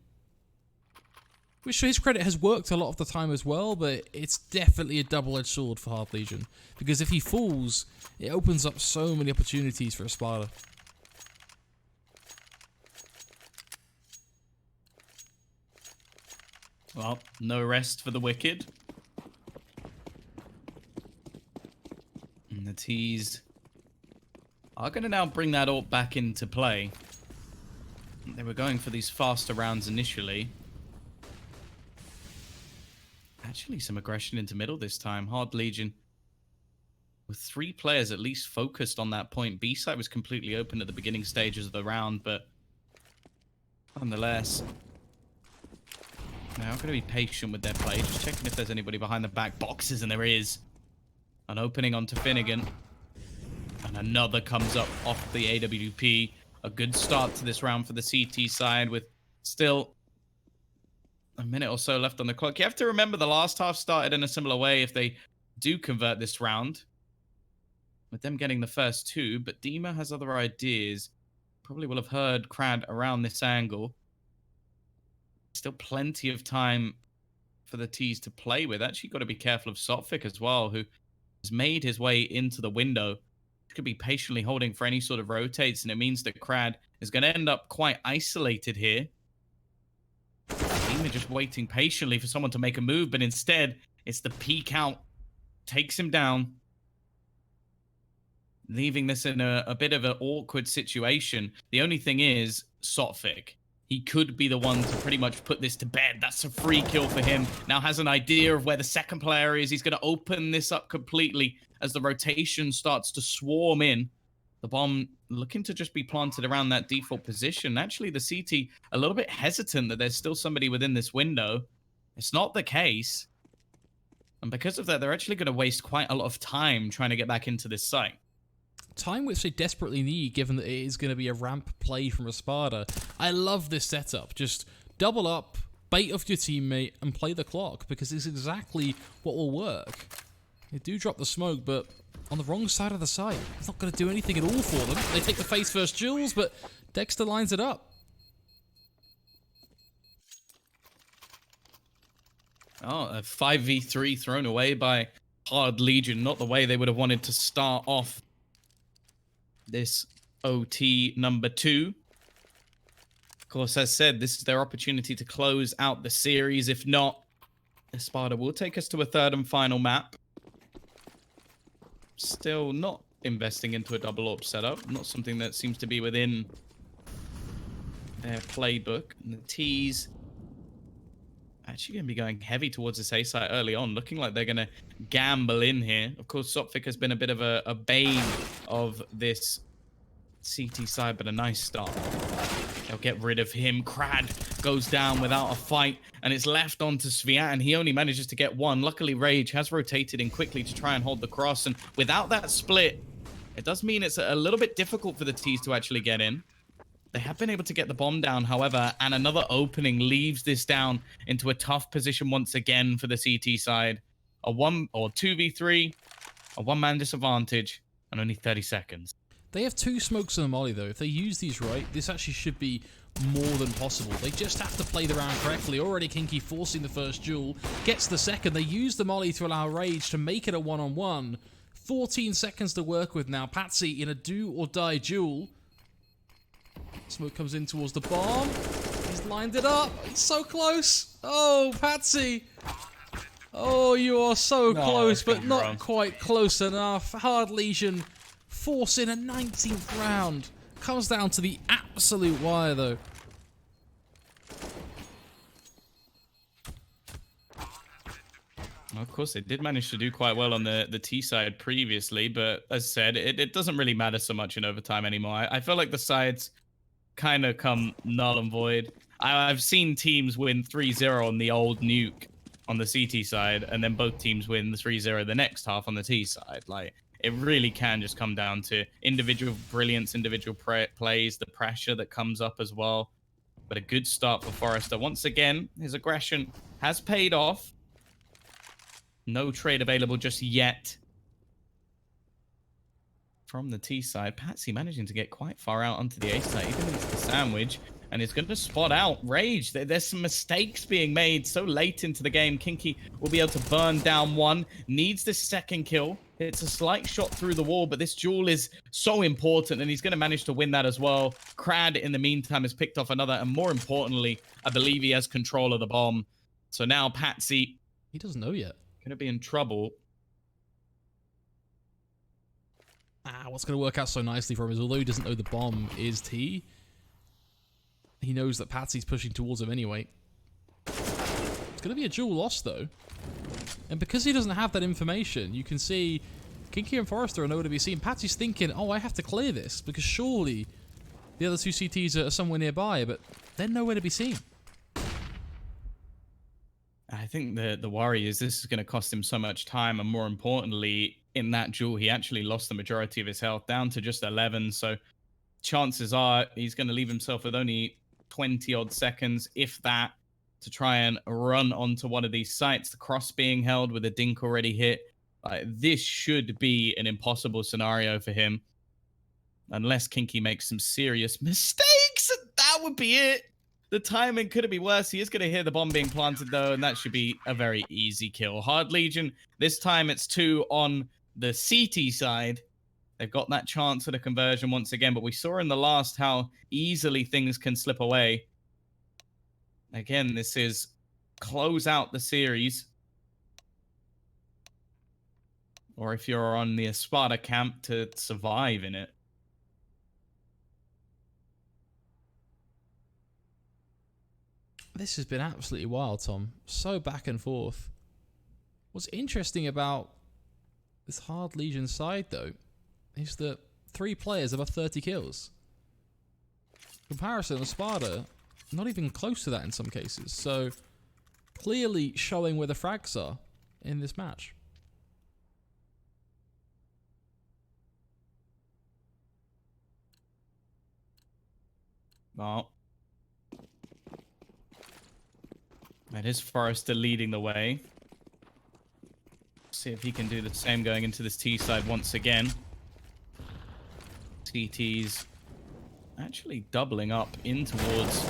Which, to his credit, has worked a lot of the time as well, but it's definitely a double-edged sword for Hard Legion. Because if he falls, it opens up so many opportunities for Espada. Well, no rest for the wicked. And the T's are going to now bring that AWP back into play. They were going for these faster rounds initially. Actually, some aggression into middle this time. Hard Legion, with 3 players at least focused on that point. B side was completely open at the beginning stages of the round, but nonetheless, now I'm going to be patient with their play, just checking if there's anybody behind the back boxes, and there is. An opening onto Finnegan, and another comes up off the AWP. A good start to this round for the CT side, with still a minute or so left on the clock. You have to remember the last half started in a similar way if they do convert this round, with them getting the first 2, but Dima has other ideas. Probably will have heard Crad around this angle. Still plenty of time for the T's to play with. Actually got to be careful of Sotfik as well, who has made his way into the window. Could be patiently holding for any sort of rotates, and it means that Crad is going to end up quite isolated here. Dima just waiting patiently for someone to make a move, but instead, it's the peek out. Takes him down, leaving this in a bit of an awkward situation. The only thing is, Sotfik, he could be the one to pretty much put this to bed. That's a free kill for him. Now has an idea of where the second player is. He's going to open this up completely as the rotation starts to swarm in. The bomb looking to just be planted around that default position. Actually, the CT a little bit hesitant that there's still somebody within this window. It's not the case. And because of that, they're actually going to waste quite a lot of time trying to get back into this site. Time which they desperately need, given that it is going to be a ramp play from Espada. I love this setup. Just double up, bait off your teammate, and play the clock, because it's exactly what will work. They do drop the smoke, but on the wrong side of the site. It's not going to do anything at all for them. They take the face first duels, but Dexter lines it up. Oh, a 5v3 thrown away by Hard Legion. Not the way they would have wanted to start off this OT number 2. Of course, as said, this is their opportunity to close out the series. If not, Espada will take us to a 3rd and final map. Still not investing into a double AWP setup. Not something that seems to be within their playbook. And the T's actually going to be going heavy towards this A site early on, looking like they're going to gamble in here. Of course, Sotfik has been a bit of a bane of this CT side, but a nice start. They'll get rid of him. Crad goes down without a fight, and it's left on to Sviat, and he only manages to get one. Luckily, Rage has rotated in quickly to try and hold the cross, and without that split, it does mean it's a little bit difficult for the T's to actually get in. They have been able to get the bomb down, however, and another opening leaves this down into a tough position once again for the CT side. A 1 or 2v3. A one-man disadvantage and only 30 seconds. They have 2 smokes and a molly, though. If they use these right, this actually should be more than possible. They just have to play the round correctly. Already Kinky forcing the first duel, gets the second. They use the molly to allow Rage to make it a one-on-one. 14 seconds to work with now. Patsy in a do-or-die duel. Smoke comes in towards the bomb. He's lined it up. It's so close. Oh, Patsy. Oh, you are so close, but not quite close enough. Hard Legion forcing a 19th round. Comes down to the absolute wire, though. Well, of course, they did manage to do quite well on the T side previously, but as I said, it doesn't really matter so much in overtime anymore. I feel like the sides kind of come null and void. I've seen teams win 3-0 on the old nuke on the CT side, and then both teams win the 3-0 the next half on the T side. Like, it really can just come down to individual brilliance, individual plays, the pressure that comes up as well. But a good start for Forrester. Once again, his aggression has paid off. No trade available just yet. From the T side, Patsy managing to get quite far out onto the A side, even into the sandwich. And it's going to spot out Rage. There's some mistakes being made so late into the game. Kinky will be able to burn down one. Needs this second kill. It's a slight shot through the wall, but this duel is so important, and he's going to manage to win that as well. Crad, in the meantime, has picked off another, and more importantly, I believe he has control of the bomb. So now Patsy... He doesn't know yet. Going to be in trouble. What's going to work out so nicely for him is, although he doesn't know the bomb is T, he knows that Patsy's pushing towards him anyway. It's going to be a duel loss, though. And because he doesn't have that information, you can see Kinky and Forrester are nowhere to be seen. Patsy's thinking, oh, I have to clear this, because surely the other 2 CTs are somewhere nearby, but they're nowhere to be seen. I think the worry is this is going to cost him so much time, and more importantly, in that duel, he actually lost the majority of his health, down to just 11, so chances are he's going to leave himself with only 20-odd seconds, if that, to try and run onto one of these sites. The cross being held with a dink already hit. This should be an impossible scenario for him, unless Kinky makes some serious mistakes, and that would be it. The timing couldn't be worse. He is going to hear the bomb being planted, though, and that should be a very easy kill. Hard Legion, this time it's 2 on the CT side. They've got that chance at a conversion once again, but we saw in the last how easily things can slip away. Again, this is close out the series. Or if you're on the Espada camp, to survive in it. This has been absolutely wild, Tom. So back and forth. What's interesting about this Hard Legion side, though, is that 3 players above 30 kills. Comparison, Espada, not even close to that in some cases. So, clearly showing where the frags are in this match. Well, that is Forrester leading the way. See if he can do the same going into this T side once again. CT's actually doubling up in towards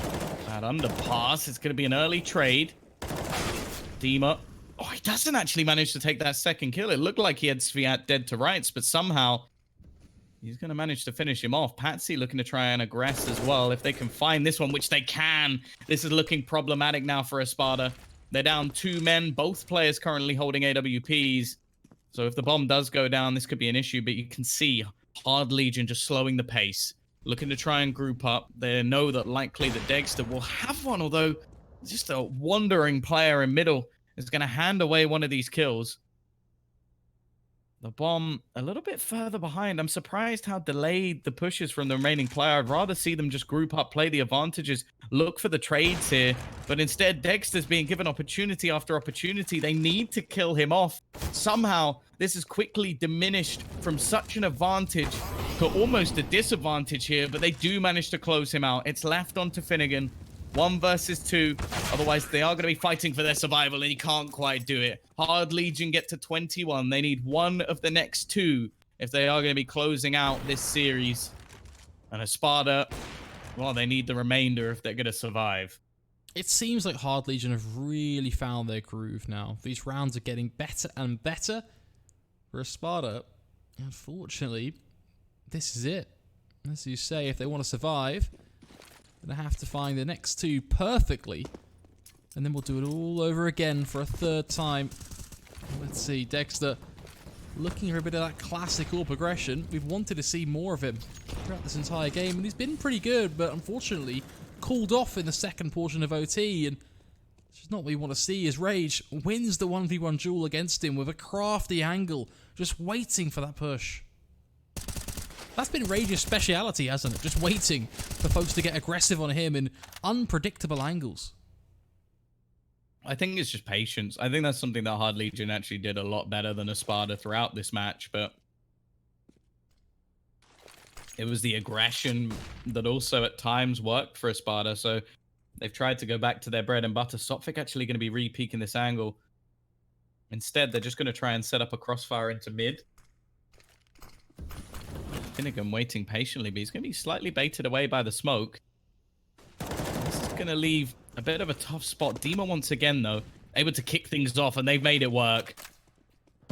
that underpass. It's going to be an early trade. Dima. Oh, he doesn't actually manage to take that second kill. It looked like he had Sviat dead to rights, but somehow he's going to manage to finish him off. Patsy looking to try and aggress as well. If they can find this one, which they can. This is looking problematic now for Espada. They're down 2 men. Both players currently holding AWPs. So if the bomb does go down, this could be an issue. But you can see Hard Legion just slowing the pace. Looking to try and group up. They know that likely that Dexter will have one. Although just a wandering player in middle is going to hand away one of these kills. The bomb a little bit further behind. I'm surprised how delayed the push is from the remaining player. I'd rather see them just group up, play the advantages, look for the trades here. But instead, Dexter's being given opportunity after opportunity. They need to kill him off. Somehow, this is quickly diminished from such an advantage to almost a disadvantage here. But they do manage to close him out. It's left onto Finnegan. 1 versus 2. Otherwise, they are going to be fighting for their survival, and you can't quite do it. Hard Legion get to 21. They need one of the next 2 if they are going to be closing out this series. And Espada, well, they need the remainder if they're going to survive. It seems like Hard Legion have really found their groove now. These rounds are getting better and better. For Espada, unfortunately, this is it. As you say, if they want to survive, they're going to have to find the next 2 perfectly. And then we'll do it all over again for a 3rd time. Let's see, Dexter looking for a bit of that classic all progression. We've wanted to see more of him throughout this entire game, and he's been pretty good, but unfortunately called off in the second portion of OT, and it's just not what we want to see as Rage wins the 1v1 duel against him with a crafty angle, just waiting for that push. That's been Rage's speciality, hasn't it? Just waiting for folks to get aggressive on him in unpredictable angles. I think it's just patience. I think that's something that Hard Legion actually did a lot better than Espada throughout this match, but it was the aggression that also at times worked for Espada. So they've tried to go back to their bread and butter. Sophic actually going to be re-peeking this angle. Instead, they're just going to try and set up a crossfire into mid. Finnegan waiting patiently, but he's going to be slightly baited away by the smoke. This is going to leave a bit of a tough spot. Dima once again, though, able to kick things off, and they've made it work.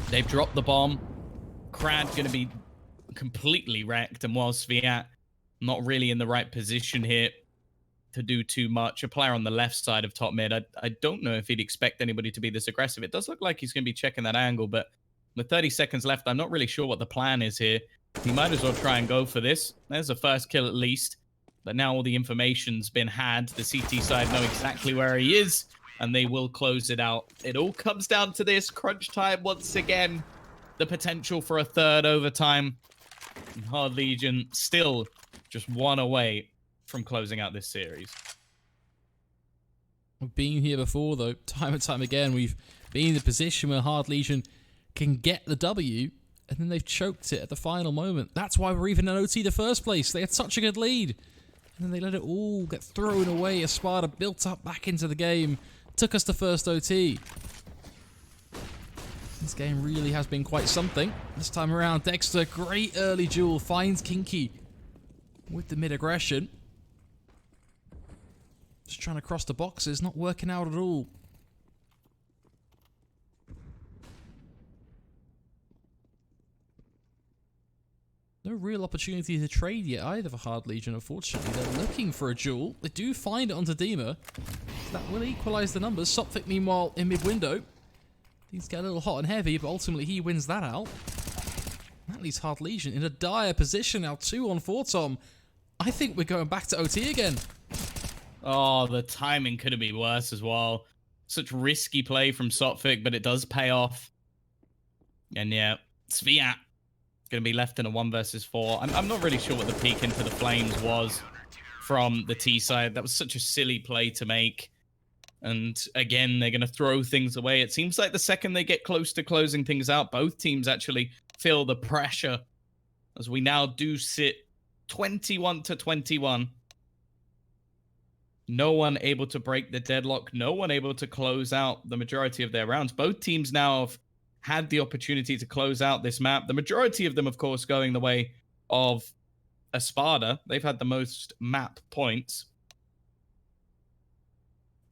They've dropped the bomb. Krad going to be completely wrecked, and while Sviat not really in the right position here to do too much. A player on the left side of top mid, I don't know if he'd expect anybody to be this aggressive. It does look like he's going to be checking that angle, but with 30 seconds left, I'm not really sure what the plan is here. He might as well try and go for this. There's a first kill at least, but now all the information's been had. The CT side know exactly where he is, and they will close it out. It all comes down to this crunch time once again. The potential for a 3rd overtime. Hard Legion still just 1 away from closing out this series. We've been here before, though. Time and time again, we've been in the position where Hard Legion can get the W, and then they've choked it at the final moment. That's why we're even in OT in the first place. They had such a good lead, and then they let it all get thrown away. Espada built up back into the game, took us to first OT. This game really has been quite something. This time around, Dexter, great early duel, finds Kinky with the mid-aggression. Just trying to cross the boxes, not working out at all. No real opportunity to trade yet either for Hard Legion, unfortunately. They're looking for a duel. They do find it onto Dima. That will equalise the numbers. Sophic, meanwhile, in mid-window. Things get a little hot and heavy, but ultimately he wins that out. That leaves Hard Legion in a dire position now, 2-on-4, Tom. I think we're going back to OT again. Oh, the timing couldn't be worse as well. Such risky play from Sophic, but it does pay off. And yeah, Sviat going to be left in a 1 versus 4. I'm not really sure what the peek into the flames was from the T side. That was such a silly play to make. And again, they're going to throw things away. It seems like the second they get close to closing things out, both teams actually feel the pressure as we now do sit 21-21. No one able to break the deadlock. No one able to close out the majority of their rounds. Both teams now have had the opportunity to close out this map. The majority of them, of course, going the way of Espada. They've had the most map points.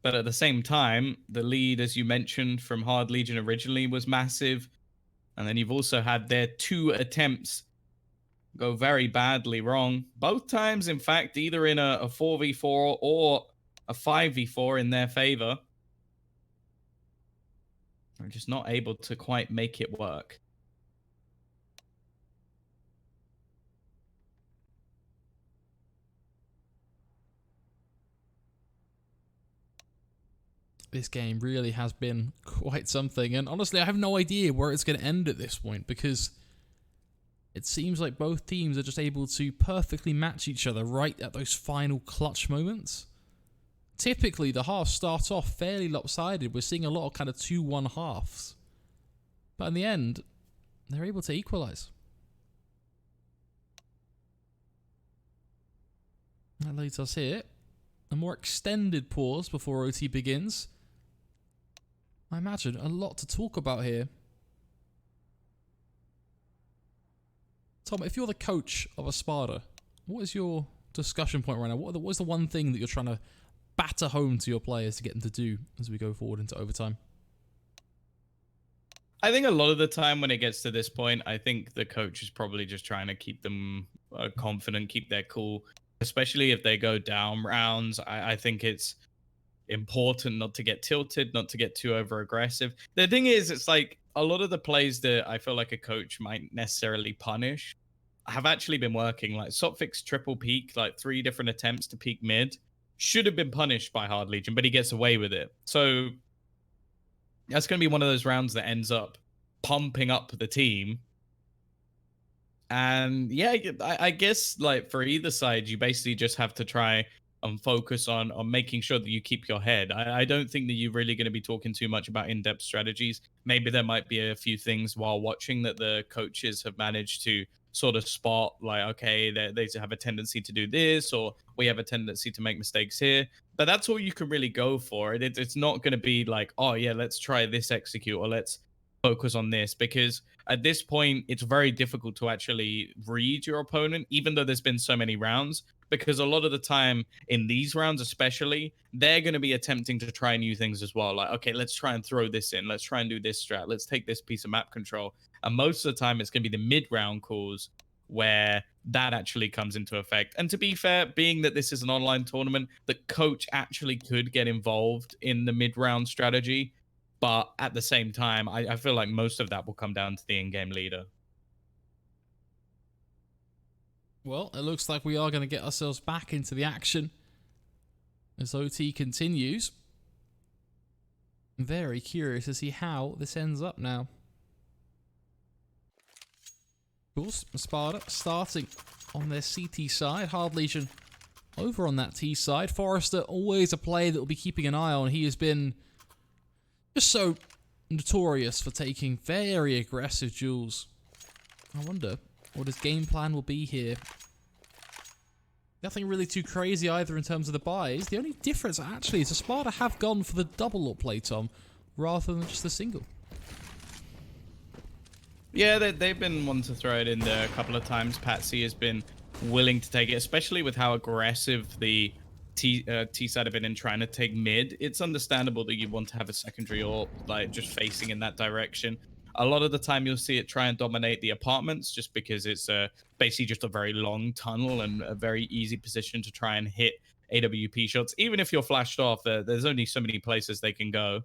But at the same time, the lead, as you mentioned, from Hard Legion originally was massive. And then you've also had their 2 attempts go very badly wrong. Both times, in fact, either in a 4v4 or a 5v4 in their favor. They're just not able to quite make it work. This game really has been quite something, and honestly, I have no idea where it's going to end at this point, because it seems like both teams are just able to perfectly match each other right at those final clutch moments. Typically, the halves start off fairly lopsided. We're seeing a lot of kind of 2-1 halves. But in the end, they're able to equalise. That leads us here. a more extended pause before OT begins. I imagine a lot to talk about here. Tom, if you're the coach of Espada, what is your discussion point right now? What is the one thing that you're trying to batter home to your players to get them to do as we go forward into overtime? I think a lot of the time when it gets to this point, I think the coach is probably just trying to keep them confident, keep their cool, especially if they go down rounds. I think it's important not to get tilted, not to get too over aggressive. The thing is, it's like a lot of the plays that I feel like a coach might necessarily punish have actually been working. Like Sophics triple peak, like 3 different attempts to peak mid, should have been punished by Hard Legion, but he gets away with it. So that's going to be one of those rounds that ends up pumping up the team. And yeah, I guess like for either side, you basically just have to try and focus on making sure that you keep your head. I don't think that you're really going to be talking too much about in-depth strategies. Maybe there might be a few things while watching that the coaches have managed to sort of spot, like, okay, they have a tendency to do this, or we have a tendency to make mistakes here. But that's all you can really go for. It's not going to be like, oh yeah, let's try this execute, or let's focus on this, because at this point it's very difficult to actually read your opponent, even though there's been so many rounds, because a lot of the time in these rounds especially, they're going to be attempting to try new things as well. Like, okay, let's try and throw this in, let's try and do this strat, let's take this piece of map control. And most of the time it's going to be the mid-round calls where that actually comes into effect. And to be fair, being that this is an online tournament, the coach actually could get involved in the mid-round strategy. But at the same time, I feel like most of that will come down to the in-game leader. Well, it looks like we are going to get ourselves back into the action as OT continues. I'm very curious to see how this ends up now. Of course, Espada starting on their CT side. Hard Legion over on that T side. Forrester, always a player that will be keeping an eye on. He has been just so notorious for taking very aggressive duels. I wonder what his game plan will be here. Nothing really too crazy either in terms of the buys. The only difference actually is Espada have gone for the double up play, Tom, rather than just the single. Yeah, they've been one to throw it in there a couple of times. Patsy has been willing to take it, especially with how aggressive the T side have been in trying to take mid. It's understandable that you want to have a secondary or like just facing in that direction. A lot of the time you'll see it try and dominate the apartments just because it's basically just a very long tunnel and a very easy position to try and hit AWP shots. Even if you're flashed off, there's only so many places they can go.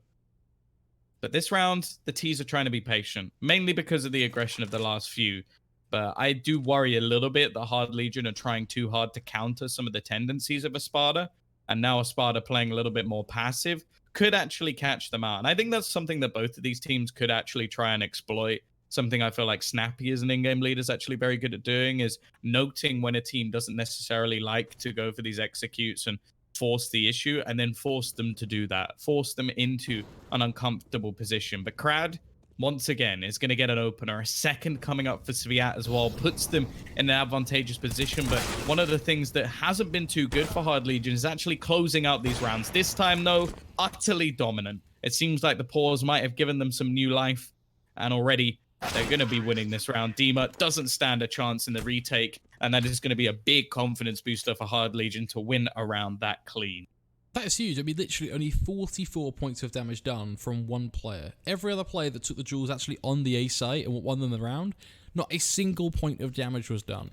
But this round, the T's are trying to be patient, mainly because of the aggression of the last few. But I do worry a little bit that Hard Legion are trying too hard to counter some of the tendencies of Espada. And now Espada playing a little bit more passive could actually catch them out. And I think that's something that both of these teams could actually try and exploit. Something I feel like Snappy as an in-game leader is actually very good at doing is noting when a team doesn't necessarily like to go for these executes and force the issue, and then force them to do that. Force them into an uncomfortable position. But Crad, once again, is going to get an opener. A second coming up for Sviat as well puts them in an advantageous position. But one of the things that hasn't been too good for Hard Legion is actually closing out these rounds. This time, though, utterly dominant. It seems like the pause might have given them some new life, and already they're going to be winning this round. Dima doesn't stand a chance in the retake, and that is going to be a big confidence booster for Hard Legion to win a round that clean. That is huge. I mean, literally only 44 points of damage done from one player. Every other player that took the duels actually on the A site and won them the round, not a single point of damage was done.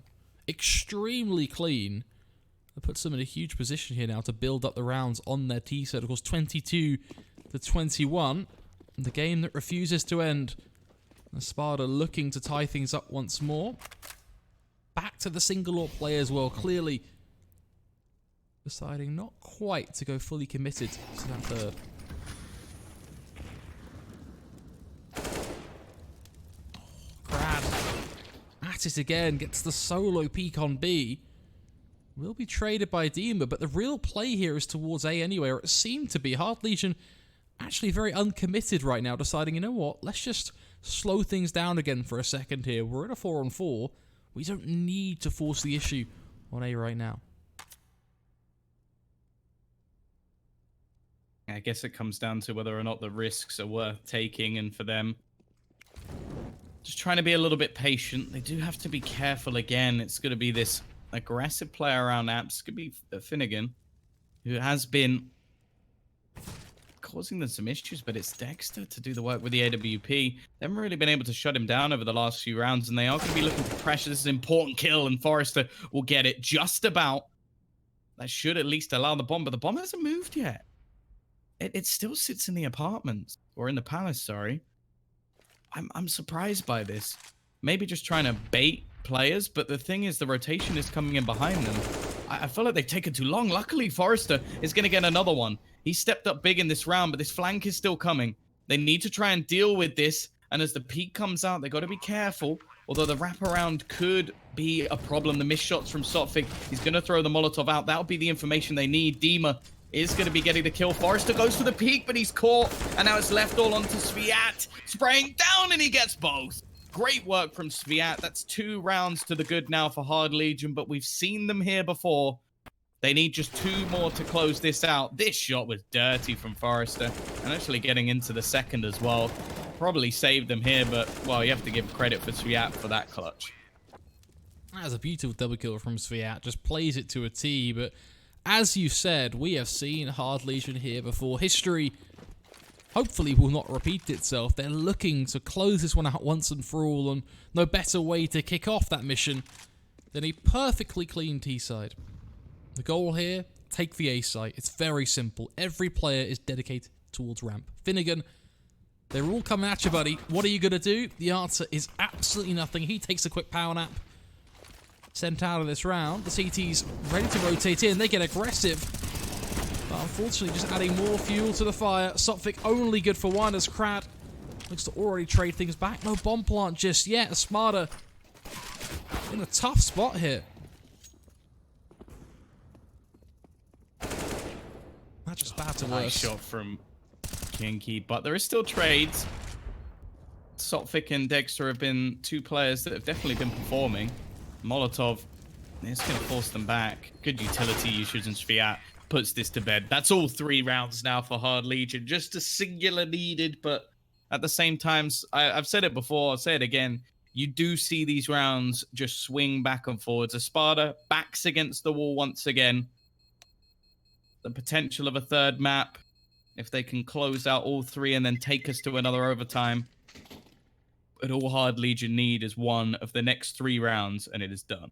Extremely clean. That puts them in a huge position here now to build up the rounds on their T side. Of course, 22-21. The game that refuses to end. Espada looking to tie things up once more. Back to the single AWP play as well. Clearly deciding not quite to go fully committed to that third. Crad at it again. Gets the solo peek on B. Will be traded by Dima, but the real play here is towards A anyway, or it seemed to be. Hard Legion actually very uncommitted right now, deciding, you know what, let's just slow things down again for a second here. We're in a 4-on-4. We don't need to force the issue on A right now. I guess it comes down to whether or not the risks are worth taking, and for them, just trying to be a little bit patient. They do have to be careful again. It's going to be this aggressive player around apps. Could be Finnegan, who has been causing them some issues, but it's Dexter to do the work with the AWP. They haven't really been able to shut him down over the last few rounds, and they are going to be looking for pressure. This is an important kill, and Forrester will get it just about. That should at least allow the bomb, but the bomb hasn't moved yet. It still sits in the apartments, or in the palace, sorry. I'm surprised by this. Maybe just trying to bait players, but the thing is, the rotation is coming in behind them. I feel like they've taken too long. Luckily, Forrester is going to get another one. He stepped up big in this round, but this flank is still coming. They need to try and deal with this, and as the peak comes out, they got to be careful. Although the wraparound could be a problem. The missed shots from Sotfig. He's going to throw the Molotov out. That'll be the information they need. Dima is going to be getting the kill. Forrester goes to the peak, but he's caught. And now it's left all onto Sviat. Spraying down, and he gets both. Great work from Sviat. That's 2 rounds to the good now for Hard Legion, but we've seen them here before. They need just 2 more to close this out. This shot was dirty from Forrester, and actually getting into the second as well. Probably saved them here, but, well, you have to give credit for Sviat for that clutch. That was a beautiful double kill from Sviat. Just plays it to a T, but as you said, we have seen Hard Legion here before. History hopefully will not repeat itself. They're looking to close this one out once and for all, and no better way to kick off that mission than a perfectly clean T-side. The goal here, take the A site. It's very simple. Every player is dedicated towards ramp. Finnegan, they're all coming at you, buddy. What are you going to do? The answer is absolutely nothing. He takes a quick power nap. Sent out of this round. The CT's ready to rotate in. They get aggressive. But unfortunately, just adding more fuel to the fire. Sotfik only good for one as Krad looks to already trade things back. No bomb plant just yet. Espada in a tough spot here. That's just bad to Nice worse. shot from Kinky, but there is still trades. Sotfik and Dexter have been 2 players that have definitely been performing. Molotov is going to force them back. Good utility usage, and Sviat puts this to bed. That's all 3 rounds now for Hard Legion. Just a singular needed, but at the same time, I've said it before, I'll say it again. You do see these rounds just swing back and forwards. Espada backs against the wall once again. The potential of a 3rd map, if they can close out all 3 and then take us to another overtime. But all Hard Legion need is one of the next 3 rounds, and it is done.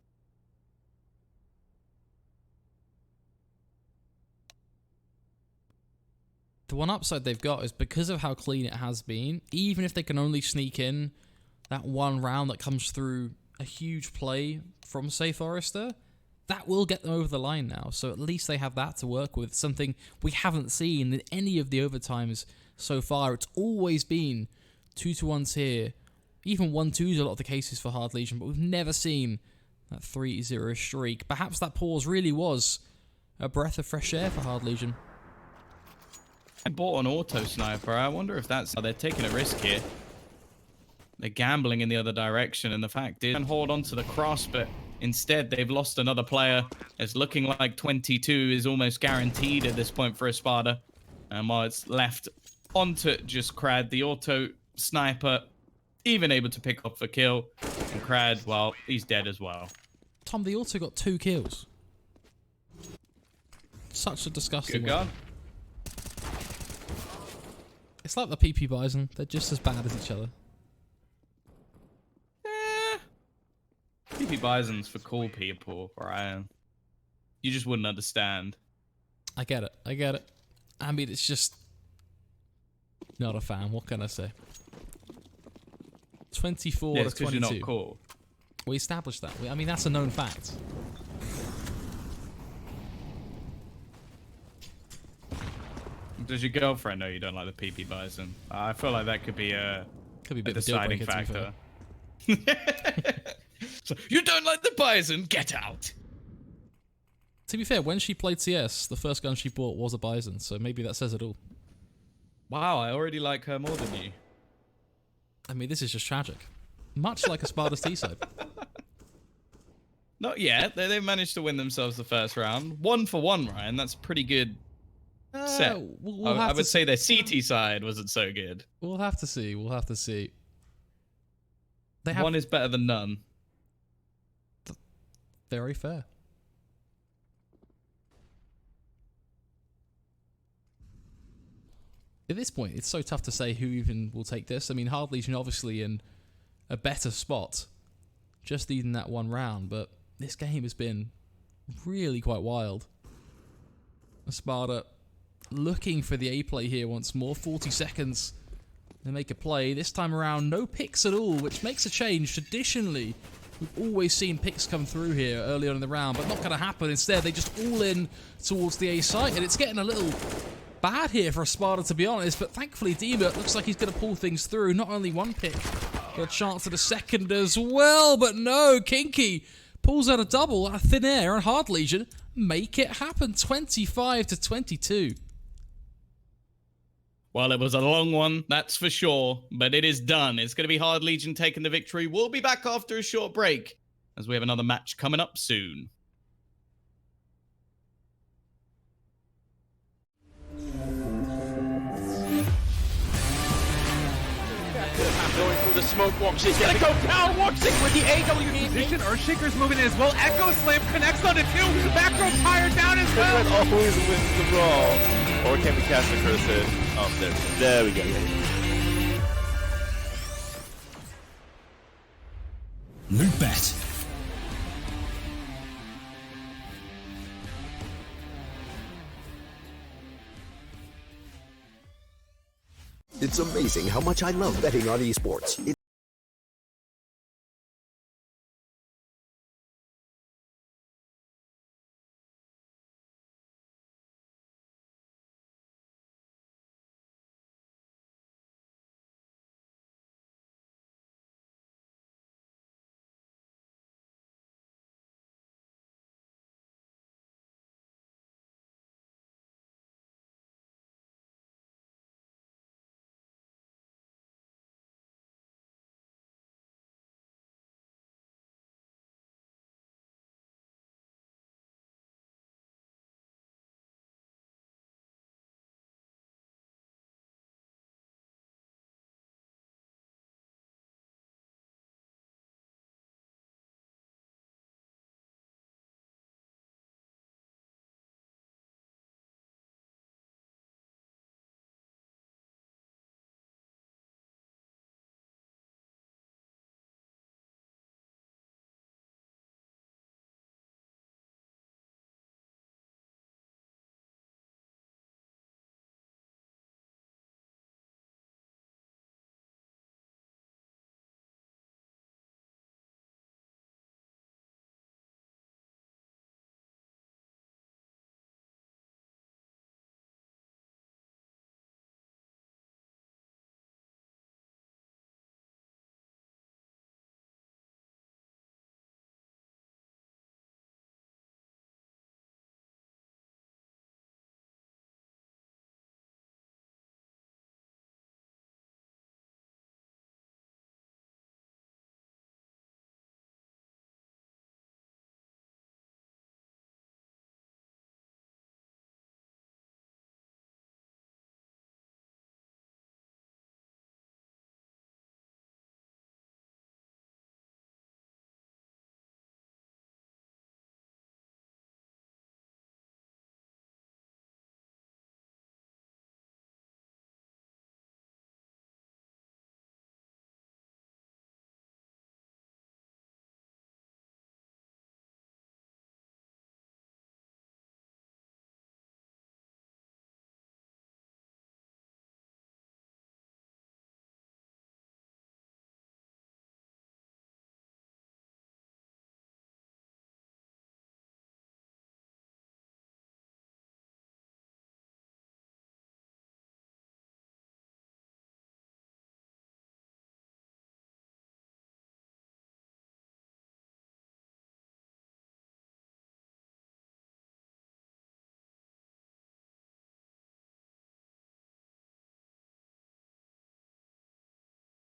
The one upside they've got is because of how clean it has been, even if they can only sneak in that 1 round that comes through a huge play from, say, Forrester, that will get them over the line now. So at least they have that to work with, something we haven't seen in any of the overtimes so far. It's always been 2-1s here. Even 1-2s a lot of the cases for Hard Legion, but we've never seen that 3-0 streak. Perhaps that pause really was a breath of fresh air for Hard Legion. I bought an auto sniper. I wonder if that's how they're taking a risk here. They're gambling in the other direction, and the fact is, and hold on to the cross, but instead they've lost another player. It's looking like 22 is almost guaranteed at this point for Espada. And while it's left onto just Krad, the auto sniper, even able to pick up a kill. And Krad, well, he's dead as well. Tom, they also got 2 kills. Such a disgusting Good gun. It's like the PP Bison. They're just as bad as each other. PP Bison's for cool people, Brian. You just wouldn't understand. I get it. I get it. I mean, it's just not a fan. What can I say? 24 Yeah, to it's because 22. you're not cool. We established that. I mean, that's a known fact. Does your girlfriend know you don't like the PP Bison? I feel like that could be a Could be a bit of a deal deciding breaker, to be factor. So, you don't like the Bison? Get out! To be fair, when she played CS, the first gun she bought was a Bison, so maybe that says it all. Wow, I already like her more than you. I mean, this is just tragic. Much like Espada's T-side. Not yet. They managed to win themselves the first round. 1 for 1, Ryan. That's pretty good set. I would say their CT side wasn't so good. We'll have to see. We'll have to see. One is better than none. Very fair. At this point, it's so tough to say who even will take this. I mean, Hard Legion obviously in a better spot, just leading that one round, but this game has been really quite wild. Espada looking for the A play here once more. 40 seconds to make a play. This time around, no picks at all, which makes a change. Traditionally, we've always seen picks come through here early on in the round, but not going to happen. Instead, they just all in towards the A site, and it's getting a little bad here for Espada, to be honest, but thankfully Dima looks like he's going to pull things through. Not only one pick, got a chance at a second as well, but no, Kinky pulls out a double out of thin air, and Hard Legion make it happen. 25-22. Well, it was a long one, that's for sure, but it is done. It's going to be Hard Legion taking the victory. We'll be back after a short break, as we have another match coming up soon. Going through the smoke, walks in, gonna go down, walks in with the AW Position, Earthshaker's moving in as well. Echo Slam connects on it too. Back row tired down as well. always wins the brawl. Or can we cast the curse in? Oh, there we go. LootBet. It's amazing how much I love betting on esports.